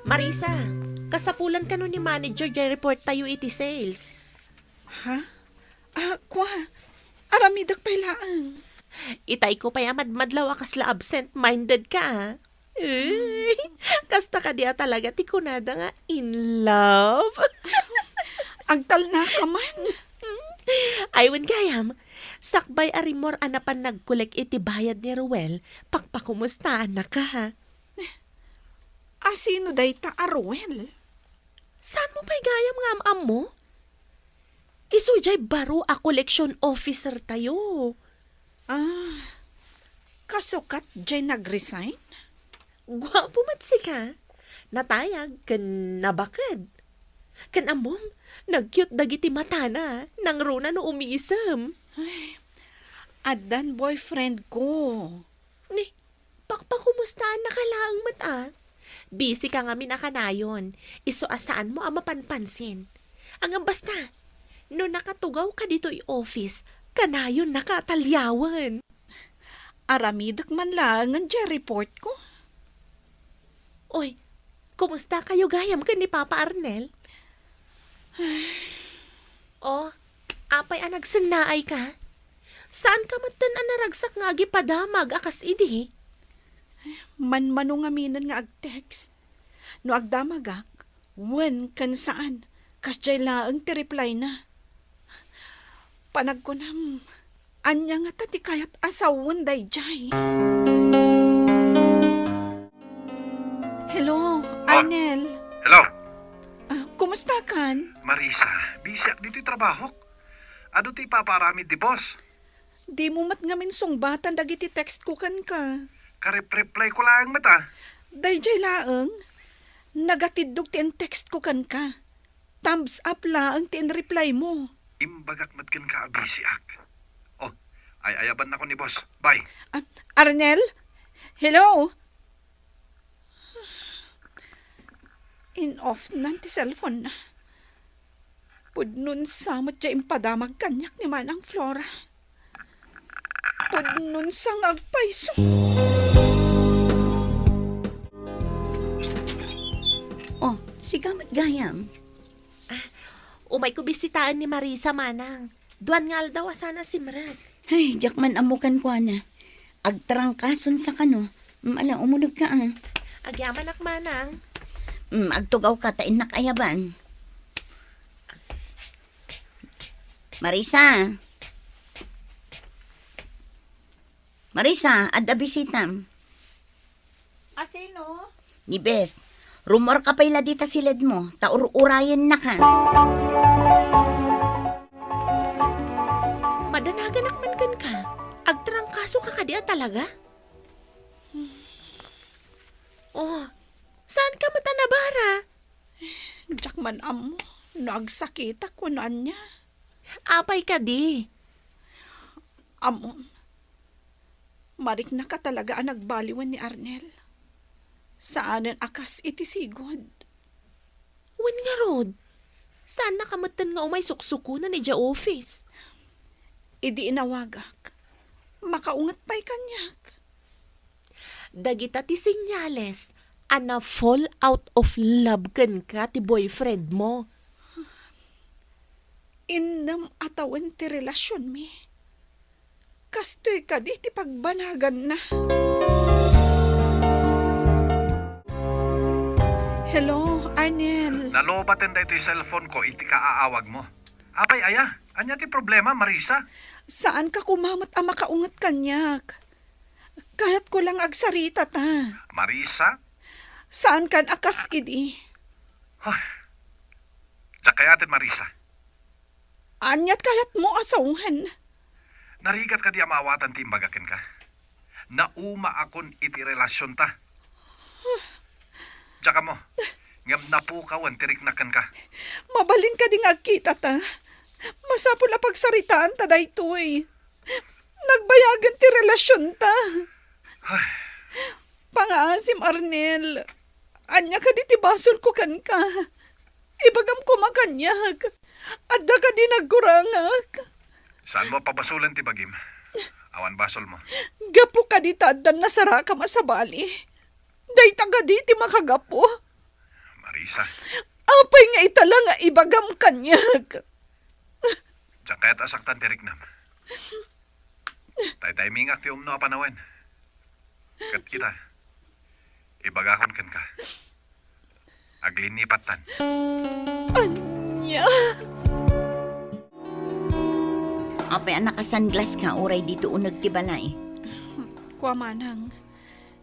Marisa, kasapulan ka nun ni manager dyan report tayo iti sales. Ha? Kwa? Aramidak pa'y laang. Itay ko pa'y madlaw akasla absent-minded ka, kasta ka diya talaga ti kunada nga in love. Agtal na ka man. Aywan gayam, sakbay arimor anapan nagkulek iti bayad ni Ruel, pakpakumustaan na ka ha. Sino day ta Ruel? Saan mo pa'y gayam nga am mo? Isujay baro a collection officer tayo. Kasukat jay nag-resign? Gwapo matsi ka. Natayag kan nabakad. Kan amom, nag-cute dagiti mata na, nang runa no umisam. Ay, adan boyfriend ko. Ni, pakpakumustaan na kalaang mata. Busy ka nga minakanayon. Iso asaan mo ang mapanpansin. Ang basta, no nakatugaw ka dito office, kanayon nakatalyawan. Aramidak man lang ang report ko. Oy, kumusta kayo gayam ka ni Papa Arnel? Oh, apay ang nagsinaay ka? Saan ka matan ang naragsak nga gipadamag akas idi? Manmano nga minan nga ag-text. No agdamagak, wen kan saan, kasjay laang ti reply na. Panag ko nam, anya nga tati kayat asawon dayjay. Hello, Arnel. Hello? Kumusta kan? Marisa, busy ak dito'y trabaho. Ado ti paparami di boss. Di mo mat ngamin sungbatan dagiti text ko kan ka. Karep-reply ko lang mata. Dayjay laang, nagatidog ti text ko kan ka. Thumbs up laang ti reply mo. Imbagak matkan ka busy ak. Oh, ay ayaban na ko ni boss. Bye. Arnel? Hello? In-off na ti cellphone na. Pudnun samot dya impadamag kanyak ni Manang Flora. Pudnun sang agpaiso. Oh, si Gamat Gayam. Umay ko bisitaan ni Marisa manang. Duan nga daw sana si Mrad. Ay, jakman amukan ko na. Agtarangkason sa kano. Mala, umunog ka Agyaman ak manang. Agtugaw ka, tain nakayaban. Marisa? Marisa, adda bisitam. Asino? Ni Beth, rumor ka pa'y ladita silid mo, taur-urayan na ka. Madanagan akman kan ka. Agtrangkaso ka kadiya talaga? Oh, saan ka matanabara? Jakman amo, nagsakit ako na niya. Apay ka di. Amo, marik na ka talaga ang nagbaliwan ni Arnel. Saanan akas iti sigod? Wen nga rod, saan nakamatan nga umay suksukunan ni ja office? Idi inawagak, makaungat pa'y kanyak. Dagita ti sinyales, ana fall out of love kan ka ti boyfriend mo. Indam atawan ti relasyon mi. Kastoy ka di ti pagbanagan na. Hello, Arnel. Nalobaten da ito'y cellphone ko, iti kaaawag mo. Apay aya, anya ti problema, Marisa? Saan ka kumamat ang makaungat kanyak? Kahit ko lang agsarita ta. Marisa? Saan kan akas idi? Ay, dakayatin Marisa. Anyat kayat mo asawhan. Narigat ka di amawatan ti imbagakin ka. Nauma akon iti relasyon ta. Tsaka mo, ngam napukawan tiriknakan ka. Mabalin ka ding agkita ta. Masapul na pagsaritaan ta daytoy. Nagbayagan ti relasyon ta. Pangaasim Arnel. Anya ka di ti basol ko kan ka. Ibagam ko makanyag. Adda ka di nagkurangak. Saan mo pabasulan ti bagim? Awan basol mo. Gapo ka di tadan na sara ka masabali. Dayta ka di ti makagapo. Marisa. Apay nga itala nga ibagam kanyag. Diyan kaya't asaktan tiriknam. Tay-tay mingak ti umno apanawen. Kat kita, ibagakon kan ka. Aglinipatan. Anya. Apay ang nakasunglass ka, oray dito unag ti balay. Kuamanang,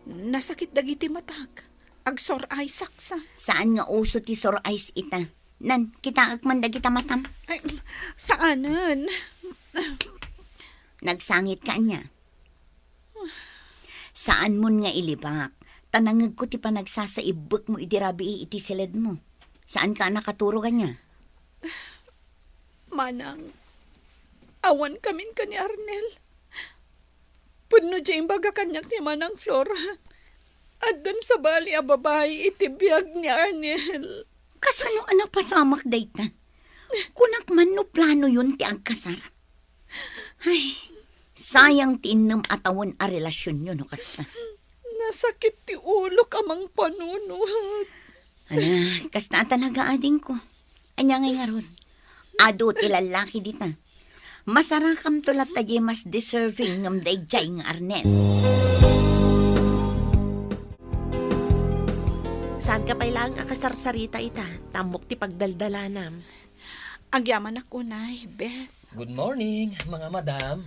nasakit dagiti matak. Agsor ay saksa. Saan nga uso ti sore eyes ita? Nan, kita agman dagita matam. Ay, saanan? Nagsangit ka niya. Saan mo nga ilibak? Tanangag ko ti panagsasaibak mo idirabi iti silid mo. Saan ka nakaturo ka niya? Manang, awan kamin ka ni Arnel. Puno dya imbaga kanyak ni Manang Flora. At dan sa bali a babae itibiyag ni Arnel. Kasano anak pasamak dayta? Kunak man no plano yun ti agkasar. Ay, sayang ti inam atawan a relasyon yun no kasta. masakit ti ulo kamang panunod. Ala, kasta talaga ading ko. Anya ngay nga ron. Ado ti lalaki dita. Masarakam tulat tayo mas deserving ng dayjay nga Arnel. Saan ka pa ilang akasarsarita ita? Tamok ti pagdaldalanam. Agyaman ako na, Beth. Good morning, mga madam.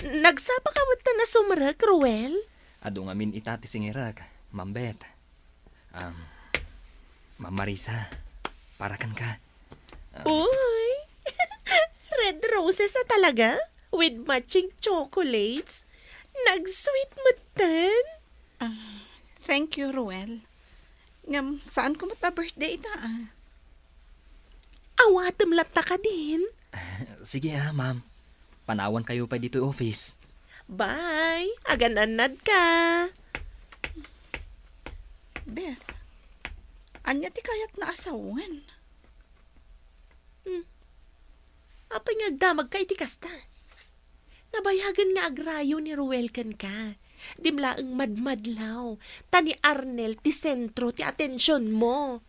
Nagsapa ka mo na sumarak, Ruel? Ado nga min itati singirak, Ma'am Beth. Ma'am Marisa, parakan ka. Uy! Red roses talaga? With matching chocolates? Nag-sweet matan? Thank you, Ruel. Ngam, saan ko mata birthday ita? Awatam lata ka din. Sige ma'am. Panawan kayo pa dito office. Bye! Agananad ka! Beth, anya ti kayat na asawan? Apay ngagdamag ka iti kasta. Nabayagan nga agrayo ni Ruel kan ka. Dimlaang madmadlaw. Tani Arnel ti sentro ti atensyon mo.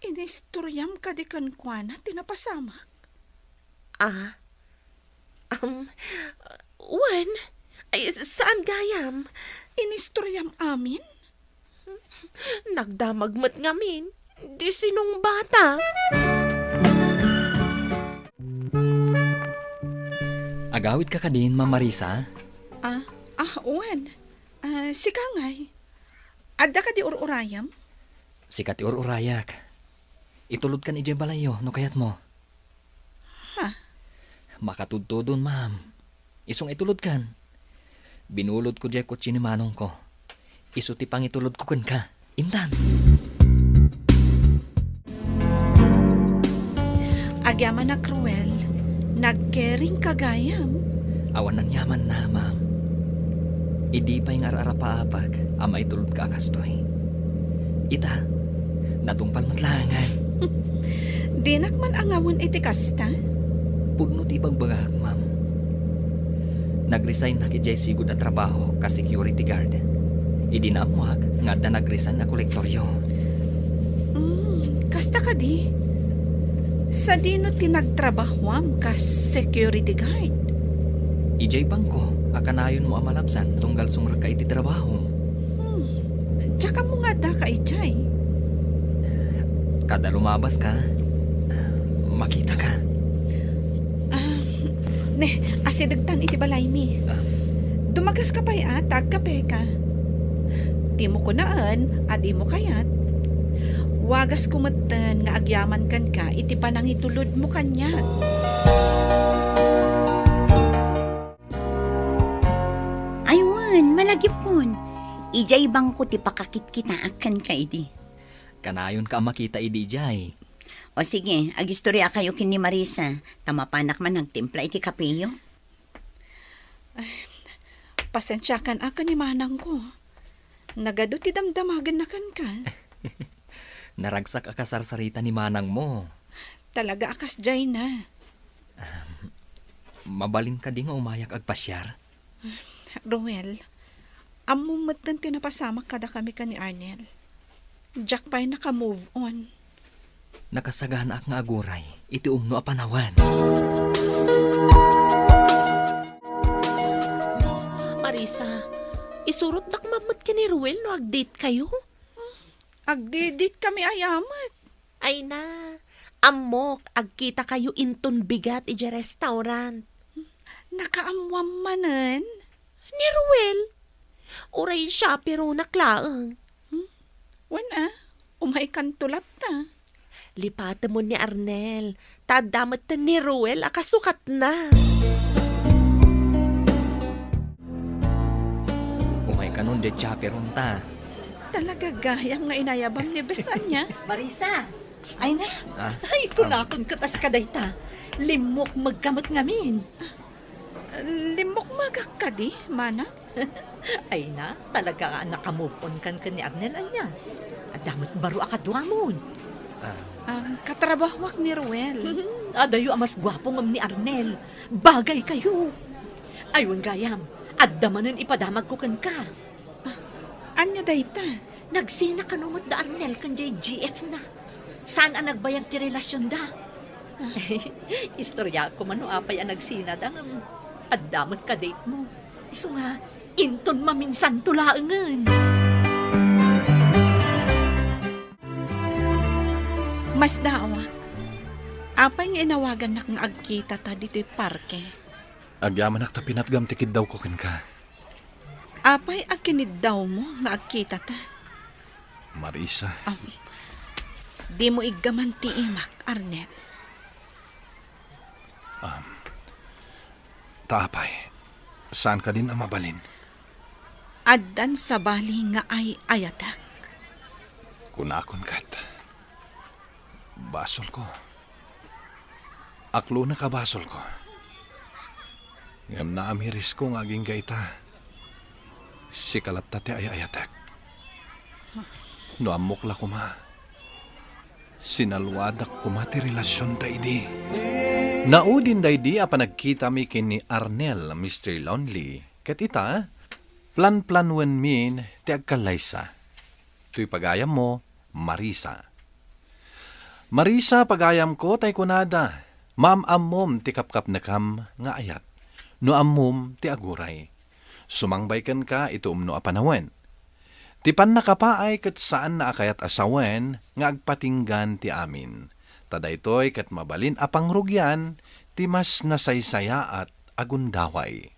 Inistoryam ka di kankwana tinapasamak? Wan? Ay, saan gayam? Inistoryam amin? Nagdamagmat ngamin. Di sinong bata. Agawid ka din, Ma'am Marisa? Uwan. Si Kangay. Adda ka di ururayam? Sikat urayak. Itulod kan ije balayo, no kayat mo. Makatudtudon, ma'am. Isong itulod kan. Binulod ko dyan kutsi ni manong ko. Iso ti pang itulod ko kan ka. Intan. Agyaman na Cruel. Nagkering kagayam. Awan ng yaman na, ma'am. Idi pa yung ararapaapag ama itulod ka akastoy. Ita, natungpal matlangan. Dinak man angawon iti kasta? Pudno ti pagbagak, ma'am. Nag-resign na ki Jesse good at trabaho ka security guard. Idi na amuak nga da nag-resign na kolektoryo. Kasta ka di? Sa dino tinagtrabahwam ka security guard? Ijay bangko, akanayon mo amalabsan tunggal sumra ka iti trabaho. Tsaka mo nga da ka ijay. Kada lumabas ka, makita ka. Asidagtan iti balay mi. Dumagas ka pa'y tagkape ka. Di mo kunaan, adi mo kayat. Wagas kumatan nga agyaman kan ka, iti panangitulod mo kanya. Aywan, malagi pon. Ijay bang ko ti pakakit kita akan ka iti. Kanayon ka makita idi jay. O sige, agistorya kayo kin ni Marisa. Tamapanak man nagtimpla iti kapeyo. Pasensya kan akan ni manang ko. Nagado ti damdamagan na kan ka. Naragsak akasarsarita ni manang mo. Talaga akas jay na. Mabalin ka di nga umayak agpasyar. Roel, amumatan tinapasamak kada kami ka ni Arnel. Jack pa'y naka-move on. Nakasagana ak nga aguray, iti umno a panawan. Marisa, isurot dak mamut ka ni Ruel no agdate kayo? Agdidit kami ayamat. Ay na, amok, agkita kayo inton bigat ija restaurant. Nakaamwam manan? Ni Ruel. Uray siya pero naklaang. Wana, umay kantulat ta. Lipata mo ni Arnel. Tadamat ta ni Ruel, akasukat na. Umay ka nun de chaperon ta. Talaga gayam nga inayabang ni Bethania. Marisa, ay na. Ay, kunakon ko tas kadayta. Limok magkamot ngamin. Limok magakadi, mana? Ay na, talaga nakamove on kan ni Arnel anya. Adamot baro akadwa mo. Katrabahwak ni Ruel. Adayo amas gwapo ngam ni Arnel. Bagay kayo. Ayun gayam, adda manen ipadamag ko kan ka. Anya dayta? Nagsina ka numot da Arnel kan jay GF na. Saan ang nagbayag ti relasyon da? Istorya ko man no apay ang nagsina da ng addamot ka date mo. Iso nga, inton maminsan tulaangan. Mas daawat. Apay nga inawagan na kang agkita ta dito'y parke. Agyaman ak tapinatgam tikid daw ko ken ka. Apay agkinid daw mo nga agkita ta. Marisa. Di mo igaman ti imak, Arnel. Taapay, saan ka din ang mabalin? Addan sa bali nga ay ayatak. Kunakon kat. Basol ko. Aklo na kabasol ko. Ngam na amiris ko ng aging gaita. Si kalat tate ay ayatek. No amok la kuma. Sinalwadak kumati relasyon da idi. Naudin da idi apa nagkita mi kini Arnel, Mr. Lonely. Kat ita, plan-plan wen min ti agkalaysa. Tuy pagayam mo, Marisa. Marisa, pagayam ko tay kunada. Ma'am-ammom ti kapkap na kam nga ayat. No ammom ti aguray. Sumangbaykan ka ito umno apanawen. Ti pan nakapaay kat saan na akayat asawen nga agpatinggan ti amin. Tadaytoy kat mabalin apang rugyan ti mas nasaysaya at agundaway.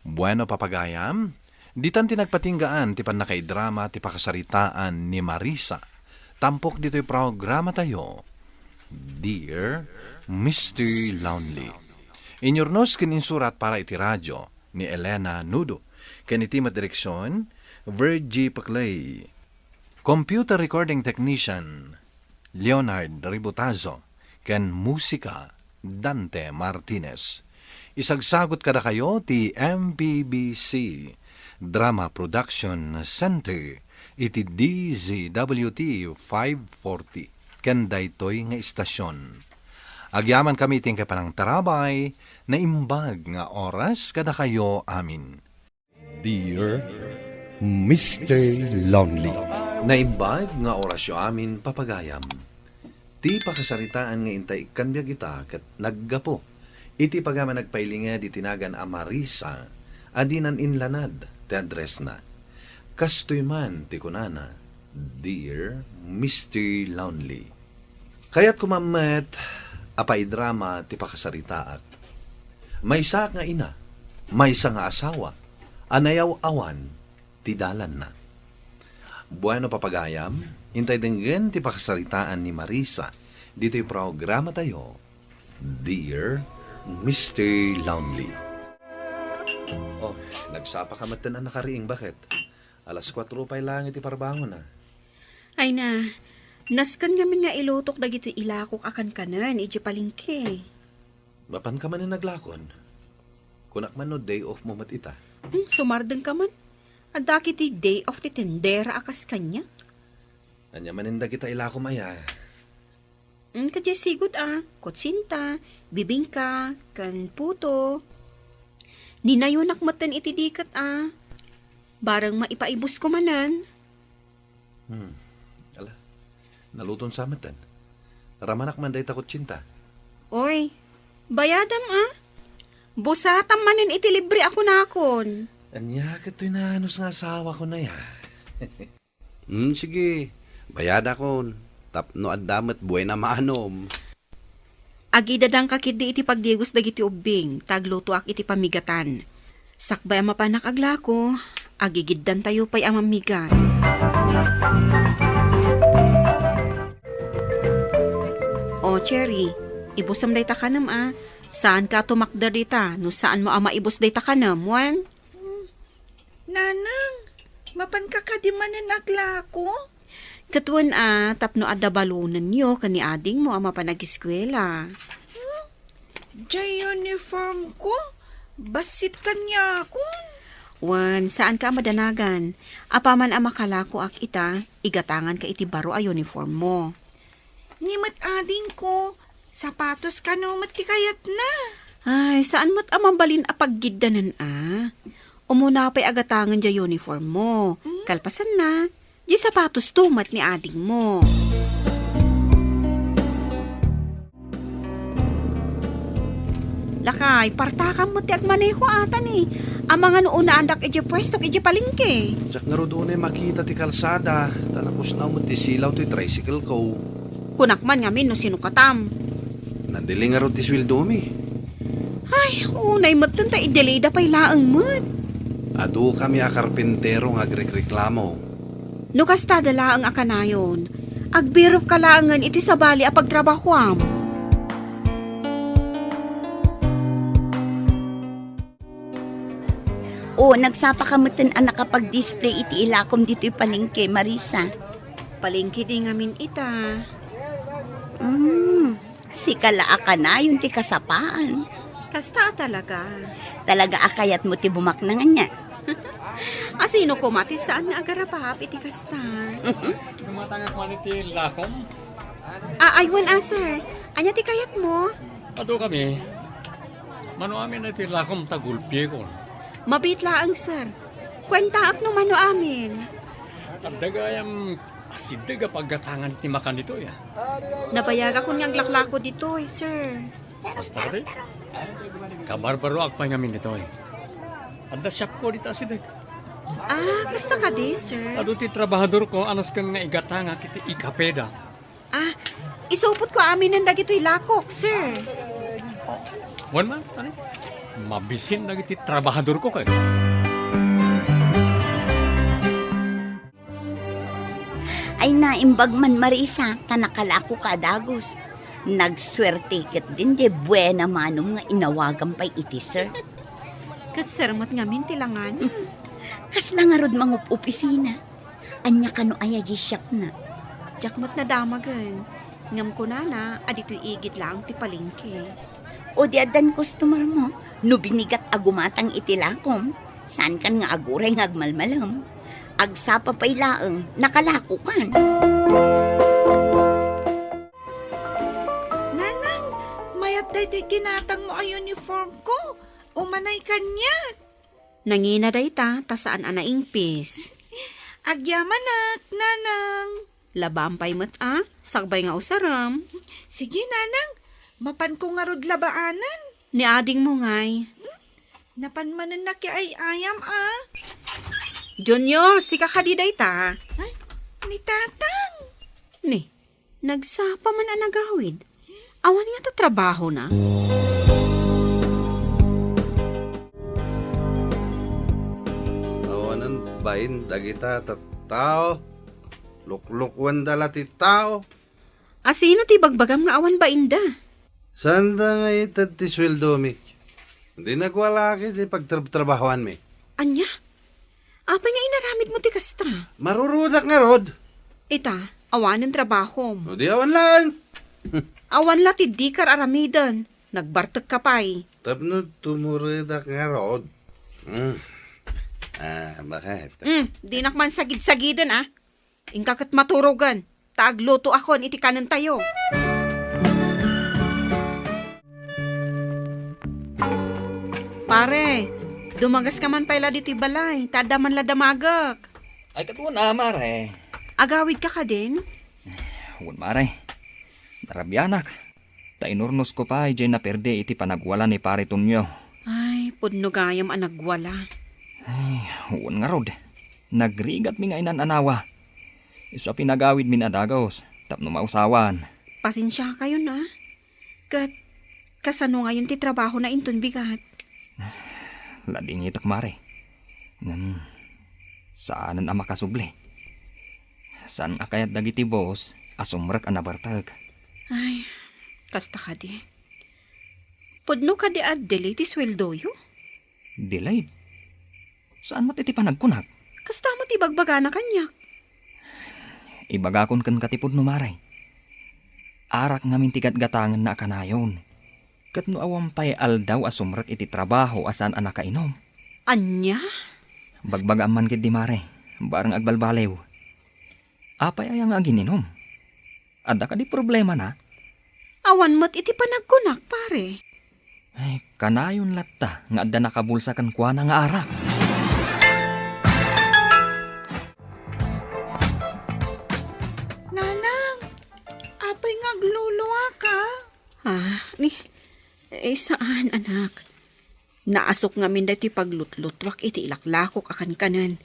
Bueno papagayam, ditan ti nagpatinggaan ti pan nakaidrama ti pakasaritaan ni Marisa. Tampok dito'y programa tayo. Dear Mr. Lonely. Inyornos kininsurat para iti radyo ni Elena Nudo. Kaniti direksyon, Virgie Paclay. Computer recording technician, Leonard Ributazo. Ken musika, Dante Martinez. Isagsagot kada kayo ti MPBC Drama Production Center iti DZWT 540. Ken daytoy nga istasyon. Agyaman kami ting kapanang tarabay na imbag nga oras kada kayo amin. Dear Mr. Lonely. Naimbag nga orasyo amin papagayam. Ti pakasaritaan nga intay kanbyag ita kat naggapo. Iti pagama nagpailinga di tinagan a Marisa adinan inlanad ti address na. Kastoy man ti kunana, Dear Mr. Lonely. Kaya't kumamet apay drama ti pakasaritaat. May isa nga ina, may isa nga asawa, anayaw awan, ti dalan na. Bueno papagayam, intay denggen ti pakasaritaan ni Marisa, dito'y programa tayo, Dear Mr. Lonely. Oh, nagsapa ka matan na nakariing, bakit? Alas 4 pa'y lang iti parbangon na. Ay na, naskan kami nga ilutok dagiti ilakok akan kanan, iji palingke. Mapan ka man na naglakon? Kunak man no day off mo matita. Sumardeng ka man. Adaki ti day off ti tendera akas kanya. Anya maninda kita ilako maya. Kadya sigod kutsinta, bibingka, kan puto. Ninayunak matan iti dikat Barang maipaibos ko manan. Ala, naluton sa amatan. Ramanak man day takot cinta. Oy, bayadam Busatam manin iti libre ako nakon. Anya kato'y nanos nga asawa ko na ya. Sige, bayada kon. Tapno at damat buhay na maanom. Agidadang kakidi iti pagdigos dagiti ubing, tagluto ak iti pamigatan. Sakbay ang mapanak agla ko, agigiddan tayo pa'y ang mamigan. O, Cherry, ibusam day ta kanam Saan ka tumakda dita? No saan mo maibos day ta kanam, wan? Nanang, mapan ka di manan agla ko? Katuan tapno adda balunan niyo kani ading mo ama panag-eskwela. Jay uniform ko? Basit kanya ako? Wan, saan ka madanagan? Apaman makalako ak ita, igatangan ka iti baro a uniform mo. Nimat ading ko, sapatos ka no matikayat na. Ay, saan mo't amabalin apaggidanan Umuna pa'y agatangan dya uniform mo. Kalpasan na. Di sapatos tumat ni ading mo. Lakay, partakam mo ti agmaneho atan Ang mga noon na andak iji pwesto iji palingke. Diyak nga ro doon makita ti kalsada. Talapos na mo ti silaw ti tricycle ko. Kunakman ngamin no sinukatam. Nandili nga ro ti sweldo mi. Ay, unay mo't dun ta i-delay da pa'y laang mo't. Ado kami a karpentero nga agrekreklamo. No kasta dala ang akanayon, agbirop kalangan iti sabali a pagtrabahoam. Nagsapakamutan ang nakapag-display iti ilakom dito'y palengke, Marisa. Palengke di ngamin ita. Si kalaa na yun ti kasapaan. Kasta talaga. Talaga akayat mo ti bumaknangan niya. Asino ko mati saan nga agarapahap iti kasta? Tumatangak man iti lakom? Aywan sir. Anya ti kayat mo? Ado kami. Mano amin na iti lakom tagulpi ko. Mabit laang sir. Kwentaak no mano amin. At dagayam asidaga paggatangan iti makan dito ya. Nabayaga ko niyang laklako dito sir. Basta ka kabarbaro akpay ngamin dito Anda shop ko dito asidag. Kasta ka di sir. Ado ti trabahador ko anas kang naigatanga kiti ikapeda. Isupot ko amin ng dagito'y lakok sir. Wan man, mabisin na iti trabahador ko kayo. Ay naimbag man Marisa, tanakalako ka dagos. Nagswerte ket din de buena manong nga inawagan pa'y iti sir. Kat sir mat ngamin tilangan. Kasla nga rod mangup opisina. Anya kano aya di shop na. Jakmat na damagan. Ngam ko na, adito'y igit lang ti palengke. O di adan customer mo, no binigat agumatang itilakom, saan kan nga aguray nga agmalmalam. Agsapa pa'y laang, nakalako kan. Nanang, mayat day ginatang mo ay uniform ko. Umanay kanya. Nangina day ta saan anaingpis. Agyamanak, nanang. Labampay mo't sagbay nga usaram. Sige, nanang. Mapan ko nga rod labaanan. Ni ading mo ngay. Napanmanan na ki ay ayam Junior, si kakadiday ta. Ay, ni tatang. Ni, nagsapa man anagawid. Awan nga ta trabaho na. Awanan bain dagita tao. Luklukwan dala ti tao. Asino ti bagbagam nga awan ba inda? Sanda nga itad ti sweldo mi. Hindi nagwala ki di pagtrabahoan mi. Anya? Apay nga inaramid mo ti kasta? Marurudak nga rod. Ita, awan ang trabaho mo. O di awan lang. Awan la ti di kar aramidan. Nagbartag ka pa'y. Tapno tumurudak nga rod. Bakit? Di nakman sagid-sagidan Ingkakat maturogan. Taagluto akon iti kanan tayo. Pare, dumagas ka man pala dito balay. Tada man la damagak. Ay katuan mare. Agawid ka din? Huwag mare. Narabyanak. Tainurnos ko pa dyan na perde iti panagwala ni pare Tunyo. Ay, pudno gayam anagwala. Ay, huwag nga rod. Nagrigat mi nga inananawa. Isa pinagawid min adagos. Tapno mausawan. Pasensya kayo na. Kasano ngayon ti trabaho na inton bigat. Lading itak mare. Saanan ang makasuble? Saan akayat dagiti boss asumrak ang nabartag? Ay, kasta ka di. Pudno ka di at delay ti sweldo yo? Delayed? Saan mo iti panagkunak? Kasta mo ti bagbaga na kanyak. Ibagakon kan katipod no maray. Arak ngamin tigat gatangan na akanayon. Kat no awampay aldaw asumrak iti trabaho asan anak kainom. Anya? Bagbaga man kid di mare. Barang agbalbalew. Apay ayang agininom. Ada ka di problema na? Awan mo't iti panagkunak pare. Ay, kanayon latta nga adda nakabulsa kan kuana nga arak. Nanang, apay nga gluluwa ka. Saan anak? Naasok nga min dati paglutlutwak iti ilaklakok akan kanan.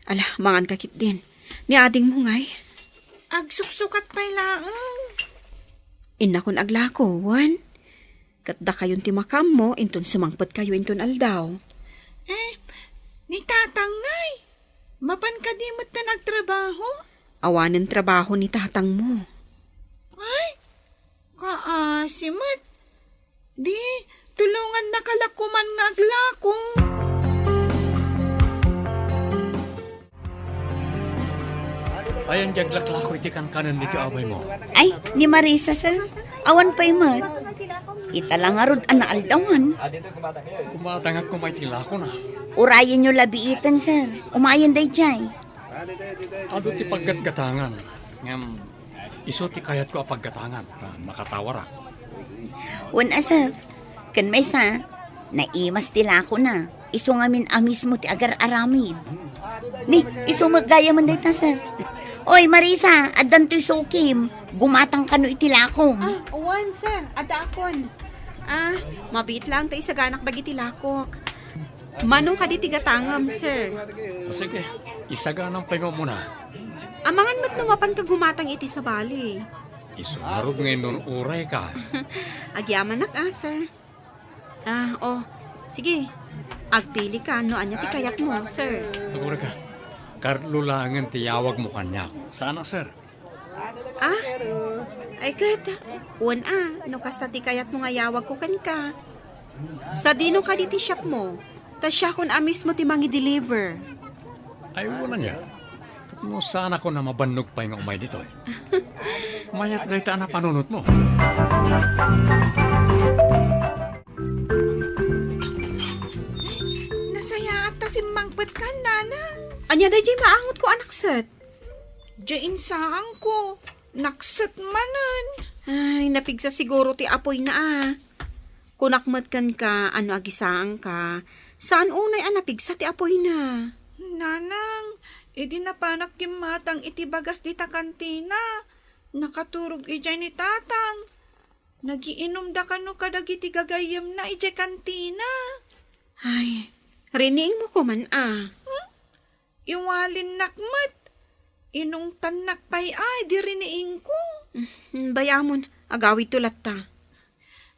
Ala, mangan kakit din. Ni ading mo ngay. Agsuksukat pa'y laang. Inakon aglako, wan. Katda kayon ti makam mo, inton sumangpot kayo inton aldaw. Ni tatang ngay. Mapan ka di mo't na nagtrabaho? Awanan trabaho ni tatang mo. Ay, kaasimat. Di, tulungan na kalakuman nga aglako. Ayan jaglaklako iti kanan dito away mo. Ay, ni Marisa, sir. Awan pa'y mat. Italang arod ana aldawan. Kumatangak ko may tilako na. Urayan nyo labiitan, sir. Umayan day jay. Ado ti paggatgatangan. Ngam, iso ti kayat ko apaggatangan. Makatawara. Wana, sir. Kan may sa, naimas tilako na. Iso nga min amis mo ti agar aramid. Ni, iso magaya man day ta, sir. Oy, Marisa, adan to'y sukim. Gumatang kano itilakong. Uwan, sir. Ada akon. Mabit lang tayo sa ganak dagiti lakok. Manong ka di tigatangam, sir. Sige, isaganang pahingo muna. Amangan mo't numapan ka gumatang iti sa bali. Isunarod ngayon nun uray ka. Agyaman sir. Sige. Agpili ka, no anya ti kayat mo, sir. Agura ka. Karlo langan tiyawag mo kanya. Sana, sir? Ay, kat. Uwan no kasta ti kayat mo nga yawag ko kan ka. Sa dino ka di ti shop mo. Ta siya kun amis mo ti mangi deliver. Ay, wala niya. No, sana ko na mabannog pa yung umay dito. Mayat na ita na panunot mo. Nasaya at tasimmangpet ka, nanang. Anya da jay maangot ko anak set. Diyan saang ko. Nakset manan. Ay, napigsa siguro ti apoy na Kunakmat kan ka, ano agisaang ka. Saan unay napigsa ti apoy na? Nanang, edi napanak kimatang iti bagas di ta kantina. Nakaturog ijay ni tatang. Nagiinom da kano kadagiti gagayam na ijay kantina. Ay, rining mo ko man Iwalin nakmat. Inong tanak pay di riniing ko. Bayamon, agawid tulat ta.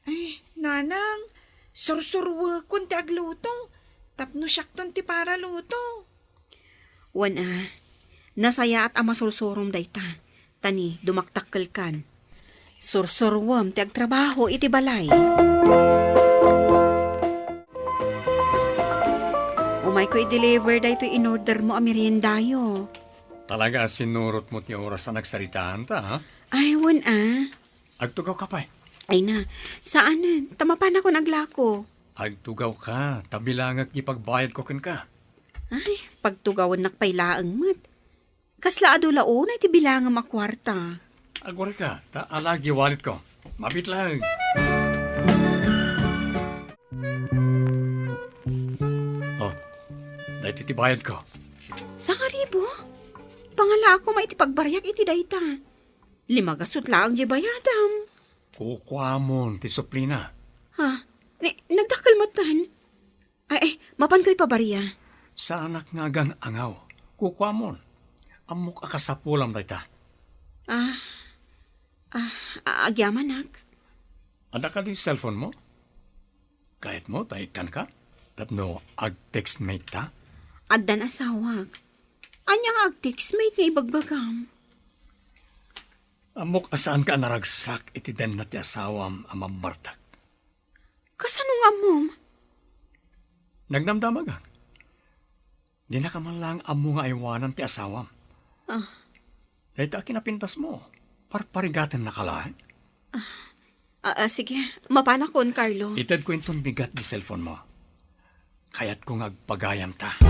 Ay, nanang, sursurwa kun ti agluto. Tapno syakton ti para luto. Wan nasaya at amasursurom dayta. Tani, dumaktakkel kan. Sursurwam ti agtrabaho iti balay. Umay ko i-deliver dayto in-order mo meriendayo. Talaga sinurot mo ti oras na nagsaritaan ta, ha? Ay, wan Agtugaw ka pa Ay na, saanan? Tamapan ako naglako. Agtugaw ka, tabilangag ipagbayad ko kin ka. Ay, pagtugawan nakpailaang mat. Kasla ado laon ay tibilangan makwarta. Agwari ka, alagi wallet ko. Mabit lang. Dahil titibayad ko. Sa karibo? Pangala ako maitipagbaryak iti dayta. 5 gasot lang di bayadam. Kukwamon, ti suplina. Nagdakal mo tan? Ay, mapan ko'y pabariya. Sa anak nga gang angaw. Kukwamon. Amok akasapulam dayta. Agyaman nak. Ada ka di cellphone mo? Kahit mo, tahikan ka? Tapno, ag-text mate ta? Addan asawag. Anyang ag-textmate nga ibagbagam. Amok asaan ka naragsak iti den na ti asawam amambartak. Kasano nga mom? Nagdamdamag. Di na ka man lang amo nga iwanan ti asawam. Dahil ta kinapintas mo. Parparigatan na kalahin. Sige, mapanakon, Carlo. Itad ko itong bigat di cellphone mo. Kaya't kong agpagayam ta.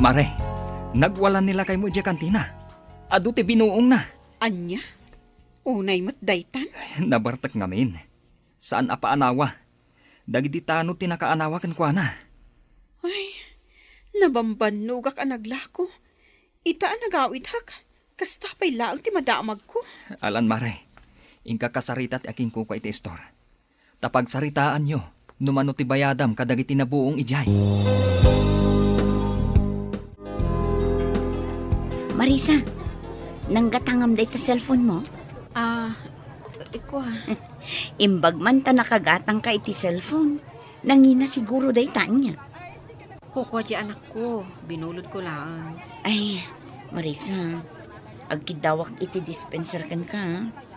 Mare, nagwalan nila kay mo di kantina. Ado ti binuong na. Anya? Unay mo't daytan? Nabartak ngamin. Saan apaanawa? Dagiti tano tinakaanawa kan kwa na. Ay, nabambanugak ang naglako. Ita ang nagawid hak. Kasta pa'y laang ti madamag ko. Alan mare, ingka kasarita ti aking kuka iti istor. Tapag saritaan nyo, numano ti bayadam kadagiti na buong ijay. Marisa, nanggatangam day ta cellphone mo? Iko Imbag man ta nakagatang ka iti cellphone. Nangina siguro day ta niya. Kukwa di anak ko. Binulod ko lang. Ay, Marisa, agkidawak iti dispenser kan ka.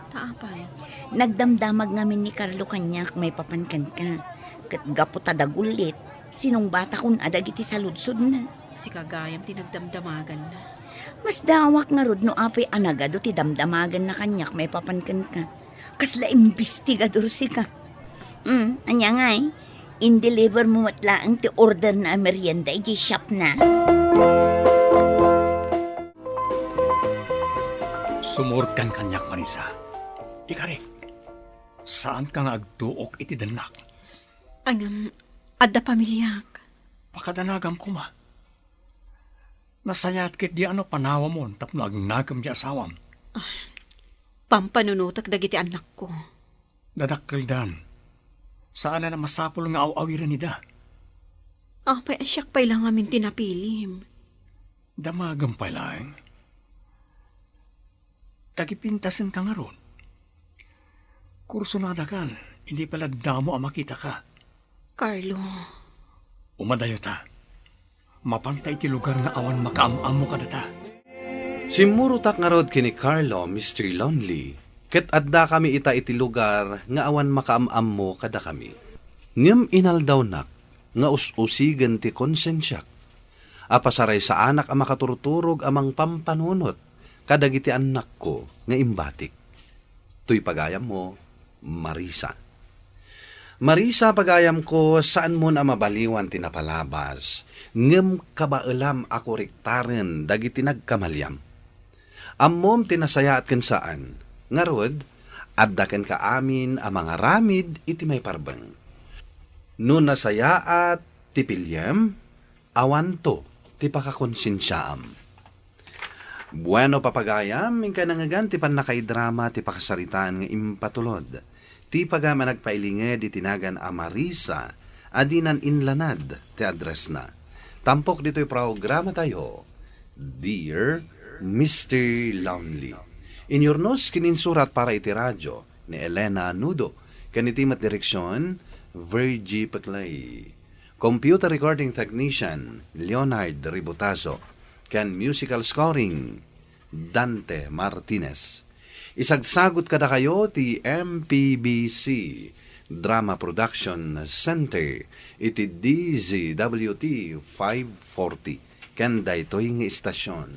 Taapay. Nagdamdamag namin ni Carlo kanyak may papankan ka. Kat gapo tadagulit. Sinong bata kun adag iti saludsod na. Si kagayam tinagdamdamagan na. Mas dawak nga rod no apay anagado ti damdamagan na kanyak may papankan ka. Kasla imbestigador si ka. Anya nga in-deliver mo matlaang ti order na merienda iti shop na. Sumurt kan kanyak, Marisa. Ikari, saan ka nga agtuok iti danak? Adda pamilyak. Pakadanagam ko ma. Nasayat kit di ano panawa mo, tapno agnagam di asawam. Pampanunutak dagiti anak ko. Dadakkel dan. Saan na masapol nga aw-awiran nida? Apay asyak pa'y lang amin tinapilim. Damagam pa lang. Tagipintasan ka nga ron. Kurso na kan, hindi pala damo ang makita ka. Carlo. Umadayo ta. Mapantay ti lugar nga awan makaam-am mo ka data. Simurutak nga rod kini Carlo, Mr. Lonely. Ket adda kami ita iti lugar nga awan makaam-am mo kada kami. Ngem inaldaw nak nga us-usigen ti konsensyak. Apasaray sa anak ang makaturturog amang pampanunot kadagiti anak ko nga imbatik. Tuy pagayam mo, Marisa. Marisa, pagayam ko, saan mo na mabaliwan tinapalabas, ngem kabailam ako riktaren dagiti nagkamalyam. Ammom tinasaya at ken saan, ngarod, adda ken ka amin a mga ramid iti may parbeng. No nasaya at tipilyam, awanto ti pakakonsensyaam. Bueno papagayam, ingka nangagan ti panakaidrama ti pakasaritaan nga impatulod. Ti pagama nagpailinge di tinagan a Marisa, adinan inlanad ti address na. Tampok dito'y programa tayo, Dear Mr. Lonely. Inyornos kininsurat para iti radyo ni Elena Nudo. Kanitimat direksyon, Virgie Paclay. Computer recording technician, Leonard Ributazo. Kan musical scoring, Dante Martinez. Isagsagot kada kayo ti MPBC Drama Production Center iti DZWT 540. Kanda ito'y nga istasyon.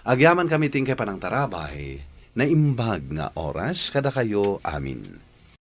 Agyaman kami tingke panang tarabay na imbag nga oras kada kayo amin.